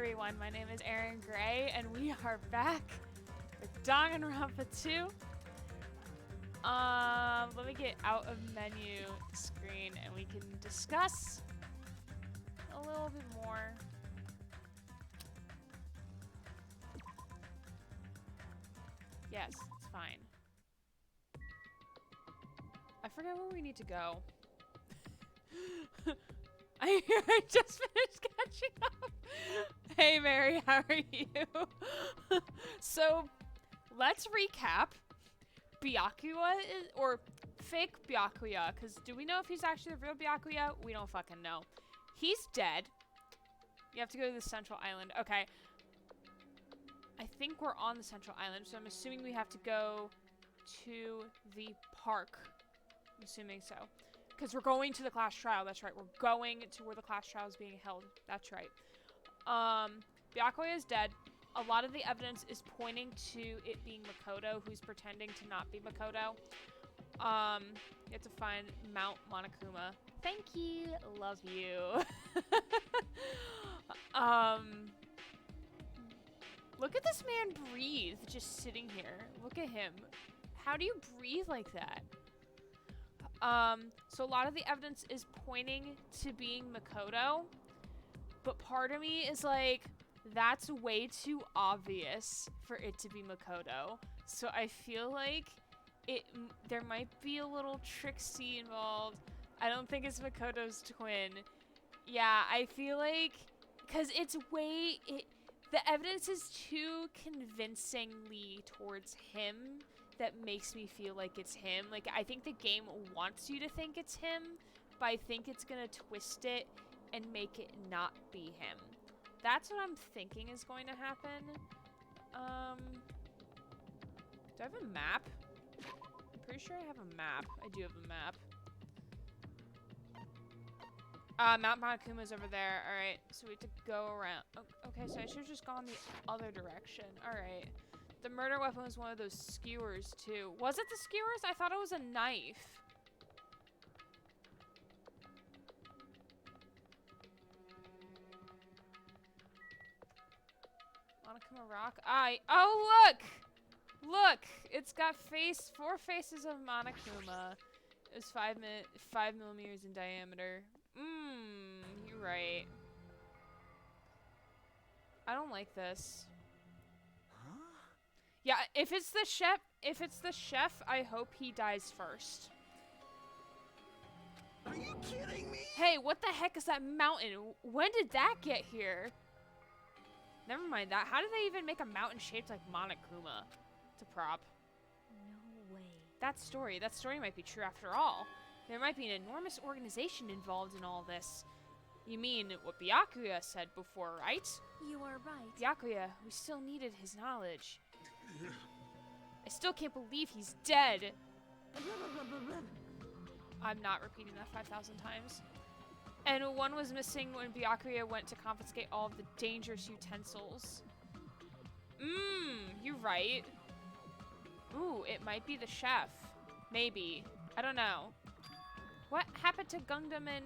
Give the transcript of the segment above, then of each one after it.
everyone, my name is Erin Gray, and we are back with Danganronpa 2. Let me get out of menu screen and we can discuss a little bit more. Yes, it's fine. I forget where we need to go. I just finished catching up. Hey Mary, how are you? So, let's recap. Byakuya is, or fake Byakuya, because do we know if he's actually the real Byakuya? We don't fucking know. He's dead. You have to go to the central island. Okay. I think we're on the central island, so I'm assuming we have to go to the park. I'm assuming so. Because we're going to the class trial. That's right. We're going to where the class trial is being held. That's right. Byakuya is dead. A lot of the evidence is pointing to it being Makoto, who's pretending to not be Makoto. You have to find Mount Monokuma. Thank you. Love you. Look at this man breathe, just sitting here. Look at him. How do you breathe like that? So a lot of the evidence is pointing to being Makoto, but part of me is like, that's way too obvious for it to be Makoto. So I feel like there might be a little tricksy involved. I don't think it's Makoto's twin. Yeah, I feel like, because the evidence is too convincingly towards him that makes me feel like it's him. Like, I think the game wants you to think it's him, but I think it's gonna twist it and make it not be him. That's what I'm thinking is going to happen. Do I have a map? I'm pretty sure I have a map. I do have a map. Mount Monokuma is over there. Alright, so we have to go around. Oh, okay, so I should have just gone the other direction. Alright. The murder weapon was one of those skewers, too. Was it the skewers? I thought it was a knife. Monokuma Rock. Oh, look! Look! It's got 4 faces of Monokuma. It was 5 millimeters in diameter. You're right. I don't like this. Huh? Yeah, if it's the chef, I hope he dies first. Are you kidding me? Hey, what the heck is that mountain? When did that get here? Never mind that. How did they even make a mountain shaped like Monokuma? It's a prop. No way. That story might be true after all. There might be an enormous organization involved in all this. You mean what Byakuya said before, right? You are right. Byakuya, we still needed his knowledge. I still can't believe he's dead. I'm not repeating that 5,000 times. And one was missing when Byakuya went to confiscate all of the dangerous utensils. You're right. Ooh, it might be the chef. Maybe. I don't know. What happened to Gundam and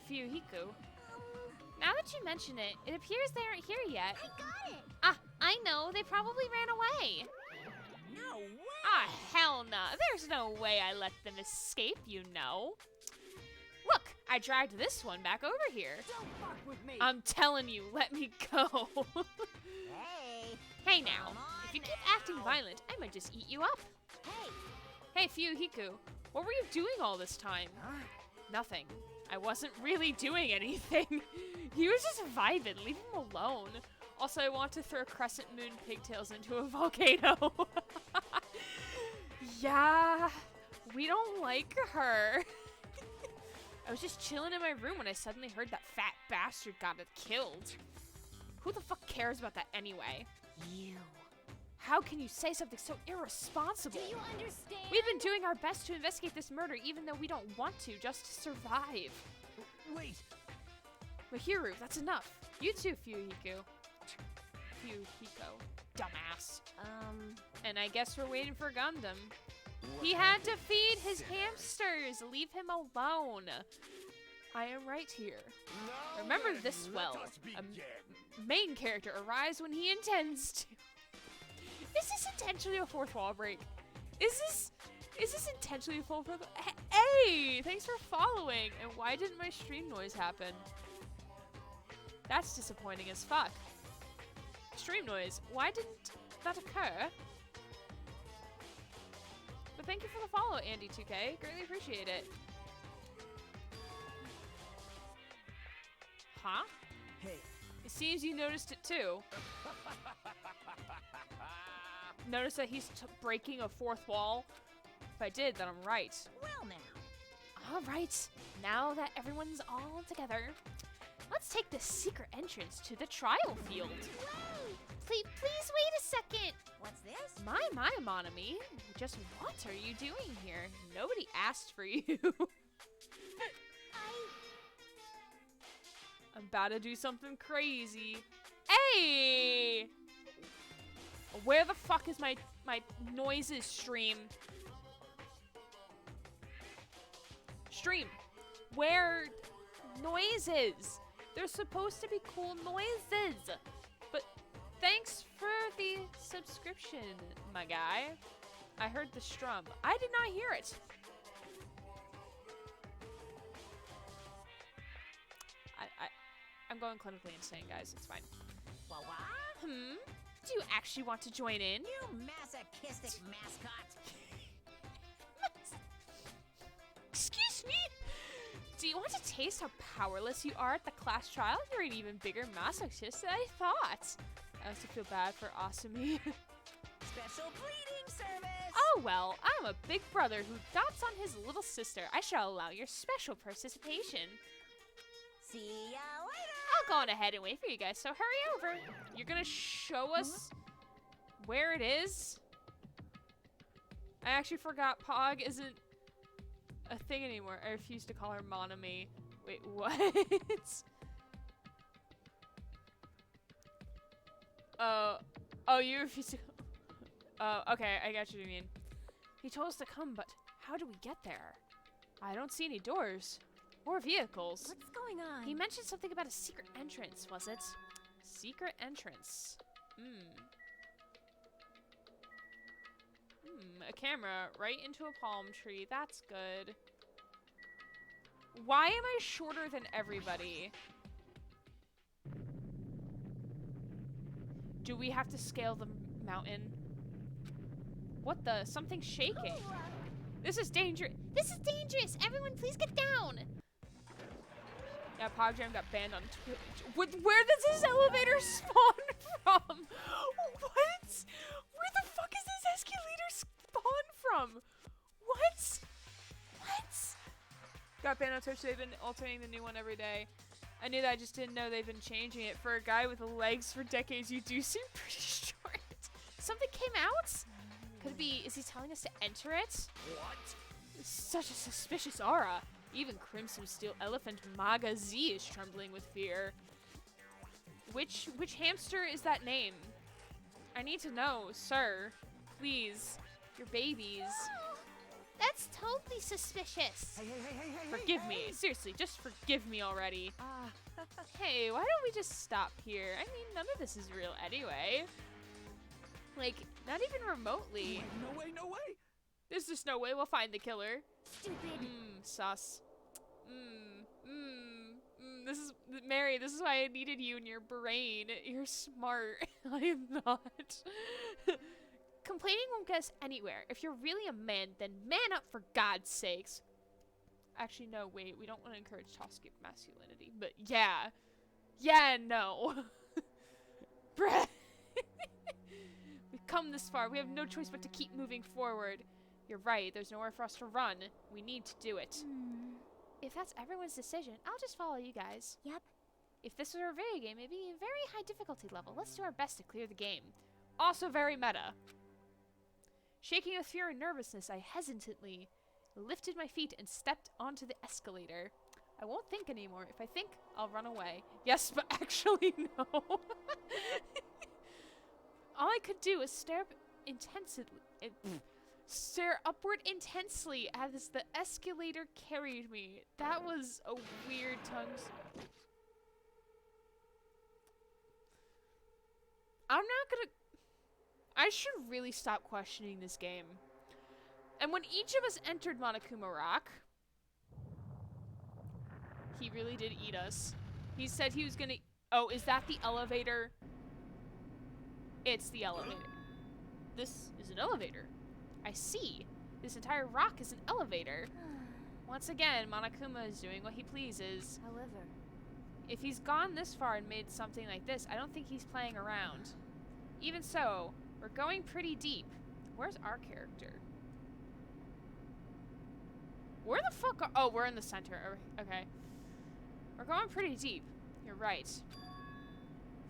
Fuyuhiko? Now that you mention it, it appears they aren't here yet. I got it! Ah, I know. They probably ran away. No way! Ah, hell no. There's no way I let them escape, you know. Look, I dragged this one back over here. Don't fuck with me! I'm telling you, let me go. Hey! Hey now, Come on if you keep now. acting violent, I might just eat you up. Hey! Hey, Fuyuhiko, what were you doing all this time? Huh? Nothing. I wasn't really doing anything. He was just vibing. Leave him alone. Also, I want to throw crescent moon pigtails into a volcano. Yeah, we don't like her. I was just chilling in my room when I suddenly heard that fat bastard got killed. Who the fuck cares about that anyway? You. How can you say something so irresponsible? Do you understand? We've been doing our best to investigate this murder even though we don't want to, just to survive. Wait! Mahiru, that's enough. You too, Fuyuhiko. Dumbass. And I guess we're waiting for Gundam. He had to feed his hamsters. Leave him alone. I am right here. Now Remember then, this let well. us begin. main character arrives when he intends to. Is this intentionally a fourth wall break? Is this intentionally a fourth wall? Hey, thanks for following. And why didn't my stream noise happen? That's disappointing as fuck. Stream noise. Why didn't that occur? But thank you for the follow, Andy2K. Greatly appreciate it. Huh? Hey. It seems you noticed it too. Notice that he's breaking a fourth wall? If I did, then I'm right. Well now. Alright, now that everyone's all together, let's take the secret entrance to the trial field. Please wait a second. What's this? My, Monami. Just what are you doing here? Nobody asked for you. I'm about to do something crazy. Hey! Where the fuck is my noises stream? Stream. Where noises? There's supposed to be cool noises. But thanks for the subscription, my guy. I heard the strum. I did not hear it. I'm going clinically insane, guys. It's fine. What? Do you actually want to join in? You masochistic mascot. Excuse me? Do you want to taste how powerless you are at the class trial? You're an even bigger masochist than I thought. I also feel bad for Asumi. Special bleeding service. Oh well, I'm a big brother who dotes on his little sister. I shall allow your special participation. See ya later. I'll go on ahead and wait for you guys, so hurry over. You're gonna show us where it is? I actually forgot Pog isn't a thing anymore. I refuse to call her Monami. Wait, what? Oh, you refuse to. Oh, okay, I got what you mean. He told us to come, but how do we get there? I don't see any doors or vehicles. What's going on? He mentioned something about a secret entrance, was it? Secret entrance. A camera right into a palm tree. That's good. Why am I shorter than everybody? Do we have to scale the mountain? What the? Something's shaking. This is dangerous. This is dangerous. Everyone, please get down. Yeah, Pogjam got banned on Twitch. Where does this elevator spawn from? What? Where the fuck is this escalator spawn from? What? What? Got banned on Twitch. They've been alternating the new one every day. I knew that. I just didn't know they've been changing it. For a guy with legs for decades, you do seem pretty short. Something came out? Could it be? Is he telling us to enter it? What? Such a suspicious aura. Even Crimson Steel Elephant Maga Z is trembling with fear. Which hamster is that name? I need to know, sir. Please. Your babies. Oh, that's totally suspicious. Hey. Forgive me. Seriously, just forgive me already. Hey, why don't we just stop here? I mean, none of this is real anyway. Like, not even remotely. No way. There's just no way we'll find the killer. Stupid. Sus. This is, Mary, this is why I needed you in your brain. You're smart. I am not. Complaining won't get us anywhere. If you're really a man, then man up for God's sakes. Actually, no, wait. We don't want to encourage toxic masculinity. But yeah. Yeah, no. Bruh. We've come this far. We have no choice but to keep moving forward. You're right. There's nowhere for us to run. We need to do it. If that's everyone's decision, I'll just follow you guys. Yep. If this were a video game, it'd be a very high difficulty level. Let's do our best to clear the game. Also very meta. Shaking with fear and nervousness, I hesitantly lifted my feet and stepped onto the escalator. I won't think anymore. If I think, I'll run away. Yes, but actually no. All I could do was stare upward intensely as the escalator carried me. That was a weird tongue. I'm not gonna... I should really stop questioning this game. And when each of us entered Monokuma Rock, he really did eat us. He said he was gonna... Oh, is that the elevator? It's the elevator. This is an elevator. I see. This entire rock is an elevator. Once again, Monokuma is doing what he pleases. However, If he's gone this far and made something like this, I don't think he's playing around. Even so, we're going pretty deep. Where's our character? Where the fuck are... Oh, we're in the center. Okay. We're going pretty deep. You're right.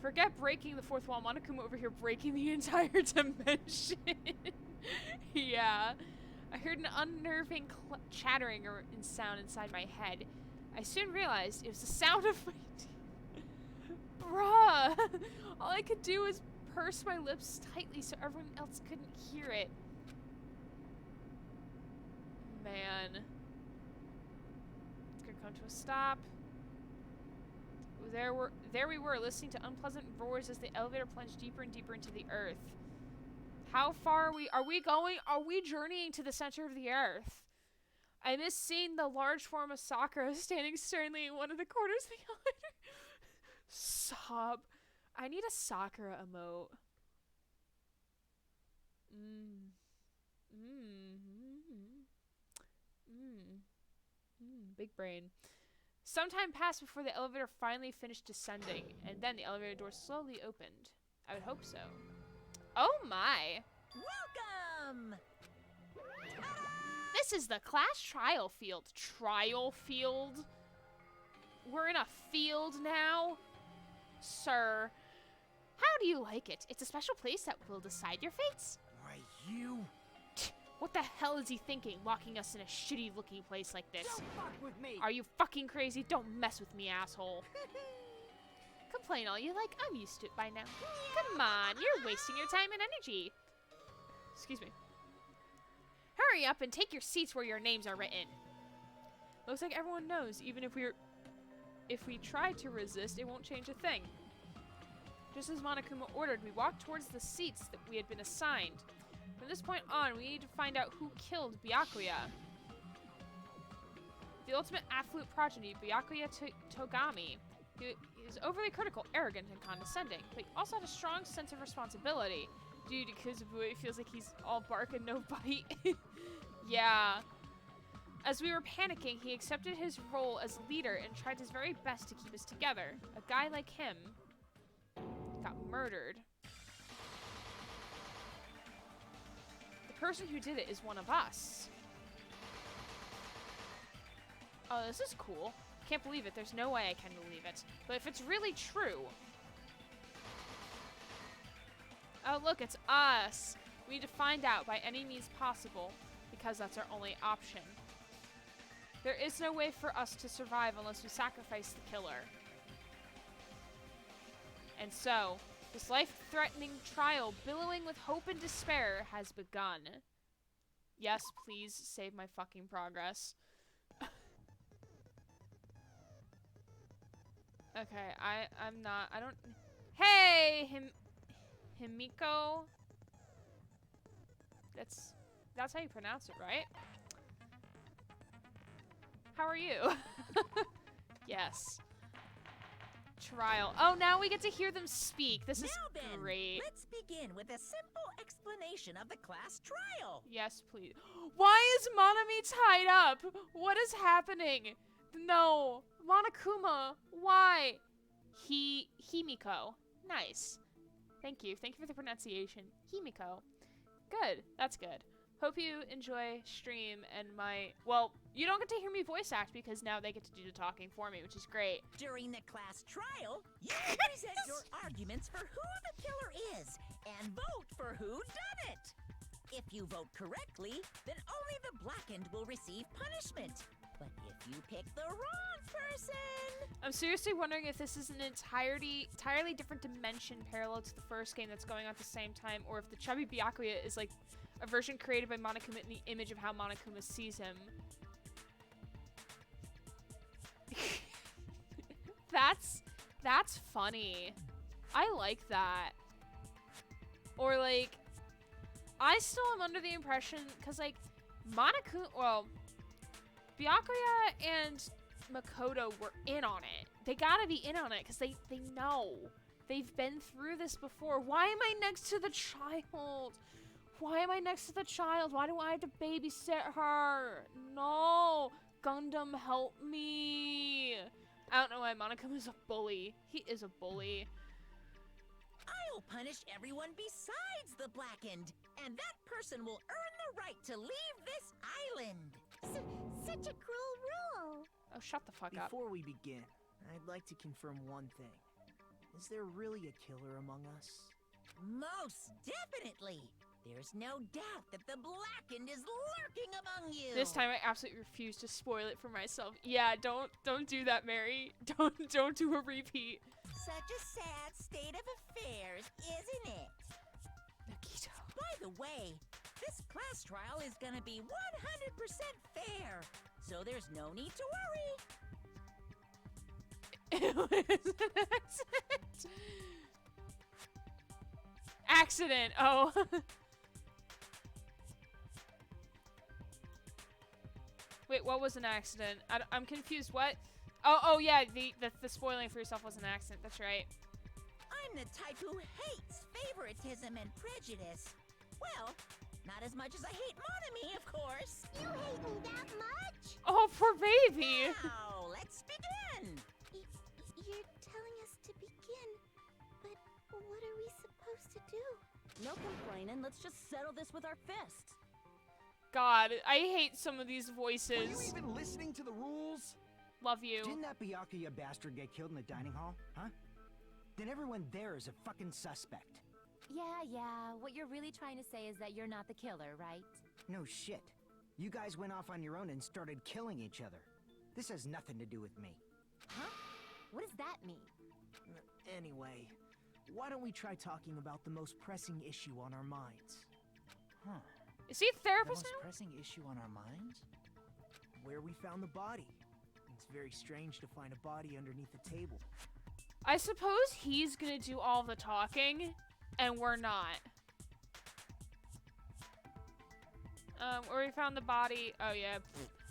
Forget breaking the fourth wall. Monokuma over here breaking the entire dimension. Yeah. I heard an unnerving chattering in sound inside my head. I soon realized it was the sound of my teeth. Bruh! All I could do was purse my lips tightly so everyone else couldn't hear it. Man. It's gonna come to a stop. There we were, listening to unpleasant roars as the elevator plunged deeper and deeper into the earth. How far are we going? Are we journeying to the center of the earth? I miss seeing the large form of Sakura standing sternly in one of the corners of the elevator. Sob. I need a Sakura emote. Big brain. Some time passed before the elevator finally finished descending, and then the elevator door slowly opened. I would hope so. Oh my! Welcome! This is the class trial field. Trial field? We're in a field now? Sir, how do you like it? It's a special place that will decide your fates. Why, you... What the hell is he thinking, locking us in a shitty-looking place like this? Don't fuck with me! Are you fucking crazy? Don't mess with me, asshole. Complain all you like. I'm used to it by now. Come on, you're wasting your time and energy. Excuse me. Hurry up and take your seats where your names are written. Looks like everyone knows, even if we try to resist, it won't change a thing. Just as Monokuma ordered, we walked towards the seats that we had been assigned. From this point on, we need to find out who killed Byakuya. The ultimate absolute progeny, Byakuya Togami. He is overly critical, arrogant, and condescending, but he also had a strong sense of responsibility. Dude, Kuzabue feels like he's all bark and no bite. Yeah. As we were panicking, he accepted his role as leader and tried his very best to keep us together. A guy like him got murdered. The person who did it is one of us. Oh, this is cool. Can't believe it. There's no way I can believe it. But if it's really true... Oh, look, it's us. We need to find out by any means possible, because that's our only option. There is no way for us to survive unless we sacrifice the killer. And so, this life-threatening trial, billowing with hope and despair, has begun. Yes, please save my fucking progress. Okay, I don't... Hey, Himiko? That's how you pronounce it, right? How are you? Yes. Trial. Oh, now we get to hear them speak. This is Now then, great. let's begin with a simple explanation of the class trial. Yes, please. Why is Monami tied up? What is happening? No. Monokuma. Why? Himiko. Nice. Thank you. Thank you for the pronunciation. Himiko. Good. That's good. Hope you enjoy stream and my... Well, you don't get to hear me voice act because now they get to do the talking for me, which is great. During the class trial, you will present your arguments for who the killer is and vote for who done it. If you vote correctly, then only the blackened will receive punishment. But if you pick the wrong person... I'm seriously wondering if this is an entirely different dimension parallel to the first game that's going on at the same time, or if the chubby Byakuya is like a version created by Monokuma in the image of how Monokuma sees him. That's funny. I like that. Or, like, I still am under the impression, because, like, Byakuya and Makoto were in on it. They gotta be in on it, because they know. They've been through this before. Why am I next to the child? Why am I next to the child? Why do I have to babysit her? No. Gundam, help me. I don't know why Monokuma is a bully. He is a bully. I'll punish everyone besides the Blackened, and that person will earn the right to leave this island. Such a cruel rule. Oh, shut the fuck up. Before we begin, I'd like to confirm one thing. Is there really a killer among us? Most definitely. There's no doubt that the Blackened is lurking among you. This time I absolutely refuse to spoil it for myself. Yeah, don't do that, Mary. Don't do a repeat. Such a sad state of affairs, isn't it? Nagito. By the way, this class trial is gonna be 100% fair, so there's no need to worry. It was an accident. Accident. Oh. Wait, what was an accident? I'm confused. What? Oh yeah, the spoiling for yourself was an accident. That's right. I'm the type who hates favoritism and prejudice. Well, not as much as I hate Monami, of course. You hate me that much? Oh, poor baby. Now, let's begin. You're telling us to begin, but what are we supposed to do? No complaining, let's just settle this with our fists. God, I hate some of these Were you voices. even listening to the rules? Love you. Didn't that Byakuya bastard get killed in the dining hall, huh? Then everyone there is a fucking suspect. Yeah, what you're really trying to say is that you're not the killer, right? No shit. You guys went off on your own and started killing each other. This has nothing to do with me. Huh? What does that mean? Anyway, why don't we try talking about the most pressing issue on our minds? Huh. Is he a The therapist most now? pressing issue on our minds? Where we found the body. It's very strange to find a body underneath a table. I suppose he's gonna do all the talking, and we're not. Where we found the body. Oh yeah,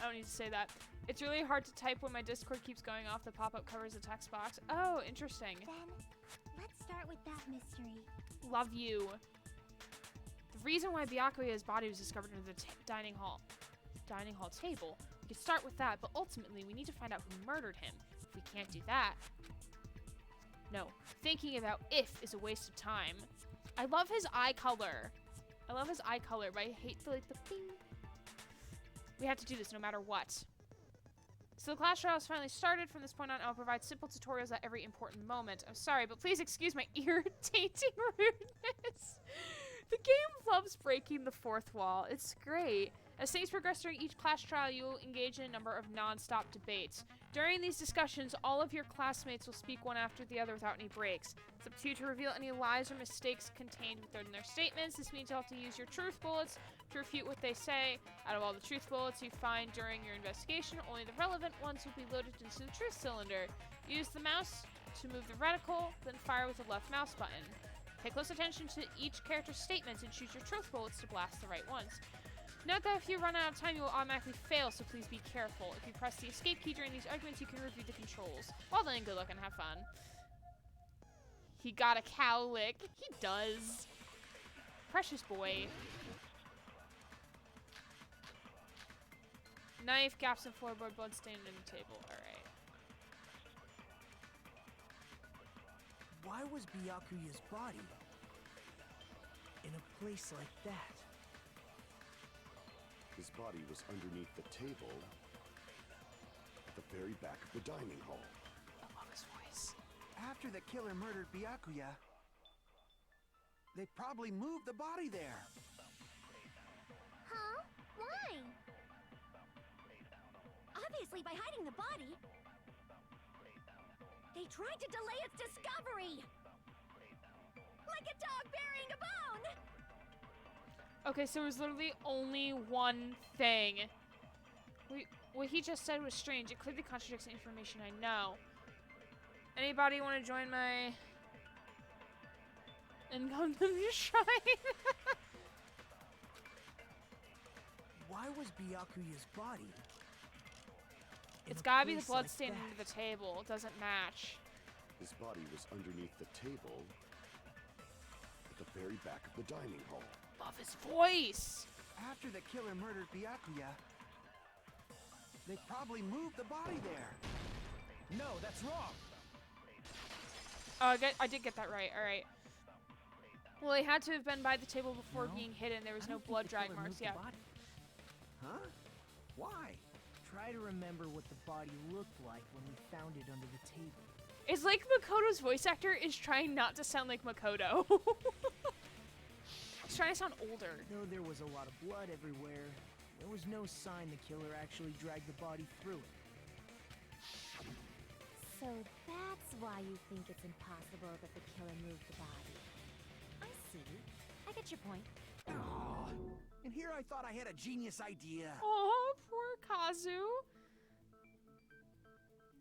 I don't need to say that. It's really hard to type when my Discord keeps going off. The pop-up covers the text box. Oh, interesting. Then, let's start with that mystery. Love you. The reason why Byakuya's body was discovered under the dining hall table. We could start with that, but ultimately we need to find out who murdered him. If we can't do that, no. Thinking about if is a waste of time. I love his eye color. But I hate the bing. We have to do this no matter what. So the class trial has finally started. From this point on, I'll provide simple tutorials at every important moment. I'm sorry, but please excuse my irritating rudeness. The game loves breaking the fourth wall. It's great. As things progress during each class trial, you will engage in a number of non-stop debates. During these discussions, all of your classmates will speak one after the other without any breaks. It's up to you to reveal any lies or mistakes contained within their statements. This means you'll have to use your truth bullets to refute what they say. Out of all the truth bullets you find during your investigation, only the relevant ones will be loaded into the truth cylinder. Use the mouse to move the reticle, then fire with the left mouse button. Pay close attention to each character's statements and choose your truth bullets to blast the right ones. Note that if you run out of time, you will automatically fail, so please be careful. If you press the escape key during these arguments, you can review the controls. Well then, good luck and have fun. He got a cow lick. He does. Precious boy. Knife, gaps in floorboard, blood stain in the table. Alright. Why was Byakuya's body in a place like that? His body was underneath the table at the very back of the dining hall. I love his voice. After the killer murdered Byakuya, they probably moved the body there. Huh? Why? Obviously by hiding the body. They tried to delay its discovery. Like a dog burying a bone. Okay, so it was literally only one thing. What he just said was strange. It clearly contradicts the information I know. Anybody want to join my in Gundam Shrine. Why was Byakuya's body? in It's a gotta be the place blood like stain that? under the table. It doesn't match. His body was underneath the table at the very back of the dining hall. Love his voice. After the killer murdered Byakuya, they probably moved the body there. No, that's wrong. Oh, I did get that right. All right. Well, he had to have been by the table before No, being hidden. There was I no don't think blood the drag killer marks. moved the Yeah. body. Huh? Why? Try to remember what the body looked like when we found it under the table. It's like Makoto's voice actor is trying not to sound like Makoto. He's trying to sound older. Though there was a lot of blood everywhere, there was no sign the killer actually dragged the body through it. So that's why you think it's impossible that the killer moved the body. I see. I get your point. Aw, and here I thought I had a genius idea. Oh, poor Kazu.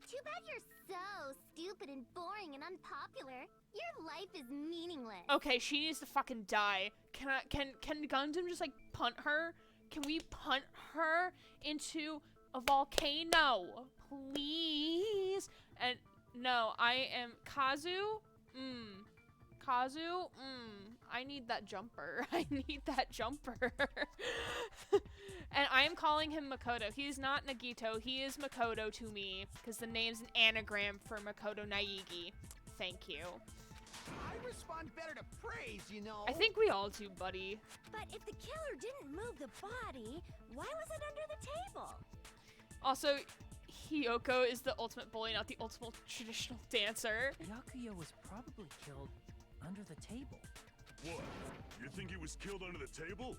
Too bad you're so stupid and boring and unpopular. Your life is meaningless. Okay, she needs to fucking die. Can Gundam just like punt her? Can we punt her into a volcano, please? And no, I am Kazu. Kazu. I need that jumper. I need that jumper. And I am calling him Makoto. He is not Nagito. He is Makoto to me because the name's an anagram for Makoto Naegi. Thank you. I respond better to praise, you know. I think we all do, buddy. But if the killer didn't move the body, why was it under the table? Also, Hiyoko is the ultimate bully, not the ultimate traditional dancer. Byakuya was probably killed under the table. What? You think he was killed under the table?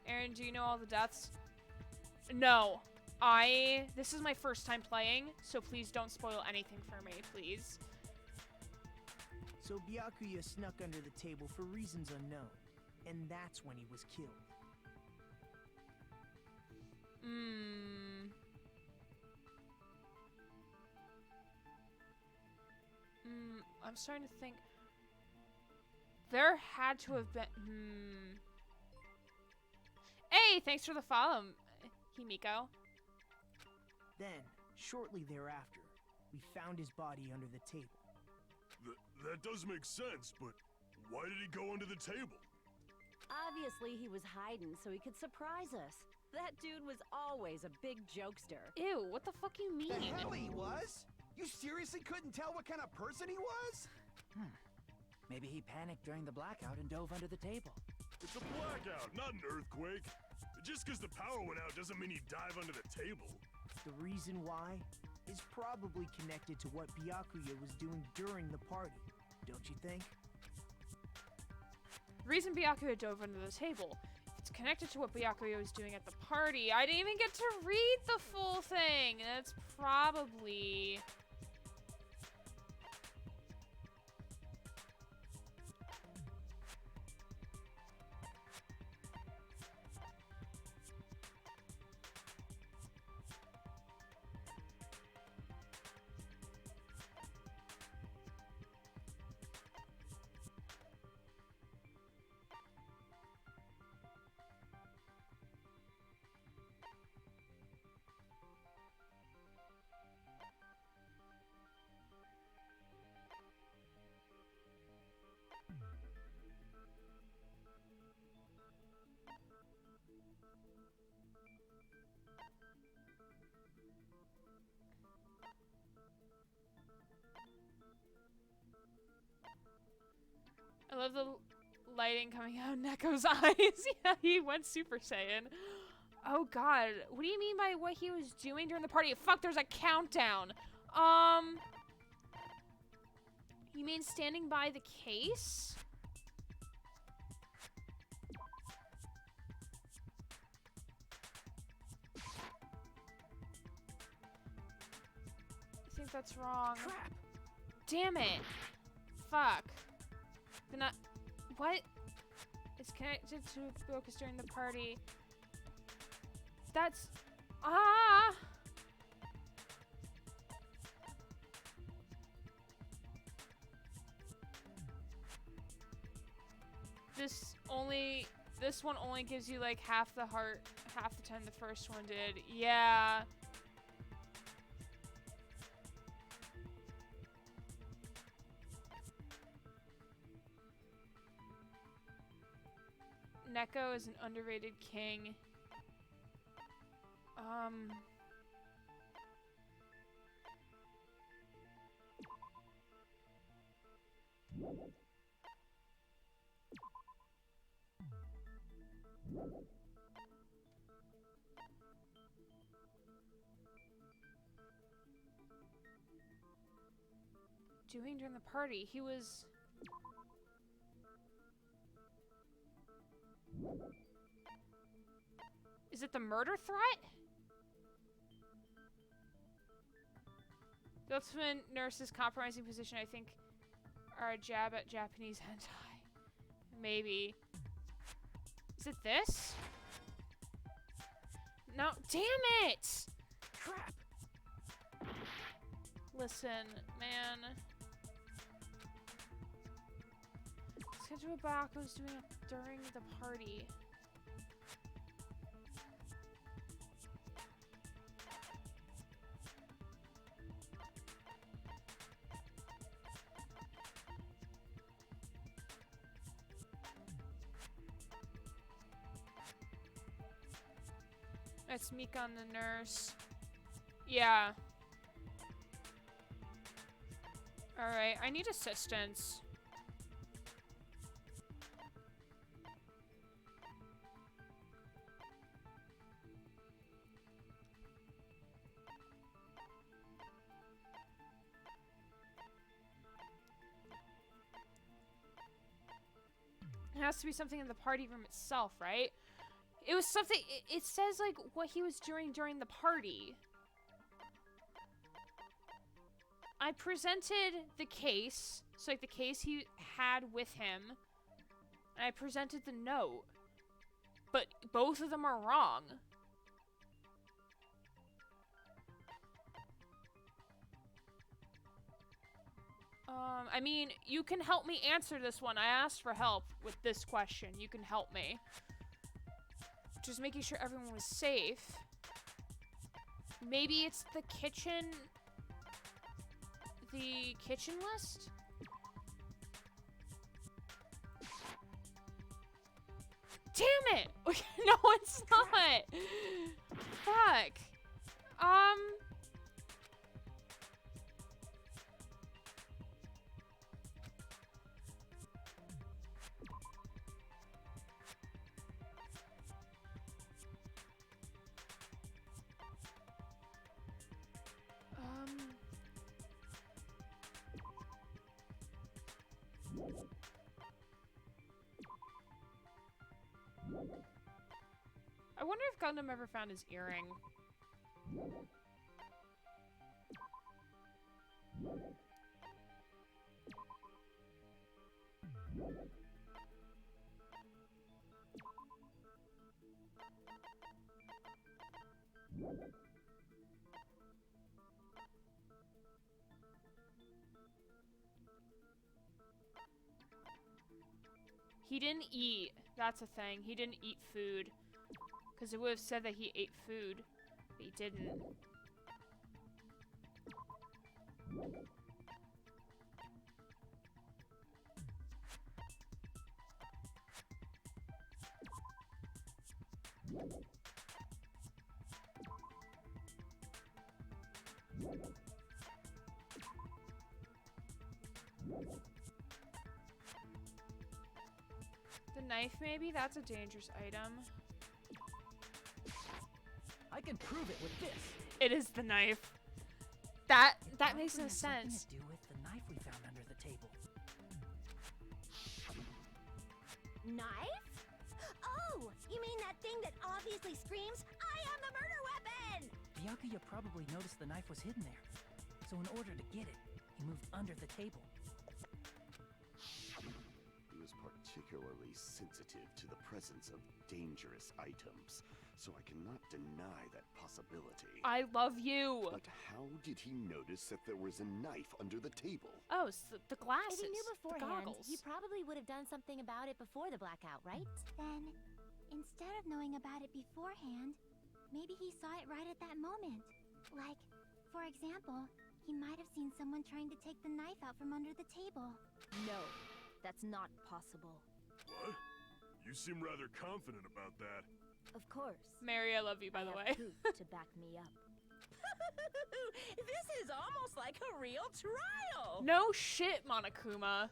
Aaron, do you know all the deaths? No. This is my first time playing, so please don't spoil anything for me, please. So Byakuya snuck under the table for reasons unknown, and that's when he was killed. I'm starting to think. There had to have been. Hey, thanks for the follow, Himiko. Then, shortly thereafter, we found his body under the table. That does make sense, but why did he go under the table? Obviously, he was hiding so he could surprise us. That dude was always a big jokester. Ew, what the fuck you The mean? hell he was? You seriously couldn't tell what kind of person he was? Maybe he panicked during the blackout and dove under the table. It's a blackout, not an earthquake. Just because the power went out doesn't mean he dive under the table. The reason why is probably connected to what Byakuya was doing during the party, don't you think? The reason Byakuya dove under the table. It's connected to what Byakuya was doing at the party. I didn't even get to read the full thing. That's probably... I love the lighting coming out of Neko's eyes. Yeah, he went Super Saiyan. Oh god, what do you mean by what he was doing during the party? Fuck, there's a countdown. You mean standing by the case? I think that's wrong. Crap! Damn it. Fuck. Then what? It's connected to focus during the party. That's... Ah! this one only gives you like half the heart, half the time the first one did. Yeah. Neko is an underrated king. Doing during the party, he was... Is it the murder threat? The ultimate nurse's compromising position, I think, are a jab at Japanese hentai. Maybe. Is it this? No, damn it! Crap! Listen, man. Schedule Baku's doing it during the party. That's Mika on the nurse. Yeah. Alright, I need assistance. It has to be something in the party room itself, right? It was something, it says like what he was doing during the party. I presented the case, so like the case he had with him, and I presented the note, but both of them are wrong. I mean, you can help me answer this one. I asked for help with this question. You can help me. Just making sure everyone was safe. Maybe it's the kitchen list? Damn it! No, it's not! Fuck. I wonder if Gundam ever found his earring. He didn't eat. That's a thing. He didn't eat food. Because it would have said that he ate food. But he didn't. The knife, maybe? That's a dangerous item. I can prove it with this. It is the knife. That makes no Has something sense. to do with the knife we found under the table. Knife? Oh, you mean that thing that obviously screams, I am the murder weapon! Byakuya probably noticed the knife was hidden there. So in order to get it, he moved under the table. He was part particularly sensitive to the presence of dangerous items, so I cannot deny that possibility. I love you. But how did he notice that there was a knife under the table? Oh, it's the glasses. If he knew the beforehand, goggles. he probably would have done something about it before the blackout, right? Then, instead of knowing about it beforehand, maybe he saw it right at that moment. Like, for example, he might have seen someone trying to take the knife out from under the table. No, that's not possible. What? You seem rather confident about that. Of course. Mary, I love you, by the way. I have proof to back me up. This is almost like a real trial. No shit, Monokuma.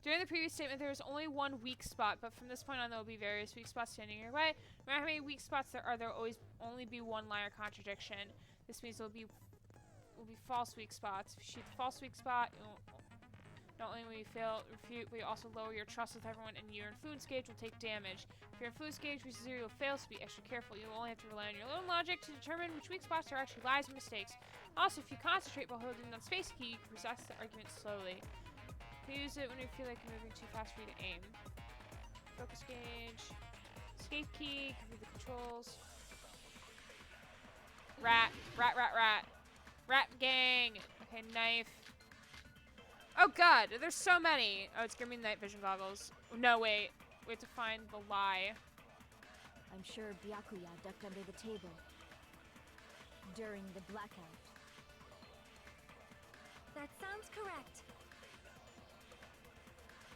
During the previous statement, there was only one weak spot, but from this point on, there will be various weak spots standing in your way. No matter how many weak spots there are, there will always only be one line or contradiction. This means there will be false weak spots. If you shoot the false weak spot, not only will you fail refute, but you also lower your trust with everyone, and your influence gauge will take damage. If your influence gauge reaches 0, you'll fail, so be extra careful. You'll only have to rely on your own logic to determine which weak spots are actually lies and mistakes. Also, if you concentrate while holding down space key, you can process the argument slowly. Use it when you feel like you're moving too fast for you to aim. Focus gauge. Escape key. Give you the controls. Rat. Rat, rat, rat. Rat gang. Okay, knife. Oh god, there's so many. Oh, it's giving me night vision goggles. No, wait. We have to find the lie. I'm sure Byakuya ducked under the table during the blackout. That sounds correct.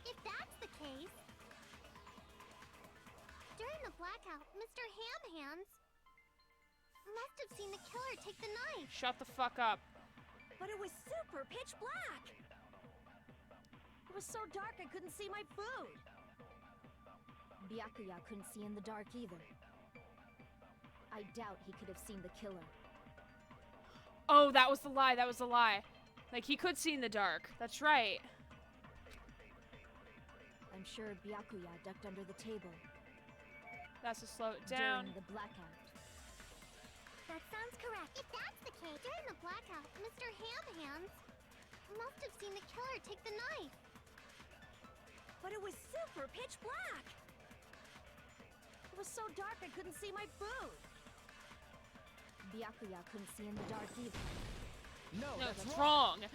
If that's the case, during the blackout, Mr. Ham Hands must have seen the killer take the knife. Shut the fuck up. But it was super pitch black! It was so dark I couldn't see my food! Byakuya couldn't see in the dark either. I doubt he could have seen the killer. Oh, that was the lie. That was the lie. Like, he could see in the dark. That's right. I'm sure Byakuya ducked under the table That's to slow it down. during the blackout. That sounds correct. If that's the case, during the blackout, Mr. Ham Hands must have seen the killer take the knife. But it was super pitch black! It was so dark I couldn't see my food! Byakuya couldn't see in the dark either. No, that's wrong.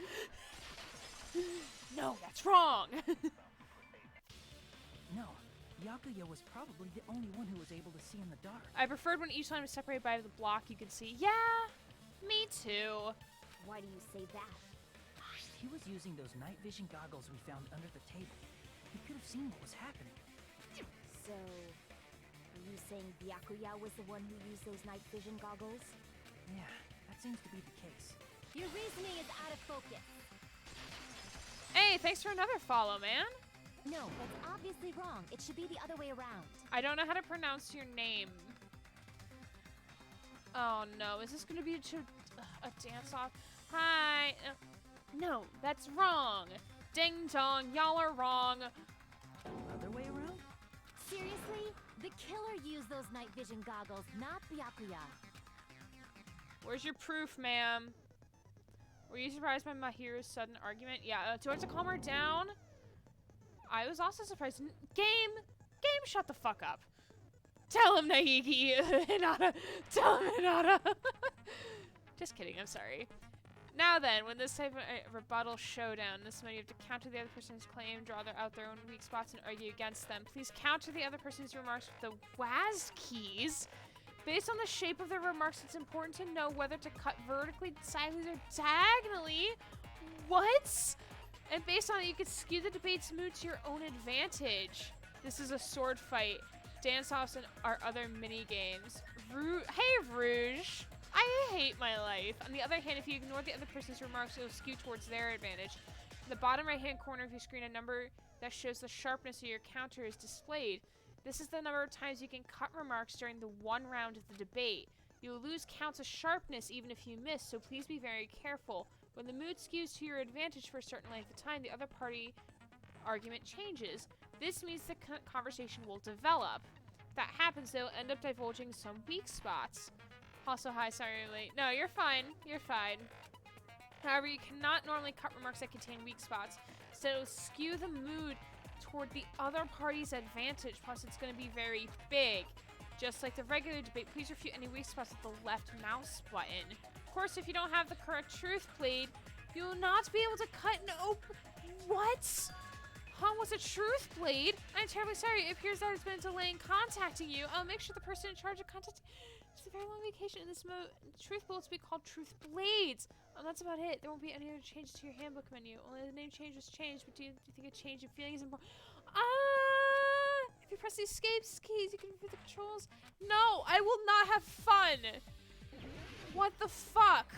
No, that's wrong. No, Byakuya was probably the only one who was able to see in the dark. I preferred when each line was separated by the block you could see. Yeah, me too. Why do you say that? He was using those night vision goggles we found under the table. He could have seen what was happening. So, are you saying Byakuya was the one who used those night vision goggles? Yeah, that seems to be the case. Your reasoning is out of focus. Hey, thanks for another follow, man. No, that's obviously wrong. It should be the other way around. I don't know how to pronounce your name. Oh no, is this gonna be a dance-off? Hi. No, that's wrong. Ding dong, y'all are wrong. Other way around? Seriously? The killer used those night vision goggles, not Byakuya. Where's your proof, ma'am? Were you surprised by Mahiru's sudden argument? Yeah, do I have to calm her down? I was also surprised. Game, shut the fuck up. Tell him, Naigi. Hinata. Tell him, Hinata. Just kidding, I'm sorry. Now then, when this type of rebuttal showdown, this many have to counter the other person's claim, draw out their own weak spots, and argue against them. Please counter the other person's remarks with the WAS keys. Based on the shape of their remarks, it's important to know whether to cut vertically, sideways, or diagonally. What? And based on it, you can skew the debate's mood to your own advantage. This is a sword fight. Dance-offs and our other mini-games. Hey, Rouge! I hate my life. On the other hand, if you ignore the other person's remarks, it'll skew towards their advantage. In the bottom right-hand corner of your screen, a number that shows the sharpness of your counter is displayed. This is the number of times you can cut remarks during the one round of the debate. You will lose counts of sharpness even if you miss, so please be very careful. When the mood skews to your advantage for a certain length of time, the other party argument changes. This means the conversation will develop. If that happens, they'll end up divulging some weak spots. Also, hi, sorry you're late. No, you're fine. You're fine. However, you cannot normally cut remarks that contain weak spots. So it'll skew the mood toward the other party's advantage. Plus, it's going to be very big. Just like the regular debate, please refute any weak spots with the left mouse button. Of course, if you don't have the correct truth blade, you will not be able to cut an open... What? Huh, was a truth blade? I'm terribly sorry. It appears that it's been delaying contacting you. I'll make sure the person in charge of contact... It's a very long vacation in this mode. Truth bullets will be called truth blades. That's about it. There won't be any other changes to your handbook menu. Only the name change was changed, but do you think a change in feeling is important? If you press the escape keys, you can review the controls. No, I will not have fun. What the fuck?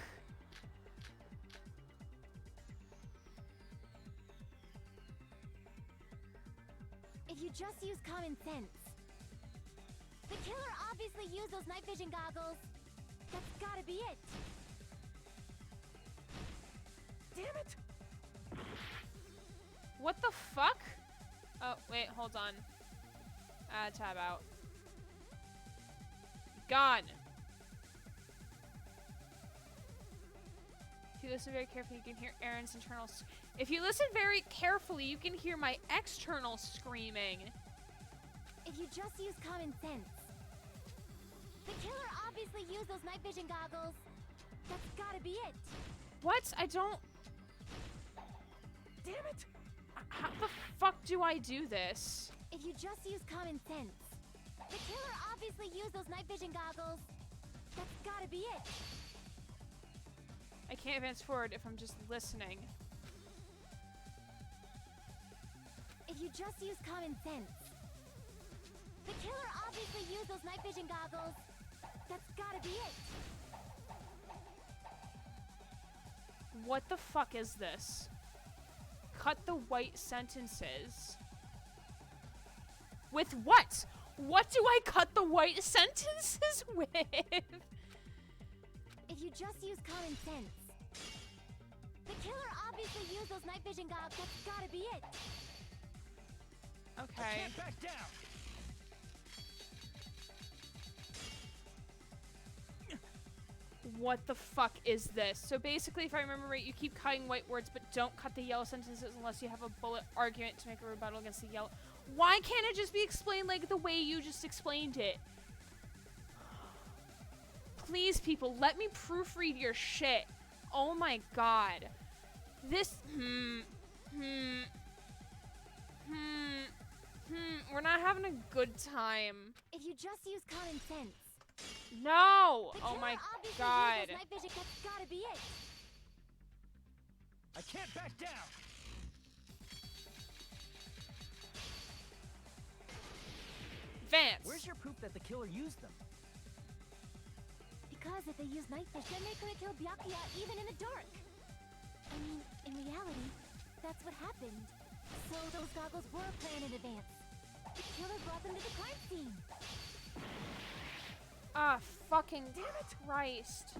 If you just use common sense. The killer obviously used those night vision goggles. That's gotta be it. Damn it! What the fuck? Oh, wait, hold on. Tab out. Gone. If you listen very carefully, you can hear Aaron's internal... If you listen very carefully, you can hear my external screaming. If you just use common sense. The killer obviously used those night vision goggles. That's gotta be it. What? I don't... Damn it! How the fuck do I do this? If you just use common sense. The killer obviously used those night vision goggles. That's gotta be it. I can't advance forward if I'm just listening. If you just use common sense. The killer obviously used those night vision goggles. That's gotta be it. What the fuck is this? Cut the white sentences. With what? What do I cut the white sentences with? If you just use common sense. The killer obviously used those night vision goggles. That's gotta be it. Okay. I can't back down. What the fuck is this? So basically, if I remember right, you keep cutting white words, but don't cut the yellow sentences unless you have a bullet argument to make a rebuttal against the yellow. Why can't it just be explained like the way you just explained it? Please, people, let me proofread your shit. Oh my god. This, we're not having a good time. If you just use common sense. No! Oh my god. Night vision, that's gotta be it. I can't back down. Vance. Where's your proof that the killer used them? Because if they used night vision, then they could have killed Byakuya even in the dark. I mean, in reality, that's what happened. So those goggles were planned in advance. The killer brought them to the crime scene. Ah, fucking damn it, Christ.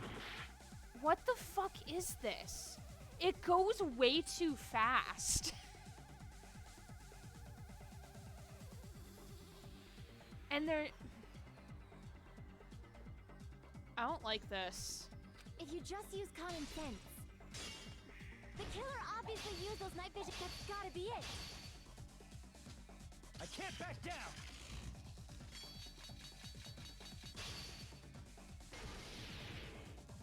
What the fuck is this? It goes way too fast. And they're... I don't like this. If you just use common sense. The killer obviously used those night vision. That's gotta be it. I can't back down.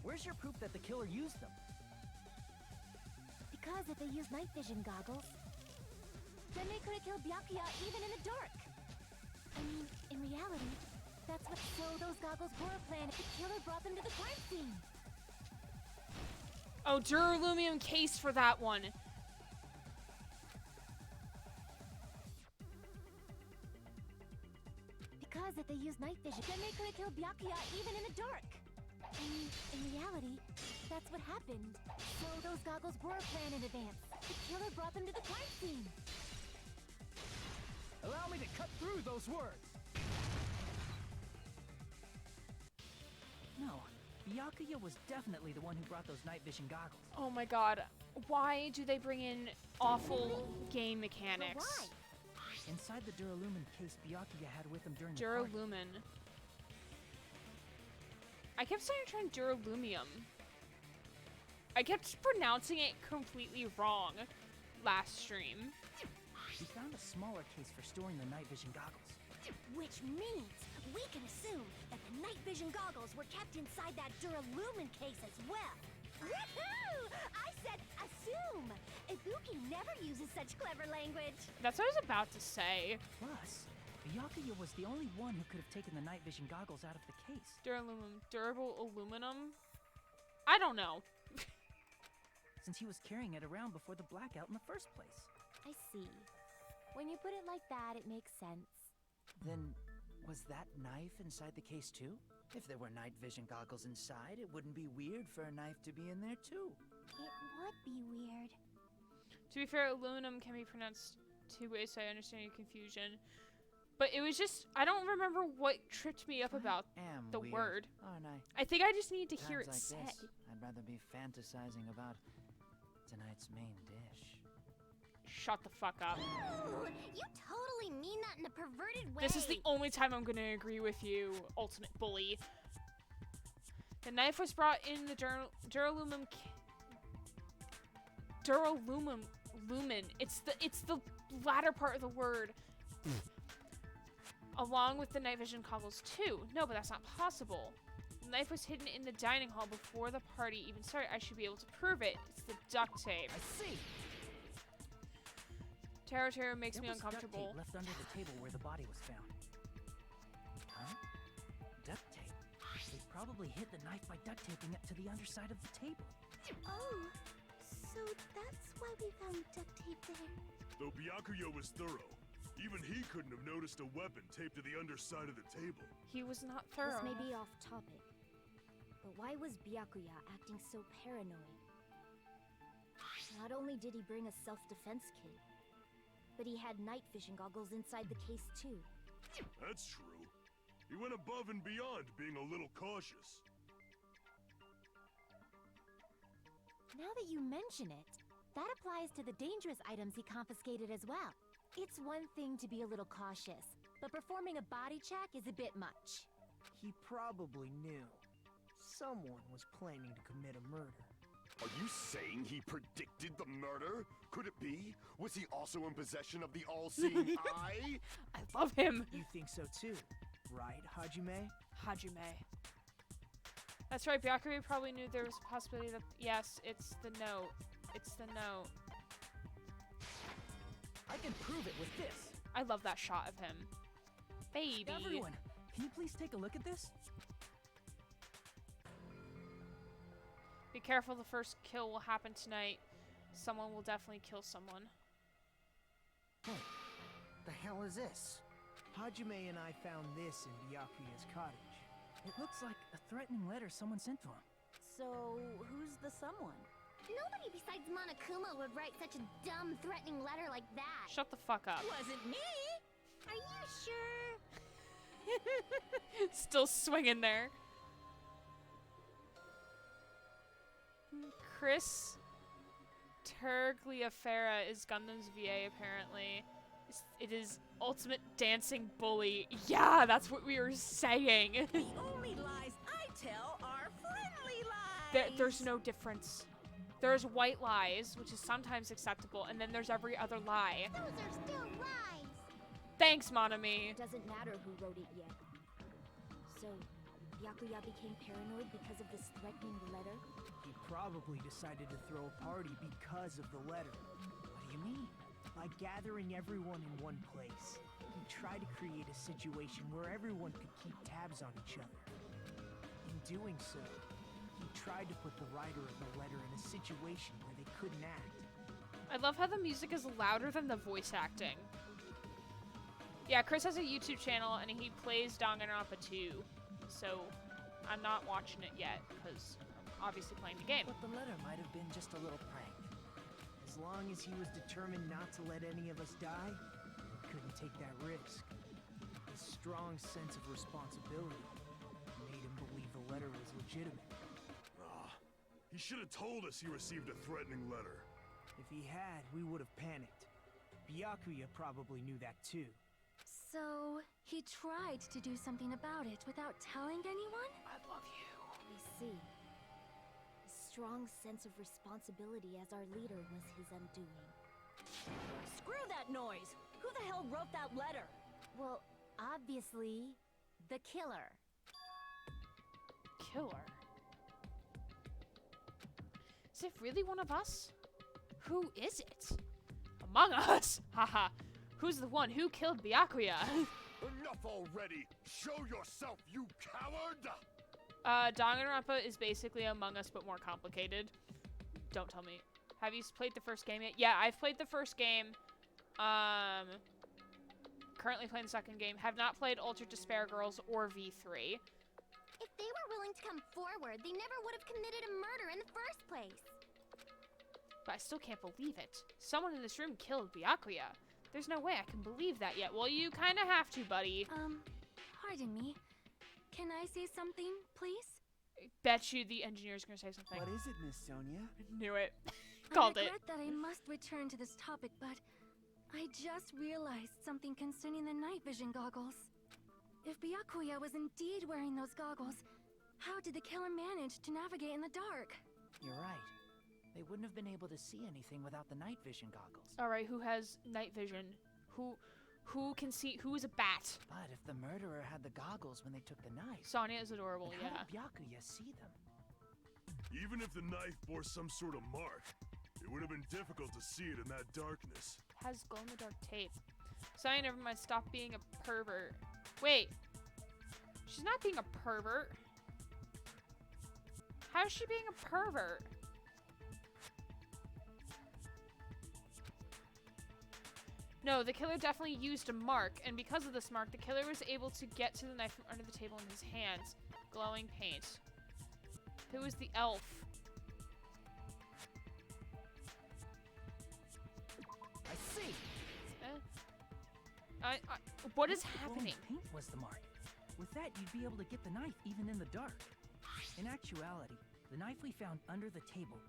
Where's your proof that the killer used them? Because if they used night vision goggles, then they could have killed Byakuya even in the dark. I mean, in reality, that's what... So those goggles were planned. The killer brought them to the crime scene. Oh, duralumium case for that one. Because if they used night vision, then they could have killed Byakuya even in the dark. I mean, in reality, that's what happened. So those goggles were planned in advance. The killer brought them to the crime scene. Allow me to cut through those words. No, Byakuya was definitely the one who brought those night vision goggles. Oh my god. Why do they bring in awful game mechanics? Why? Inside the duralumin case Byakuya had with him during the party. Duralumin. I kept saying trying duralumium. I kept pronouncing it completely wrong last stream. He found a smaller case for storing the night vision goggles. Which means we can assume that the night vision goggles were kept inside that Duralumin case as well. Woohoo! I said assume! Ibuki never uses such clever language. That's what I was about to say. Plus, Byakuya was the only one who could have taken the night vision goggles out of the case. Durable aluminum? I don't know. Since he was carrying it around before the blackout in the first place. I see. When you put it like that, it makes sense. Then, was that knife inside the case too? If there were night vision goggles inside, it wouldn't be weird for a knife to be in there too. It would be weird. To be fair, aluminum can be pronounced two ways, so I understand your confusion. But it was just, I don't remember what tripped me up about the weird, word. Aren't I? I think I just need to hear it Times like said. this, I'd rather be fantasizing about tonight's main dish. Shut the fuck up. Ooh, you totally mean that in a perverted way. This is the only time I'm gonna agree with you, ultimate bully. The knife was brought in the Duralumin. Lumen. It's the latter part of the word. Along with the night vision goggles too. No, but that's not possible. The knife was hidden in the dining hall before the party even started. I should be able to prove it. It's the duct tape. I see. Terror makes me There was uncomfortable. duct tape left under the table where the body was found. Huh? Duct tape. They probably hid the knife by duct taping it to the underside of the table. Oh, so that's why we found duct tape there. Though Byakuya was thorough, even he couldn't have noticed a weapon taped to the underside of the table. He was not thorough. This may be off topic, but why was Byakuya acting so paranoid? Not only did he bring a self-defense kit, but he had night vision goggles inside the case too. That's true. He went above and beyond being a little cautious. Now that you mention it, that applies to the dangerous items he confiscated as well. It's one thing to be a little cautious, but performing a body check is a bit much. He probably knew. Someone was planning to commit a murder. Are you saying he predicted the murder? Could it be? Was he also in possession of the all-seeing eye? I love him. You think so too, right, Hajime? Hajime. That's right, Byakuya probably knew there was a possibility that... Yes, it's the note. It's the note. I can prove it with this. I love that shot of him. Baby. Everyone, can you please take a look at this? Be careful, the first kill will happen tonight. Someone will definitely kill someone. Hey, the hell is this? Hajime and I found this in Byakuya's cottage. It looks like a threatening letter someone sent to him. So, who's the someone? Nobody besides Monokuma would write such a dumb, threatening letter like that. Shut the fuck up. Wasn't me! Are you sure? Still swinging there. Chris Tergliafera is Gundam's VA, apparently. It is ultimate dancing bully. Yeah, that's what we were saying. The only lies I tell are friendly lies! There's no difference. There's white lies, which is sometimes acceptable, and then there's every other lie. Those are still lies. Thanks, Monami. It doesn't matter who wrote it yet. So, Byakuya became paranoid because of this threatening letter? He probably decided to throw a party because of the letter. What do you mean? By gathering everyone in one place, he tried to create a situation where everyone could keep tabs on each other. In doing so, he tried to put the writer of the letter in a situation where they couldn't act. I love how the music is louder than the voice acting. Yeah, Chris has a YouTube channel, and he plays Danganronpa 2, so I'm not watching it yet, because I'm obviously playing the game. But the letter might have been just a little prank. As long as he was determined not to let any of us die, he couldn't take that risk. His strong sense of responsibility made him believe the letter was legitimate. He should have told us he received a threatening letter. If he had, we would have panicked. Byakuya probably knew that too. So, he tried to do something about it without telling anyone? I love you. I see. A strong sense of responsibility as our leader was his undoing. Screw that noise! Who the hell wrote that letter? Well, obviously, the killer. Killer? Is it really one of us? Who is it? Among us? Haha. Who's the one who killed Byakuya? Enough already! Show yourself, you coward! Danganronpa is basically Among Us, but more complicated. Don't tell me. Have you played the first game yet? Yeah, I've played the first game. Currently playing the second game. Have not played Ultra Despair Girls or V3. If they were willing to come forward, they never would have committed a murder in the first place. But I still can't believe it. Someone in this room killed Byakuya. There's no way I can believe that yet. Well, you kind of have to, buddy. Pardon me. Can I say something, please? Bet you the engineer's gonna say something. What is it, Miss Sonia? Knew it. Called it. I regret that I must return to this topic, but I just realized something concerning the night vision goggles. If Byakuya was indeed wearing those goggles, how did the killer manage to navigate in the dark? You're right. They wouldn't have been able to see anything without the night vision goggles. All right, who has night vision? Who can see? Who is a bat? But if the murderer had the goggles when they took the knife, Sonya is adorable. then Yeah. how did Byakuya see them? Even if the knife bore some sort of mark, it would have been difficult to see it in that darkness. Has glow in the dark tape. Sonya, never mind. Stop being a pervert. Wait. She's not being a pervert. How is she being a pervert? No, the killer definitely used a mark, and because of this mark, the killer was able to get to the knife from under the table in his hands. Glowing paint. Who is the elf? I see. What is If the glowing happening? Paint was the mark. With that, you'd be able to get the knife even in the dark. In actuality, the knife we found under the table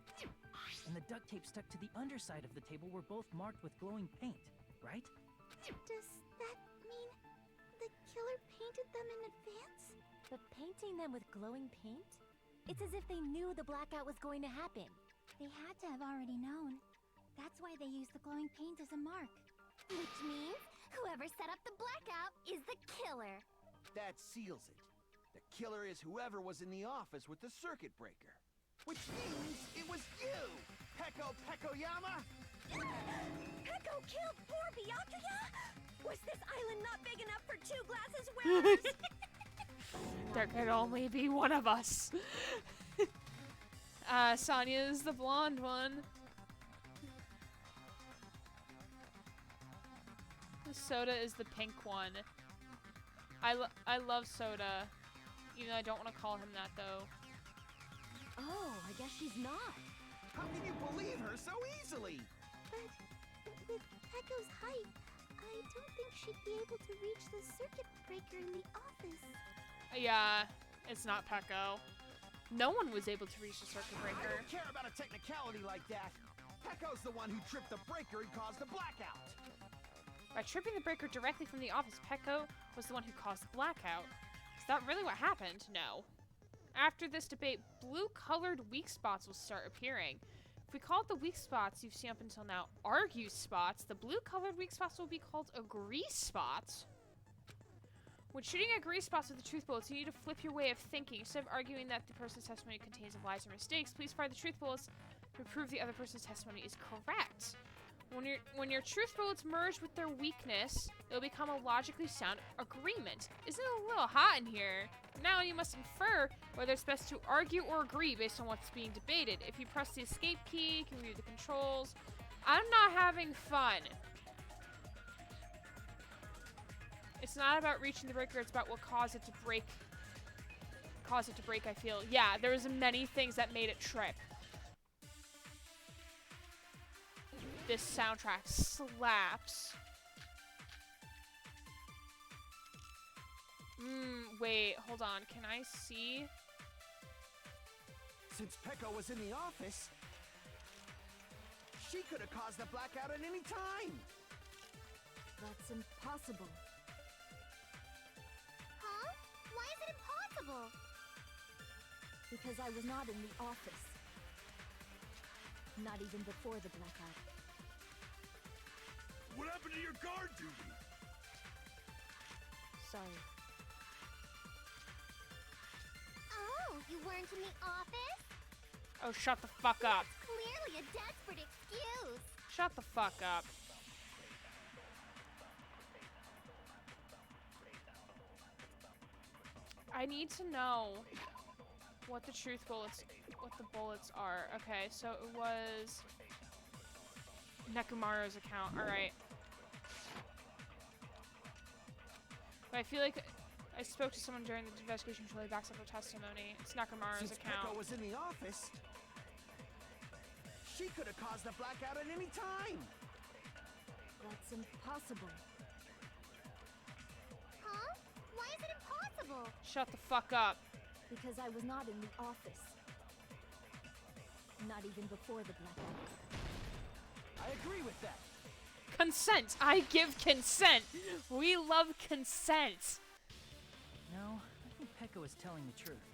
and the duct tape stuck to the underside of the table were both marked with glowing paint, right? Does that mean the killer painted them in advance? But painting them with glowing paint? It's as if they knew the blackout was going to happen. They had to have already known. That's why they used the glowing paint as a mark. Which means whoever set up the blackout is the killer. That seals it. The killer is whoever was in the office with the circuit breaker. Which means it was you, Pekoyama! Hecco killed poor Byakuya? Was this island not big enough for 2 glasses wearers? There could only be one of us. Sonya is the blonde one. Soda is the pink one. I love Soda. Even though I don't want to call him that, though. Oh, I guess she's not. How can you believe her so easily? But with Hecco's height, I don't think she'd be able to reach the circuit breaker in the office. Yeah, it's not Pecco. No one was able to reach the circuit I breaker. don't care about a technicality like that. Pecco's the one who tripped the breaker and caused the blackout. By tripping the breaker directly from the office, Pecco was the one who caused the blackout. Is that really what happened? No. After this debate, blue-colored weak spots will start appearing. If we call it the weak spots you've seen up until now argue spots, the blue-colored weak spots will be called agree spots. When shooting agree spots with the truth bullets, you need to flip your way of thinking. Instead of arguing that the person's testimony contains of lies or mistakes, please fire the truth bullets to prove the other person's testimony is correct. When your truth bullets merge with their weakness, it'll become a logically sound agreement. Isn't it a little hot in here? Now you must infer whether it's best to argue or agree based on what's being debated. If you press the escape key, you can review the controls. I'm not having fun. It's not about reaching the breaker, it's about what caused it to break. I feel. Yeah, there was many things that made it trip. This soundtrack slaps. Wait, hold on. Can I see? Since Pecco was in the office, she could have caused the blackout at any time. That's impossible. Huh? Why is it impossible? Because I was not in the office. Not even before the blackout. What happened to your guard duty? Sorry. Oh, you weren't in the office? Oh, shut the fuck up. Clearly a desperate excuse. Shut the fuck up. I need to know what the bullets are. Okay, so it was Nekomaru's account. All right. But I feel like I spoke to someone during the investigation who really backs up her testimony. It's Nekomaru's Since account. Pekka was in the office, she could have caused the blackout at any time. That's impossible. Huh? Why is it impossible? Shut the fuck up. Because I was not in the office. Not even before the blackout. I agree with that. Consent. I give consent. We love consent. No, I think Pekka was telling the truth.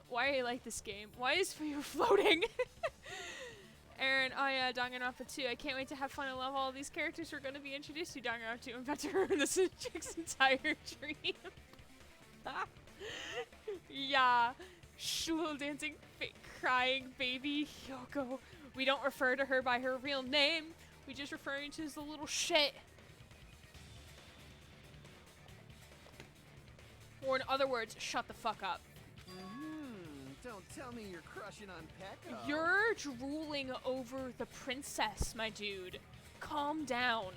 Why do you like this game? Why is you floating? Aaron, oh yeah, Danganronpa 2. I can't wait to have fun and love all these characters who are going to be introduced to Danganronpa 2. I'm about to ruin this chick's entire dream. Yeah. Shul dancing, crying baby Hyoko. We don't refer to her by her real name. We just referring to as the little shit. Or in other words, shut the fuck up. Don't tell me you're crushing on Pekka. You're drooling over the princess, my dude. Calm down.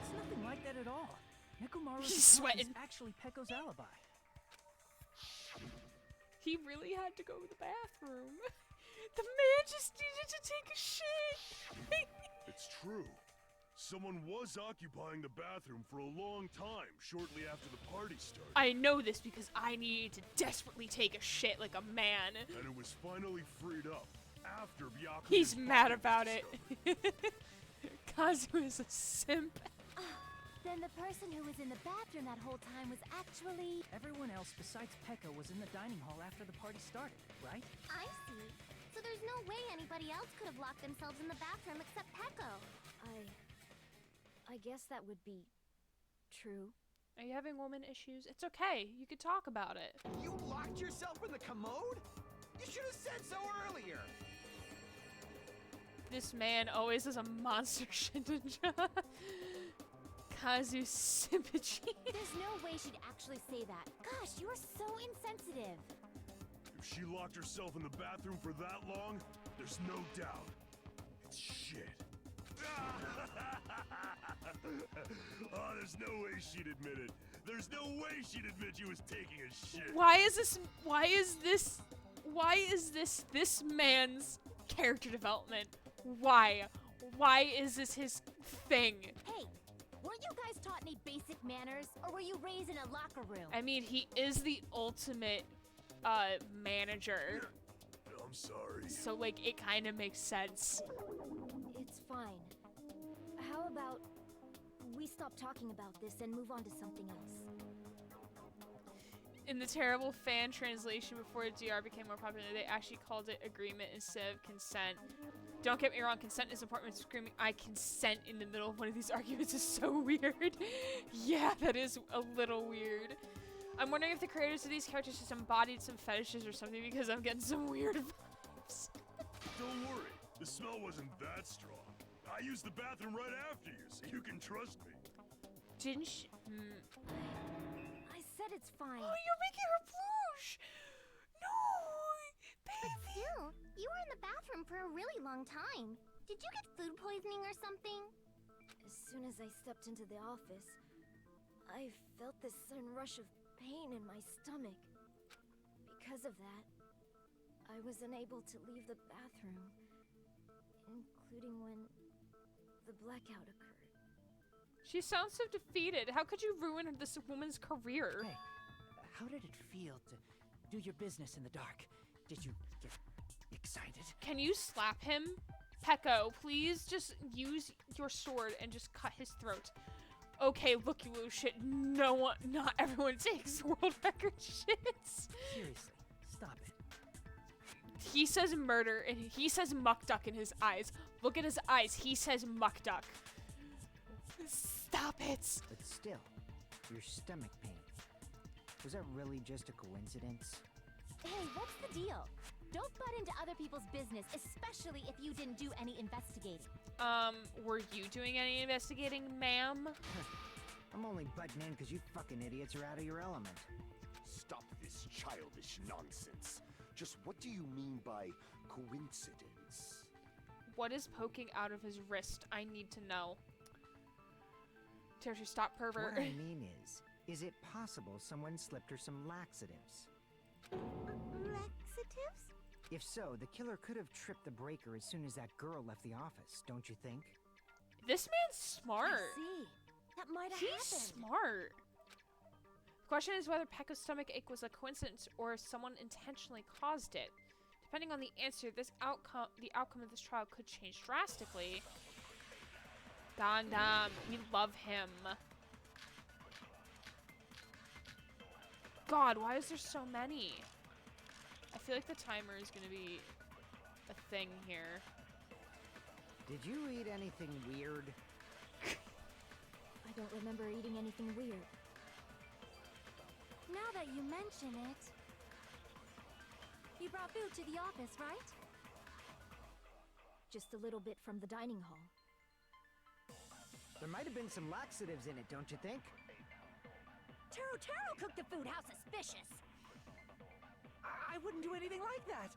It's nothing like that at all. Nekomaru's He's account is sweating. actually Pekko's alibi. He really had to go to the bathroom. The man just needed to take a shit. It's true. Someone was occupying the bathroom for a long time shortly after the party started. I know this because I needed to desperately take a shit like a man. And it was finally freed up after Byakuya's He's mad body was about it. discovered. Kazu is a simp. Then the person who was in the bathroom that whole time was actually... Everyone else besides Pekka was in the dining hall after the party started, right? I see. So there's no way anybody else could have locked themselves in the bathroom except Pekko. I guess that would be true. Are you having woman issues? It's okay. You could talk about it. You locked yourself in the commode? You should have said so earlier. This man always is a monster Shinja. Kazu Simpichi. There's no way she'd actually say that. Gosh, you are so insensitive. If she locked herself in the bathroom for that long, there's no doubt. It's shit. Oh, there's no way she'd admit it. There's no way she'd admit she was taking a shit. Why is this man's character development? Why is this his thing? Hey, weren't you guys taught any basic manners? Or were you raised in a locker room? I mean, he is the ultimate manager. I'm sorry. So like it kind of makes sense. It's fine. How about we stop talking about this and move on to something else? In the terrible fan translation before DR became more popular, they actually called it agreement instead of consent. Don't get me wrong, consent is important. Screaming I consent in the middle of one of these arguments is so weird. Yeah, that is a little weird. I'm wondering if the creators of these characters just embodied some fetishes or something because I'm getting some weird vibes. Don't worry, the smell wasn't that strong. I used the bathroom right after you, so you can trust me. Didn't she? I said it's fine. Oh, you're making her blush! No! But still, you were in the bathroom for a really long time. Did you get food poisoning or something? As soon as I stepped into the office, I felt this sudden rush of pain in my stomach. Because of that, I was unable to leave the bathroom, including when the blackout occurred. She sounds so defeated. How could you ruin this woman's career? Hey, how did it feel to do your business in the dark? Did you get excited? Can you slap him? Pekko, please just use your sword and just cut his throat. Okay, look, you little shit. No one, not everyone takes world record shits. Seriously, stop it. He says murder and he says muck duck in his eyes. Look at his eyes. He says muck duck. Stop it! But still, your stomach pain. Was that really just a coincidence? Hey, what's the deal? Don't butt into other people's business, especially if you didn't do any investigating. Were you doing any investigating, ma'am? I'm only butting in because you fucking idiots are out of your element. Stop this childish nonsense. Just what do you mean by coincidence? What is poking out of his wrist? I need to know. Tertiary, stop, pervert. What I mean is it possible someone slipped her some laxatives? Laxatives? If so, the killer could have tripped the breaker as soon as that girl left the office, don't you think? This man's smart. I see. That might have He's happened. smart. The question is whether Pekko's stomach ache was a coincidence or if someone intentionally caused it. Depending on the answer, the outcome of this trial could change drastically. Gundam, we love him. God, why is there so many? I feel like the timer is gonna be a thing here. Did you eat anything weird? I don't remember eating anything weird. Now that you mention it, you brought food to the office, right? Just a little bit from the dining hall. There might have been some laxatives in it, don't you think? Taro cooked the food. How suspicious! I wouldn't do anything like that.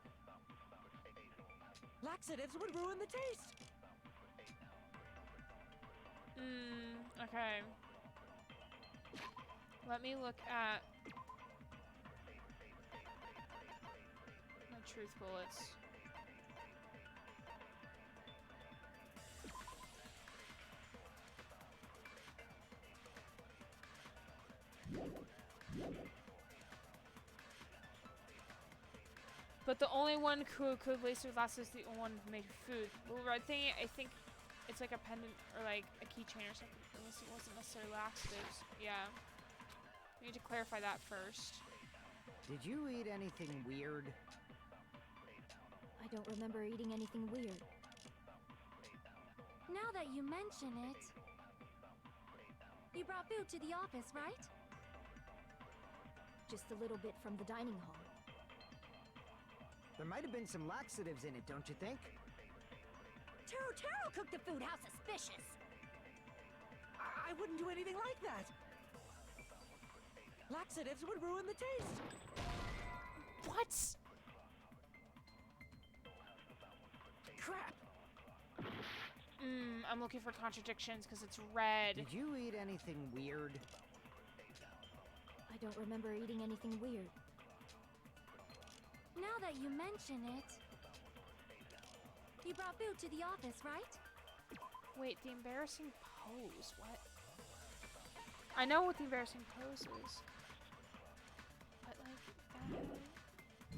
Laxatives would ruin the taste. Okay. Let me look at my truth bullets. But the only one who could lace with last is the only one who made food. The red thing, I think it's like a pendant or like a keychain or something. Unless it wasn't necessarily laxatives. Yeah. We need to clarify that first. Did you eat anything weird? I don't remember eating anything weird. Now that you mention it, you brought food to the office, right? Just a little bit from the dining hall. There might have been some laxatives in it, don't you think? Taro cooked the food. How suspicious! I wouldn't do anything like that. Laxatives would ruin the taste. What? Crap. I'm looking for contradictions because it's red. Did you eat anything weird? I don't remember eating anything weird. Now that you mention it, you brought food to the office, right? Wait, the embarrassing pose. What? I know what the embarrassing pose is. But like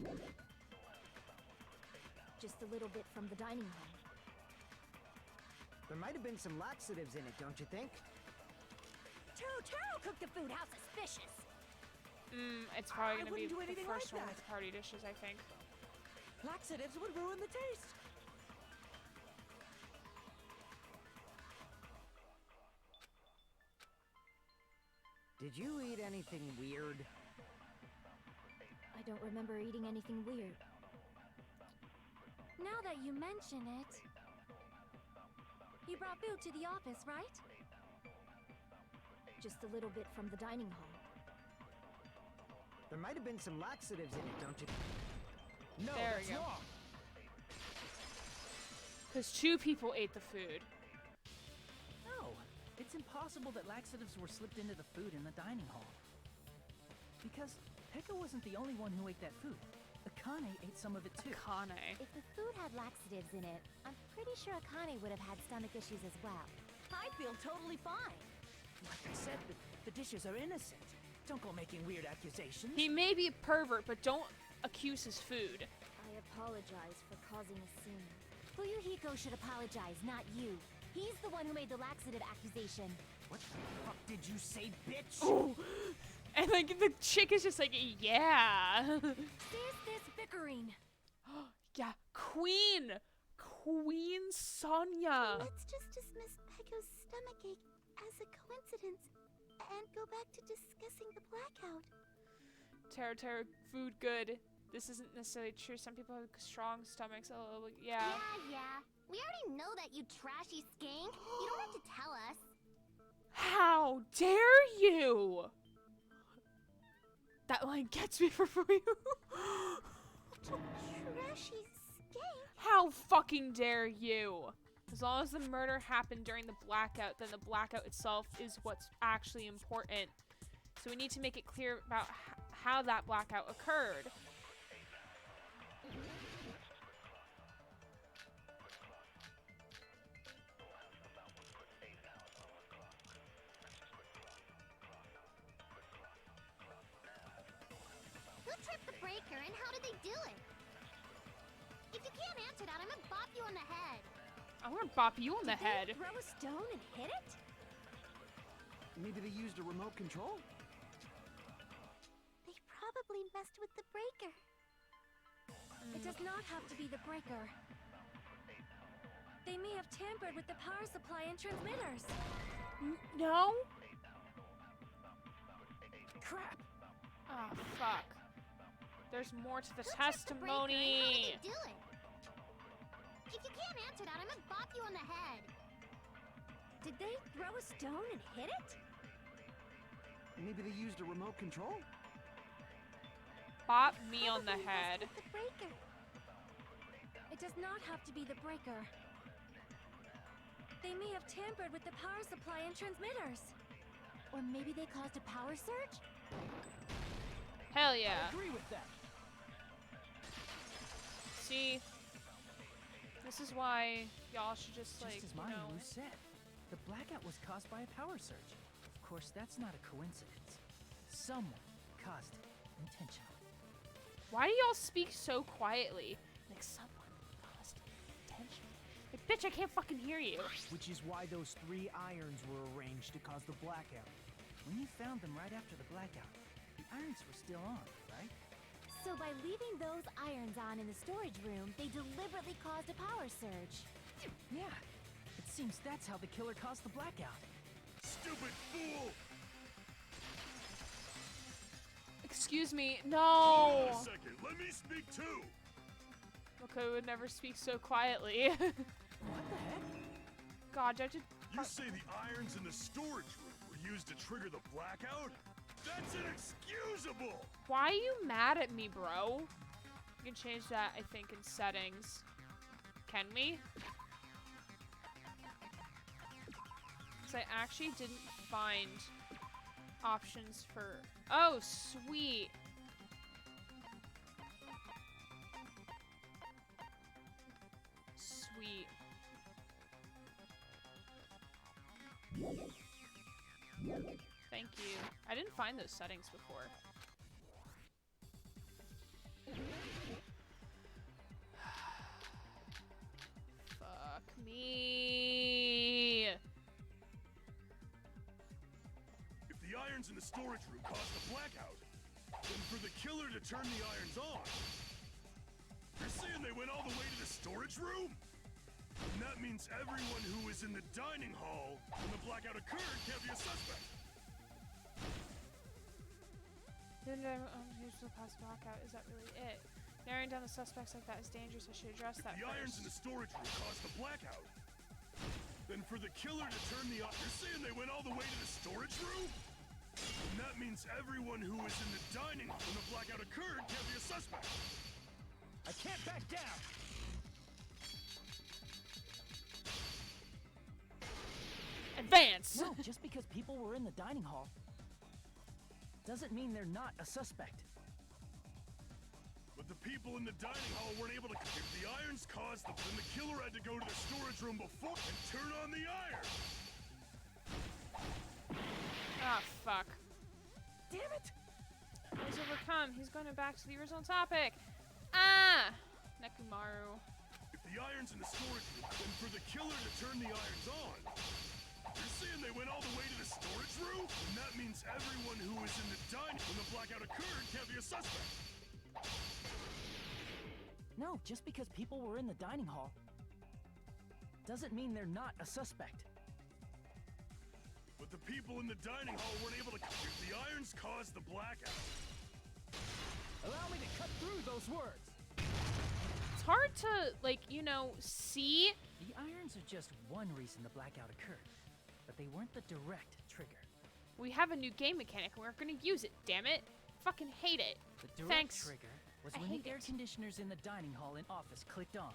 that. Just a little bit from the dining hall. There might have been some laxatives in it, don't you think? Taro cooked the food. How suspicious! It's probably gonna be wouldn't do the anything first like one that. with party dishes, I think. Laxatives would ruin the taste. Did you eat anything weird? I don't remember eating anything weird. Now that you mention it, you brought food to the office, right? Just a little bit from the dining hall. There might have been some laxatives in it, don't you? No, There that's we go. wrong. Because 2 people ate the food. No, it's impossible that laxatives were slipped into the food in the dining hall. Because Hecc wasn't the only one who ate that food. Akane ate some of it too. Akane. If the food had laxatives in it, I'm pretty sure Akane would have had stomach issues as well. I feel totally fine. Like I said, the dishes are innocent. Don't go making weird accusations. He may be a pervert, but don't accuse his food. I apologize for causing a scene. Fuyuhiko should apologize, not you. He's the one who made the laxative accusation. What the fuck did you say, bitch? Ooh. And like the chick is just like, yeah. Cease this bickering. Yeah, Queen Sonya. Let's just dismiss Pecco's stomachache as a coincidence and go back to discussing the blackout. Terra, food good. This isn't necessarily true. Some people have strong stomachs. Oh, yeah. Yeah. We already know that, you trashy skank. You don't have to tell us. How dare you? That line gets me for you. Trashy skank? How fucking dare you? As long as the murder happened during the blackout, then the blackout itself is what's actually important. So we need to make it clear about how that blackout occurred. Who tripped the breaker and how did they do it? If you can't answer that, I'm gonna bop you on the head. I'm gonna bop you on the Did head. they throw a stone and hit it? Maybe they used a remote control? They probably messed with the breaker. It does not have to be the breaker. They may have tampered with the power supply and transmitters. No? Crap! Oh, fuck. There's more to the Who tripped the breaker and how testimony. did they do it? If you can't answer that, I'm gonna bop you on the head. Did they throw a stone and hit it? Maybe they used a remote control? Bop me on the head. The breaker. It does not have to be the breaker. They may have tampered with the power supply and transmitters. Or maybe they caused a power surge? Hell yeah. I agree with that. See? This is why y'all should just, like, Just as you know... Mayu said, the blackout was caused by a power surge. Of course, that's not a coincidence. Someone caused it intentionally. Why do y'all speak so quietly? Like someone caused tension. Like, bitch, I can't fucking hear you. Which is why those 3 irons were arranged to cause the blackout. When you found them right after the blackout, the irons were still on, right? So by leaving those irons on in the storage room, they deliberately caused a power surge. Yeah. It seems that's how the killer caused the blackout. Stupid fool! Excuse me. Hold No! on a second, let me speak too! Makoto would never speak so quietly. What the heck? God, Judge. You say the irons in the storage room were used to trigger the blackout? That's inexcusable! Why are you mad at me, bro? You can change that, I think, in settings. Can we? Because I actually didn't find options for... Oh, sweet. Sweet. Thank you. I didn't find those settings before. Fuck me. If the irons in the storage room caused the blackout, then for the killer to turn the irons on, you're saying they went all the way to the storage room? And that means everyone who was in the dining hall when the blackout occurred can't be a suspect. Then here's the past blackout. Is that really it? Narrowing down the suspects like that is dangerous. I should address that If the irons in first. the storage room caused the blackout, then for the killer to turn the you're saying they went all the way to the storage room? And that means everyone who was in the dining when the blackout occurred can't be a suspect. I can't back down! Advance! No, just because people were in the dining hall doesn't mean they're not a suspect. But the people in the dining hall weren't able to... If the irons caused them, then the killer had to go to the storage room before and turn on the iron. Ah, fuck. Damn it! He's overcome. He's going back to the original topic. Ah! Nekomaru. If the irons in the storage room, then for the killer to turn the irons on, you're saying they went all the way to the storage room? And that means everyone who was in the dining when the blackout occurred can't be a suspect. No, just because people were in the dining hall doesn't mean they're not a suspect. but the people in the dining hall weren't able to. If the irons caused the blackout. Allow me to cut through those words. It's hard to, like, you know, see. The irons are just one reason the blackout occurred, but they weren't the direct trigger. We have a new game mechanic and we're gonna use it, damn it. Fucking hate it. The direct Thanks. trigger was I when hate the air it. conditioners in the dining hall and office clicked on.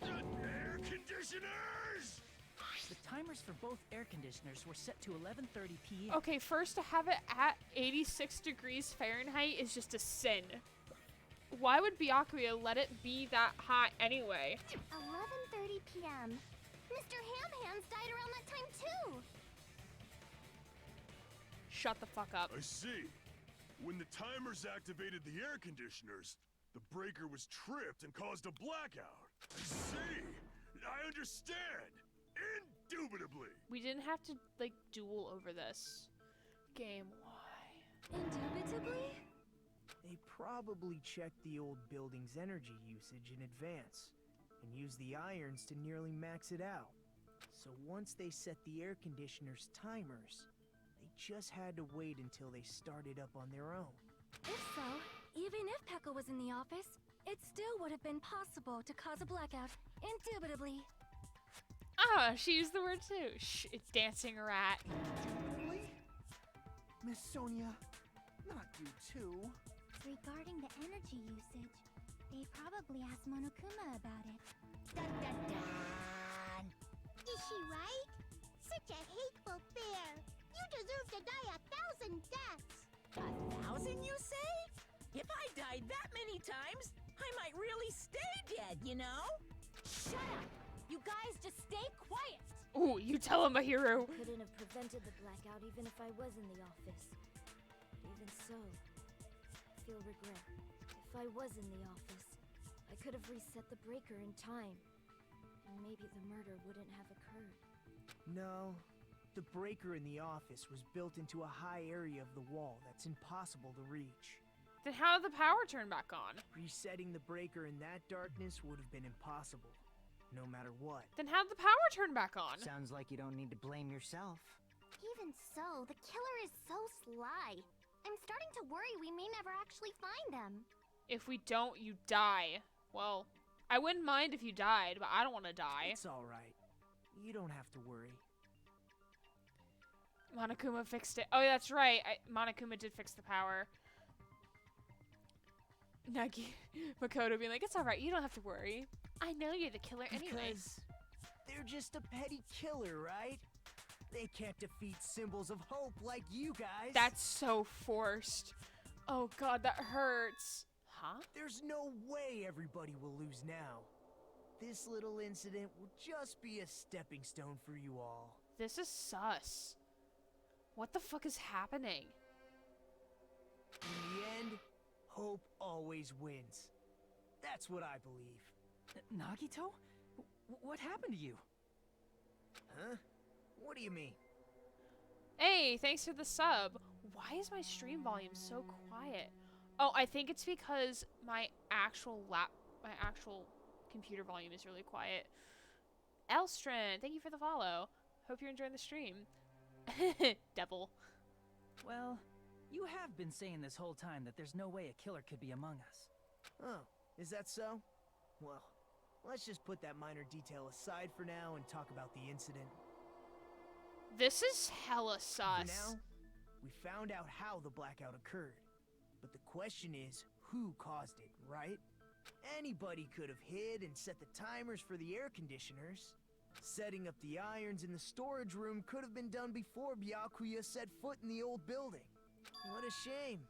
Air conditioners! The timers for both air conditioners were set to 11:30 p.m. Okay, first, to have it at 86 degrees Fahrenheit is just a sin. Why would Byakuya let it be that hot anyway? 11:30 p.m. Mr. Ham Hands died around that time too. Shut the fuck up. I see. When the timers activated the air conditioners, the breaker was tripped and caused a blackout. I see. I understand. Indubitably. We didn't have to, like, duel over this. Game, why? Indubitably? They probably checked the old building's energy usage in advance and used the irons to nearly max it out. So once they set the air conditioner's timers, they just had to wait until they started up on their own. If so, even if Pekka was in the office, it still would have been possible to cause a blackout. Indubitably. Ah, she used the word too. Shh, it's dancing rat. Indubitably? Miss Sonia, not you too. Regarding the energy usage, they probably asked Monokuma about it. Dun dun dun! Is she right? Such a hateful bear. You deserve to die 1,000 deaths. 1,000, you say? If I died that many times, I might really stay dead, you know? Shut up! You guys just stay quiet! Ooh, you tell him, Mahiru. Couldn't have prevented the blackout even if I was in the office. Even so, I feel regret. If I was in the office, I could have reset the breaker in time. And maybe the murder wouldn't have occurred. No, the breaker in the office was built into a high area of the wall that's impossible to reach. Then how did the power turn back on? Resetting the breaker in that darkness would have been impossible, no matter what. Then how did the power turn back on? Sounds like you don't need to blame yourself. Even so, the killer is so sly. I'm starting to worry we may never actually find them. If we don't, you die. Well, I wouldn't mind if you died, but I don't want to die. It's alright. You don't have to worry. Monokuma fixed it. Oh, that's right. Monokuma did fix the power. Nagi, Makoto being like, it's alright, you don't have to worry. I know you're the killer anyway. Because they're just a petty killer, right? They can't defeat symbols of hope like you guys. That's so forced. Oh god, that hurts. Huh? There's no way everybody will lose now. This little incident will just be a stepping stone for you all. This is sus. What the fuck is happening? In the end, hope always wins. That's what I believe. Nagito? What happened to you? Huh? What do you mean? Hey, thanks for the sub. Why is my stream volume so quiet? Oh, I think it's because my actual computer volume is really quiet. Elstrin, thank you for the follow. Hope you're enjoying the stream. Devil. Well, you have been saying this whole time that there's no way a killer could be among us. Oh, is that so? Well, let's just put that minor detail aside for now and talk about the incident. This is hella sus. For now, we found out how the blackout occurred. But the question is, who caused it, right? Anybody could have hid and set the timers for the air conditioners. Setting up the irons in the storage room could have been done before Byakuya set foot in the old building. What a shame.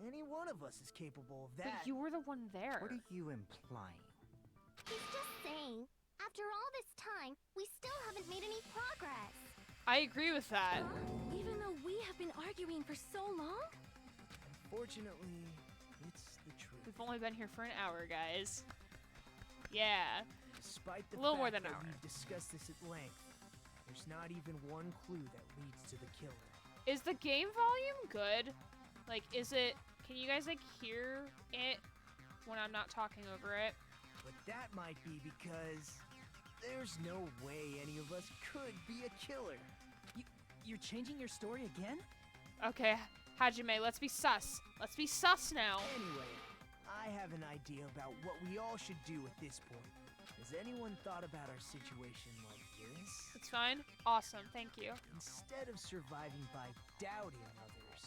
Any one of us is capable of that. But you were the one there. What are you implying? He's just saying, after all this time, we still haven't made any progress. I agree with that. Huh? Even though we have been arguing for so long? Unfortunately, it's the truth. We've only been here for an hour, guys. Yeah. Despite the A little fact more than that an hour. we've discussed this at length, there's not even one clue that leads to the killer. Is the game volume good? Like, is it... Can you guys, like, hear it when I'm not talking over it? But that might be because there's no way any of us could be a killer. You're changing your story again? Okay, Hajime, let's be sus. Let's be sus now. Anyway, I have an idea about what we all should do at this point. Has anyone thought about our situation like this? It's fine. Awesome, thank you. Instead of surviving by doubting others,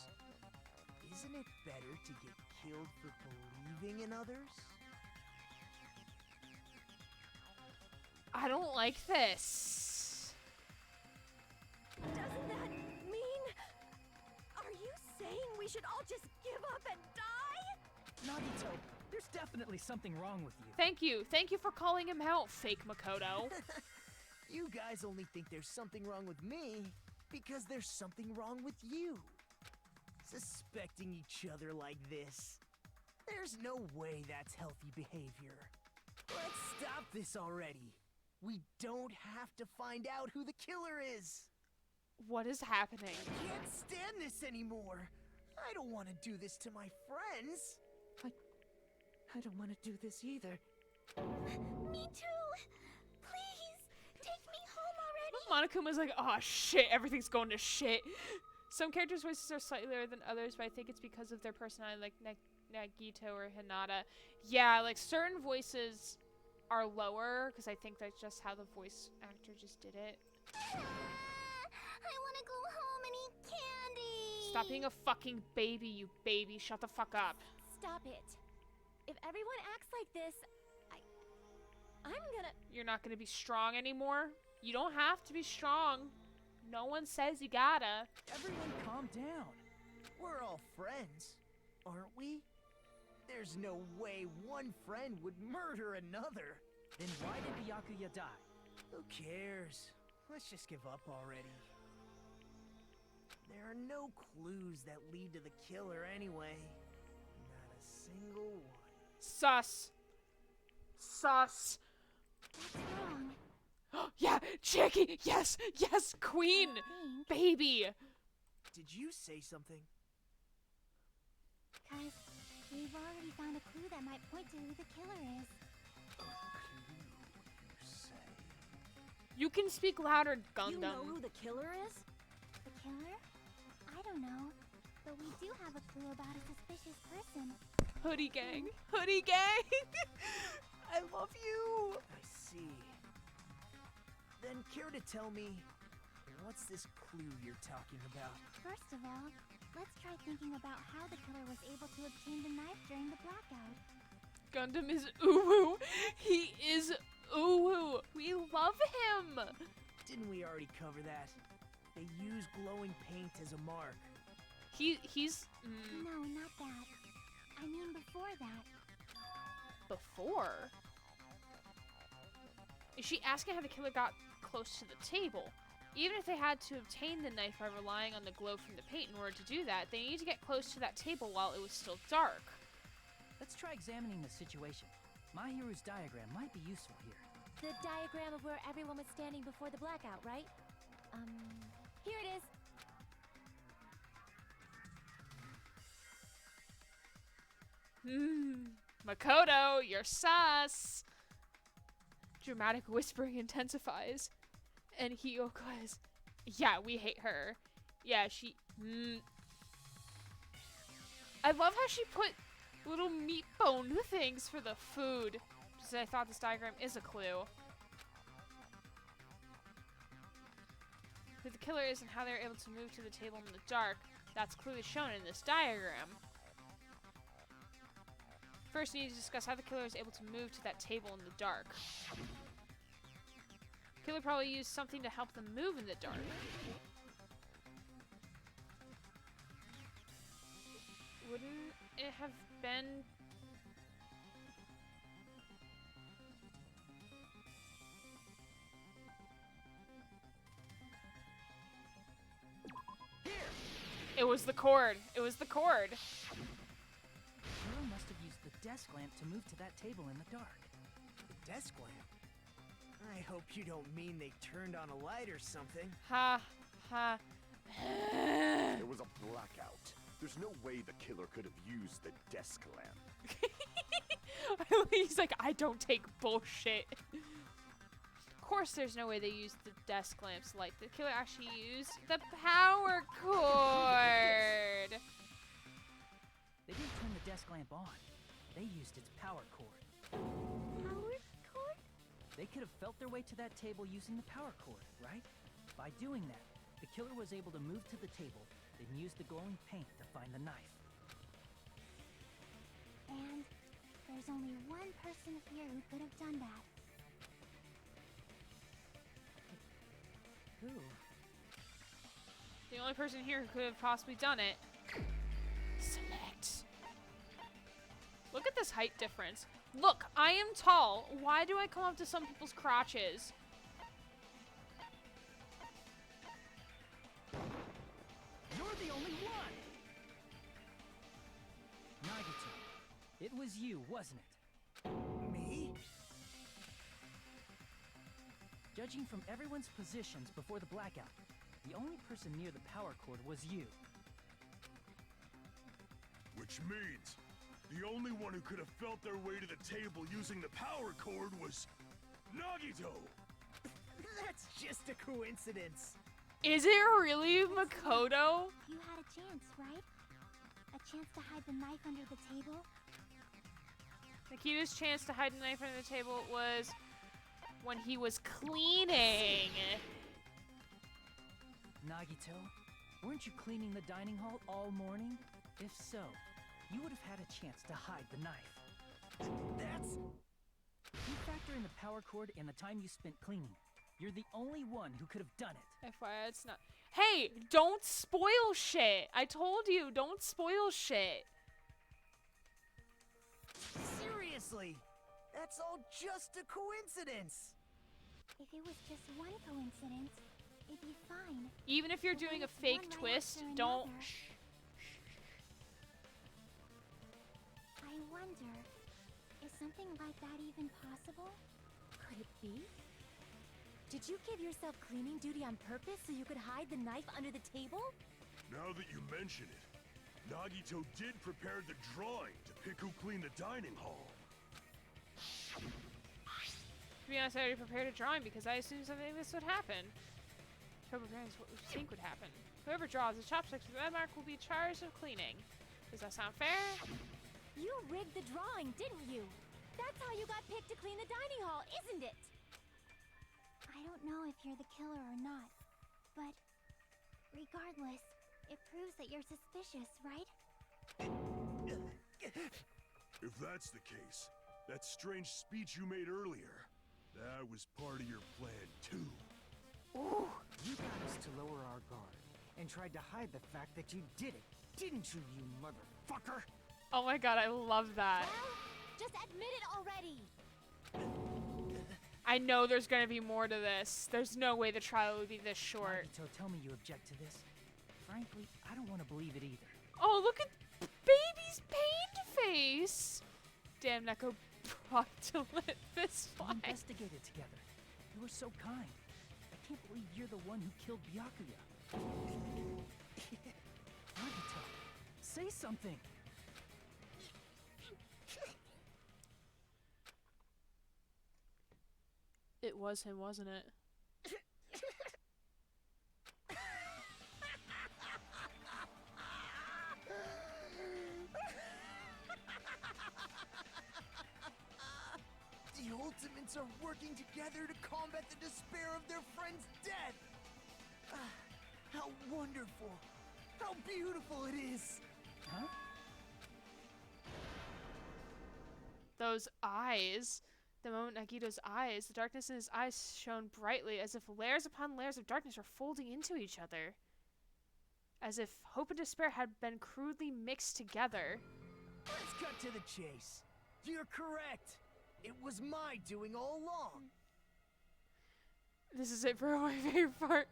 isn't it better to get killed for believing in others? I don't like this. Doesn't that mean... Are you saying we should all just give up and die? Nagito, there's definitely something wrong with you. Thank you. Thank you for calling him out, fake Makoto. You guys only think there's something wrong with me because there's something wrong with you. Suspecting each other like this. There's no way that's healthy behavior. Let's stop this already. We don't have to find out who the killer is. What is happening? I can't stand this anymore. I don't want to do this to my friends. I don't want to do this either. Me too. Please, take me home already. Monokuma's like, oh shit, everything's going to shit. Some characters' voices are slightly lower than others, but I think it's because of their personality, like Nagito or Hinata. Yeah, like certain voices are lower, because I think that's just how the voice actor just did it. I want to go home and eat candy. Stop being a fucking baby, you baby. Shut the fuck up. Stop it. If everyone acts like this, I'm gonna... You're not gonna be strong anymore? You don't have to be strong. No one says you gotta. Everyone calm down. We're all friends, aren't we? There's no way one friend would murder another. Then why did Byakuya die? Who cares? Let's just give up already. There are no clues that lead to the killer anyway. Not a single one. Sus. Sus. What's wrong? Yeah, Jackie. Yes, yes, queen. Baby. Did you say something? 'Cause we've already found a clue that might point to who the killer is. You can speak louder, Gundam. You know who the killer is? The killer? I don't know. But we do have a clue about a suspicious person. Hoodie gang. Hoodie gang. I love you. I see. Then care to tell me, what's this clue you're talking about? First of all, let's try thinking about how the killer was able to obtain the knife during the blackout. Gundam is uwu. He is uwu. We love him. Didn't we already cover that? They use glowing paint as a mark. He's... No, not that. I mean before that. Before? Is she asking how the killer got close to the table? Even if they had to obtain the knife by relying on the glow from the paint in order to do that, they need to get close to that table while it was still dark. Let's try examining the situation. Mahiru's diagram might be useful here. The diagram of where everyone was standing before the blackout, right? Here it is. Makoto, you're sus. Dramatic whispering intensifies. And Hiyoko is, yeah, we hate her. Yeah, she, I love how she put little meat bone things for the food. Just I thought this diagram is a clue. Who the killer is and how they're able to move to the table in the dark. That's clearly shown in this diagram. First, we need to discuss how the killer is able to move to that table in the dark. Killer probably used something to help them move in the dark. Wouldn't it have been... Here! It was the cord. It was the cord. Killer must have used the desk lamp to move to that table in the dark. The desk lamp? I hope you don't mean they turned on a light or something. Ha. Ha. There was a blackout. There's no way the killer could have used the desk lamp. He's like, I don't take bullshit. Of course there's no way they used the desk lamps to light. The killer actually used the power cord. They didn't turn the desk lamp on. They used its power cord. Power cord? They could have felt their way to that table using the power cord, right? By doing that, the killer was able to move to the table, then use the glowing paint to find the knife. And there's only one person here who could have done that. Who? The only person here who could have possibly done it. Select. Look at this height difference. Look, I am tall. Why do I come up to some people's crotches? You're the only one! Nagito, it was you, wasn't it? Me? Judging from everyone's positions before the blackout, the only person near the power cord was you. Which means the only one who could have felt their way to the table using the power cord was Nagito! That's just a coincidence. Is it really Makoto? You had a chance, right? A chance to hide the knife under the table? Nikita's chance to hide the knife under the table was when he was cleaning. Nagito, weren't you cleaning the dining hall all morning? If so, you would have had a chance to hide the knife. That's... If you factor in the power cord and the time you spent cleaning, you're the only one who could have done it. FYI, it's not. Hey, don't spoil shit. I told you, don't spoil shit. Seriously, that's all just a coincidence. If it was just one coincidence, it'd be fine. Even if you're But doing when a it's fake one right twist, after don't. another- I wonder, is something like that even possible? Could it be? Did you give yourself cleaning duty on purpose so you could hide the knife under the table? Now that you mention it, Nagito did prepare the drawing to pick who cleaned the dining hall. To be honest, I already prepared a drawing because I assumed something like this would happen. So preparing is what we think would happen. Whoever draws the chopsticks with that mark will be charged of cleaning. Does that sound fair? You rigged the drawing, didn't you? That's how you got picked to clean the dining hall, isn't it? I don't know if you're the killer or not, but regardless, it proves that you're suspicious, right? If that's the case, that strange speech you made earlier, that was part of your plan too. Ooh, you got us to lower our guard and tried to hide the fact that you did it, didn't you, you motherfucker? Oh my god, I love that. Well, just admit it already. I know there's gonna be more to this. There's no way the trial would be this short. Nagito, tell me you object to this. Frankly, I don't want to believe it either. Oh, look at baby's pained face. Damn, Neko brought to let this We fly. investigated together. You were so kind. I can't believe you're the one who killed Byakuya. Nagito, say something. It was him, wasn't it? The Ultimates are working together to combat the despair of their friend's death. How wonderful. How beautiful it is. Huh? Those eyes. The moment Nagito's eyes, the darkness in his eyes shone brightly, as if layers upon layers of darkness were folding into each other. As if hope and despair had been crudely mixed together. Let's cut to the chase. You're correct. It was my doing all along. This is it for my favorite part.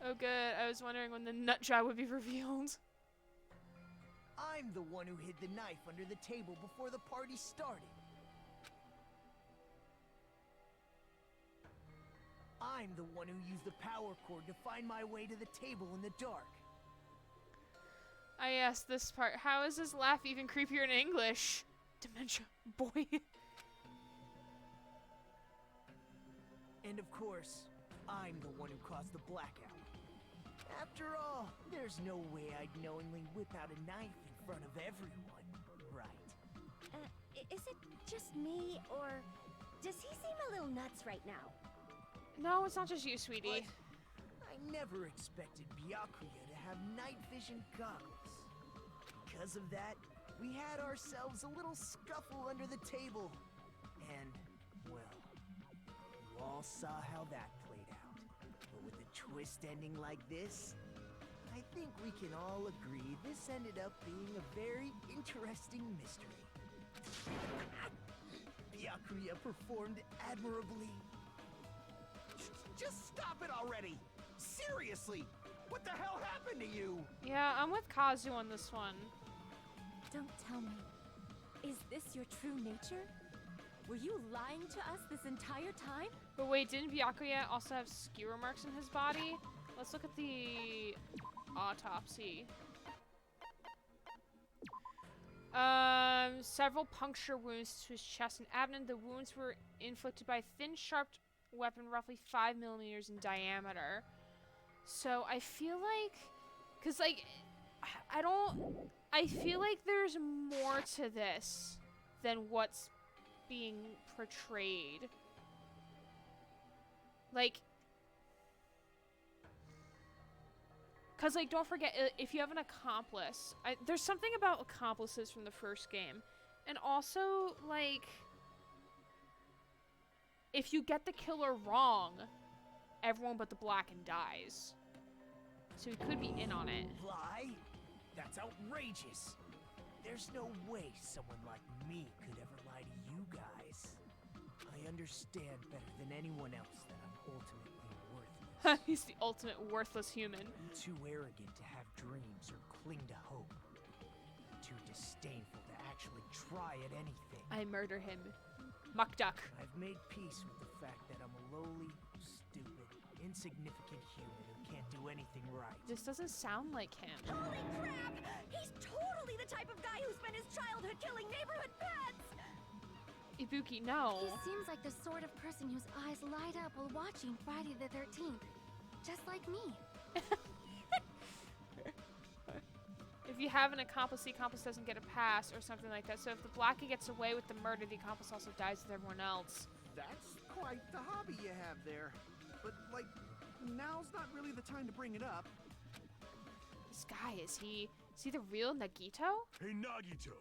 Oh good, I was wondering when the nut job would be revealed. I'm the one who hid the knife under the table before the party started. I'm the one who used the power cord to find my way to the table in the dark. I asked this part, how is this laugh even creepier in English? Dementia, boy. And of course, I'm the one who caused the blackout. After all, there's no way I'd knowingly whip out a knife in front of everyone, right? Is it just me, or does he seem a little nuts right now? No, it's not just you, sweetie. But I never expected Byakuya to have night vision goggles. Because of that, we had ourselves a little scuffle under the table. And, well, you all saw how that played out. But with a twist ending like this, I think we can all agree this ended up being a very interesting mystery. Byakuya performed admirably. Just stop it already! Seriously! What the hell happened to you? Yeah, I'm with Kazu on this one. Don't tell me. Is this your true nature? Were you lying to us this entire time? But wait, didn't Byakuya also have skewer marks in his body? Let's look at the autopsy. Several puncture wounds to his chest and abdomen. The wounds were inflicted by a thin, sharp weapon roughly 5 millimeters in diameter. So I feel like, cause like, I feel like there's more to this than what's being portrayed. Like, cause like, don't forget, if you have an accomplice, there's something about accomplices from the first game. And also, like, if you get the killer wrong, everyone but the Blackened dies. So he could be in on it. Lie? That's outrageous. There's no way someone like me could ever lie to you guys. I understand better than anyone else that I'm ultimately worthless. He's the ultimate worthless human. I'm too arrogant to have dreams or cling to hope. Too disdainful to actually try at anything. I murder him. Muckduck. I've made peace with the fact that I'm a lowly, stupid, insignificant human who can't do anything right. This doesn't sound like him. Holy crap! He's totally the type of guy who spent his childhood killing neighborhood pets! Ibuki, no. He seems like the sort of person whose eyes light up while watching Friday the 13th. Just like me. If you have an accomplice, the accomplice doesn't get a pass or something like that. So if the Blackie gets away with the murder, the accomplice also dies with everyone else. That's quite the hobby you have there. But, like, now's not really the time to bring it up. This guy, is he the real Nagito? Hey, Nagito.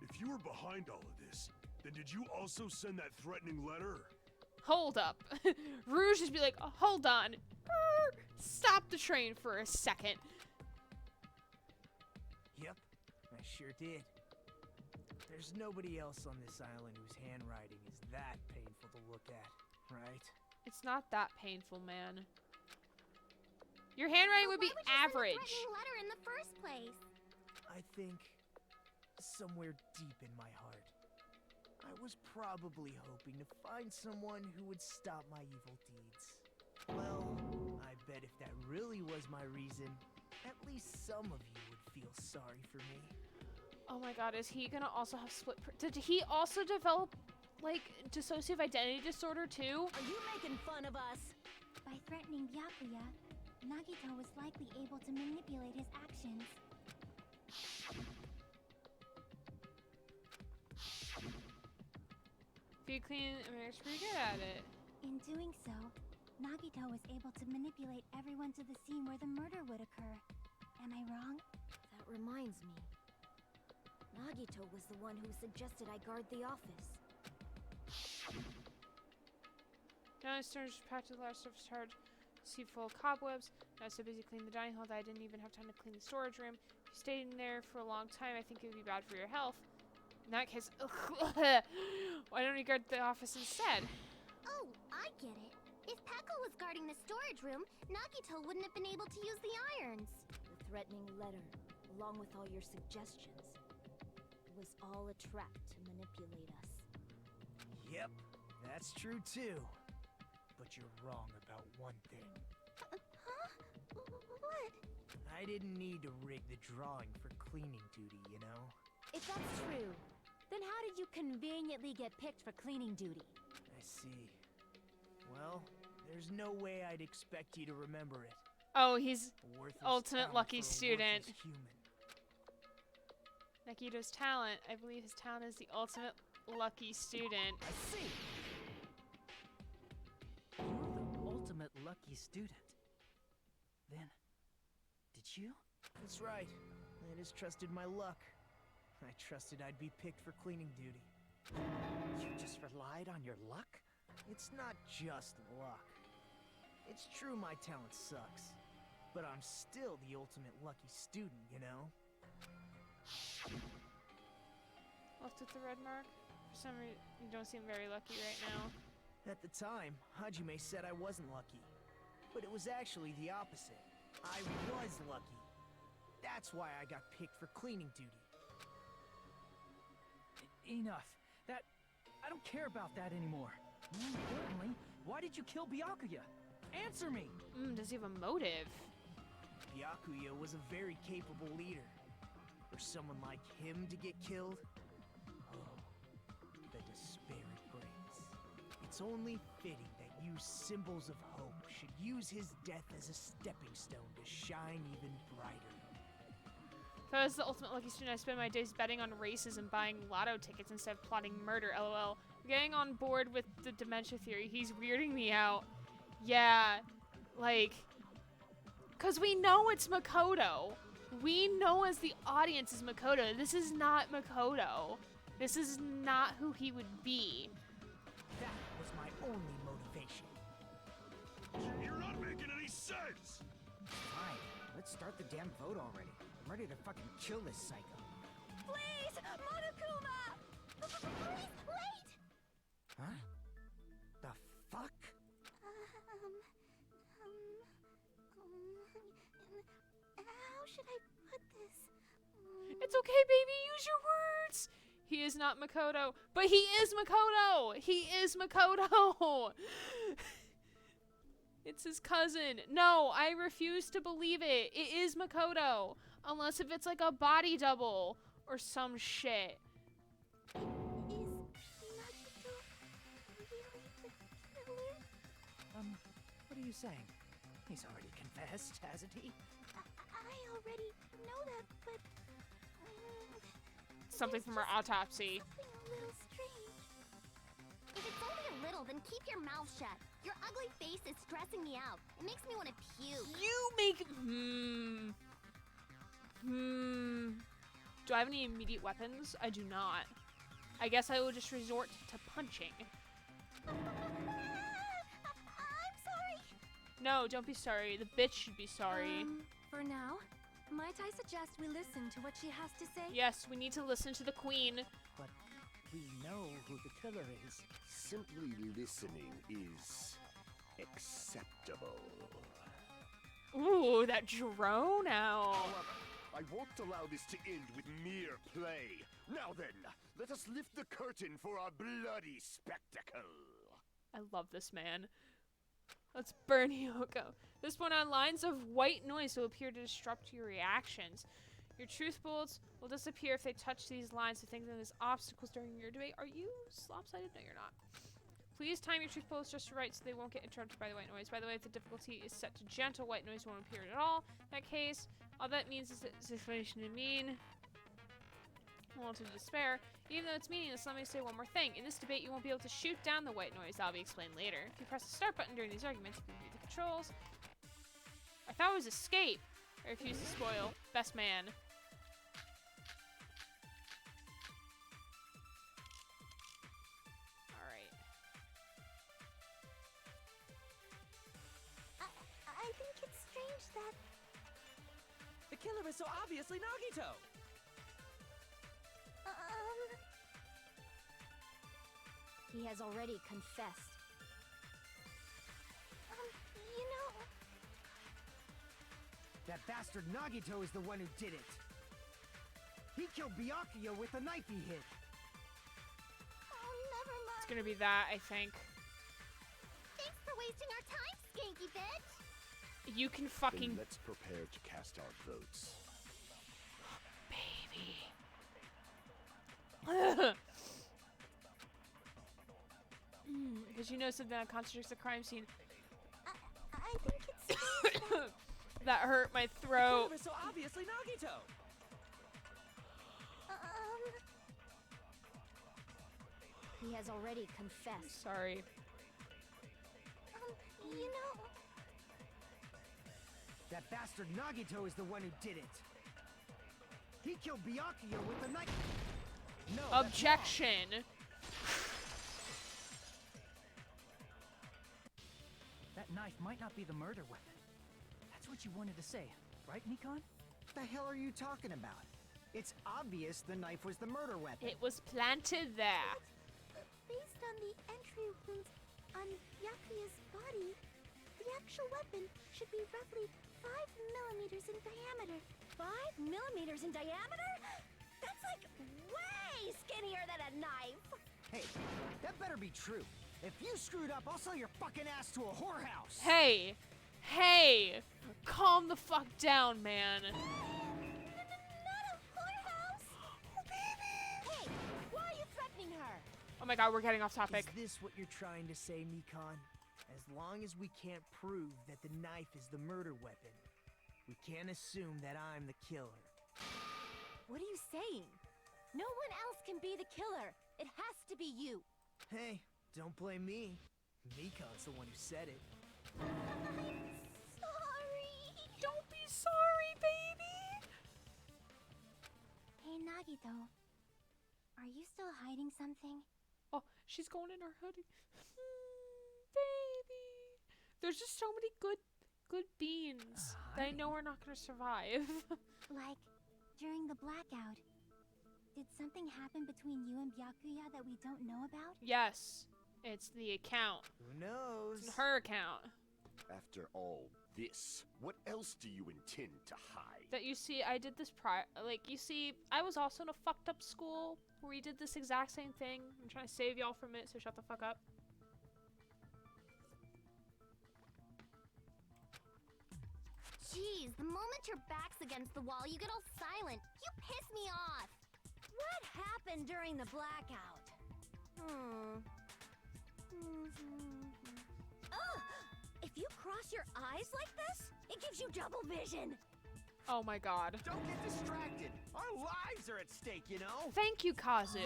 If you were behind all of this, then did you also send that threatening letter? Hold up. Rouge just be like, oh, hold on. Stop the train for a second. Yep, I sure did. There's nobody else on this island whose handwriting is that painful to look at, right? It's not that painful, man. Your handwriting would be average. Why would you send a letter in the first place? I think somewhere deep in my heart, I was probably hoping to find someone who would stop my evil deeds. Well, I bet if that really was my reason, at least some of you would feel sorry for me. Oh my god, is he gonna also have split... Did he also develop, like, dissociative identity disorder too? Are you making fun of us? By threatening Byakuya, Nagito was likely able to manipulate his actions. If you clean, America's pretty good at it. In doing so, Nagito was able to manipulate everyone to the scene where the murder would occur. Am I wrong? That reminds me. Nagito was the one who suggested I guard the office. Now I started to pack to the last surface hard, seat full of cobwebs. I was so busy cleaning the dining hall that I didn't even have time to clean the storage room. If you stayed in there for a long time, I think it would be bad for your health. In that case, why don't you guard the office instead? Oh, I get it. If Pekka was guarding the storage room, Nagito wouldn't have been able to use the irons. The threatening letter, along with all your suggestions, was all a trap to manipulate us. Yep, that's true too. But you're wrong about one thing. Huh? What? I didn't need to rig the drawing for cleaning duty, you know? If that's true, then how did you conveniently get picked for cleaning duty? I see. Well, there's no way I'd expect you to remember it. Oh, he's A worthless ultimate talent lucky for a student. worthless human. Nekito's talent. I believe his talent is the ultimate lucky student. I see. You're the ultimate lucky student. Then, did you? That's right. I just trusted my luck. I trusted I'd be picked for cleaning duty. You just relied on your luck? It's not just luck. It's true my talent sucks, but I'm still the ultimate lucky student, you know? Left with the red mark. For some reason, you don't seem very lucky right now. At the time, Hajime said I wasn't lucky. But it was actually the opposite. I was lucky. That's why I got picked for cleaning duty. Enough. I don't care about that anymore. More importantly, why did you kill Byakuya? Answer me! Does he have a motive? Byakuya was a very capable leader. For someone like him to get killed? Oh, the despair it brings. It's only fitting that you symbols of hope should use his death as a stepping stone to shine even brighter. If I was the ultimate lucky student, I'd spend my days betting on races and buying lotto tickets instead of plotting murder, lol. Getting on board with the dementia theory. He's weirding me out. Yeah, like, because we know it's Makoto. We know as the audience is Makoto. This is not Makoto. This is not who he would be. That was my only motivation. You're not making any sense! Fine, let's start the damn vote already. I'm ready to fucking kill this psycho. Please, Monokuma! Please, wait! Huh? The fuck? How should I put this? It's okay, baby. Use your words. He is not Makoto, but he is Makoto. He is Makoto. It's his cousin. No, I refuse to believe it. It is Makoto. Unless if it's like a body double or some shit. Is Nagito really the killer? What are you saying? He's already confessed, hasn't he? I already know that, but Something from her autopsy. something a little strange. If it's only a little, then keep your mouth shut. Your ugly face is stressing me out. It makes me want to puke. You make Do I have any immediate weapons? I do not. I guess I will just resort to punching. I'm sorry. No, don't be sorry. The bitch should be sorry. For now, might I suggest we listen to what she has to say? Yes, we need to listen to the queen. But we know who the killer is. Simply listening is acceptable. Ooh, that drone out. However, I won't allow this to end with mere play. Now then, let us lift the curtain for our bloody spectacle. I love this man. Let's burn Yoko. This point on lines of white noise will appear to disrupt your reactions. Your truth bullets will disappear if they touch these lines to think of them as obstacles during your debate. Are you lopsided? No, you're not. Please time your truth bullets just right so they won't get interrupted by the white noise. By the way, if the difficulty is set to gentle, white noise won't appear at all. In that case, all that means is that situation to mean well to despair. Even though it's meaningless, let me say one more thing. In this debate, you won't be able to shoot down the white noise. That'll be explained later. If you press the start button during these arguments, you can read the controls. I thought it was escape. I refuse to spoil. Best man. Alright. I think it's strange that The killer is so obviously Nagito! He has already confessed. you know, That bastard Nagito is the one who did it. He killed Byakuya with the knife he hid. never mind. It's gonna be that, I think. Thanks for wasting our time, skanky bitch. You can Then fucking let's prepare to cast our votes. baby. Because you know something that constitutes the crime scene. I think it's That hurt my It throat. was so obviously Nagito. He has already confessed. Sorry. you know, That bastard Nagito is the one who did it. He killed Byakuya with a knife. No, that's Objection. That knife might not be the murder weapon. That's what you wanted to say, right, Nikon? What the hell are you talking about? It's obvious the knife was the murder weapon. It was planted there. based on the entry wounds on Byakuya's body, the actual weapon should be roughly 5 millimeters in diameter. 5 millimeters in diameter? That's like way skinnier than a knife. Hey, that better be true. If you screwed up, I'll sell your fucking ass to a whorehouse. Hey. Hey. Calm the fuck down, man. Not a whorehouse! Oh, baby. Hey, why are you threatening her? Oh my god, we're getting off topic. Is this what you're trying to say, Mikon? As long as we can't prove that the knife is the murder weapon, we can't assume that I'm the killer. What are you saying? No one else can be the killer. It has to be you. Hey, don't blame me. Mikon's the one who said it. Sorry! Don't be sorry, baby. Hey, Nagito. Are you still hiding something? Oh, she's going in her hoodie. Baby. There's just so many good beans that I know we're not gonna survive. Like, during the blackout, did something happen between you and Byakuya that we don't know about? Yes. It's the account. Who knows? It's her account. After all this, what else do you intend to hide? That you see, I did this prior. Like, you see, I was also in a fucked up school where we did this exact same thing. I'm trying to save y'all from it, so shut the fuck up. Jeez, the moment your back's against the wall, you get all silent. You piss me off. What happened during the blackout? Ugh! If you cross your eyes like this, it gives you double vision. Oh my god. Don't get distracted. Our lives are at stake, you know? Thank you, Kazu.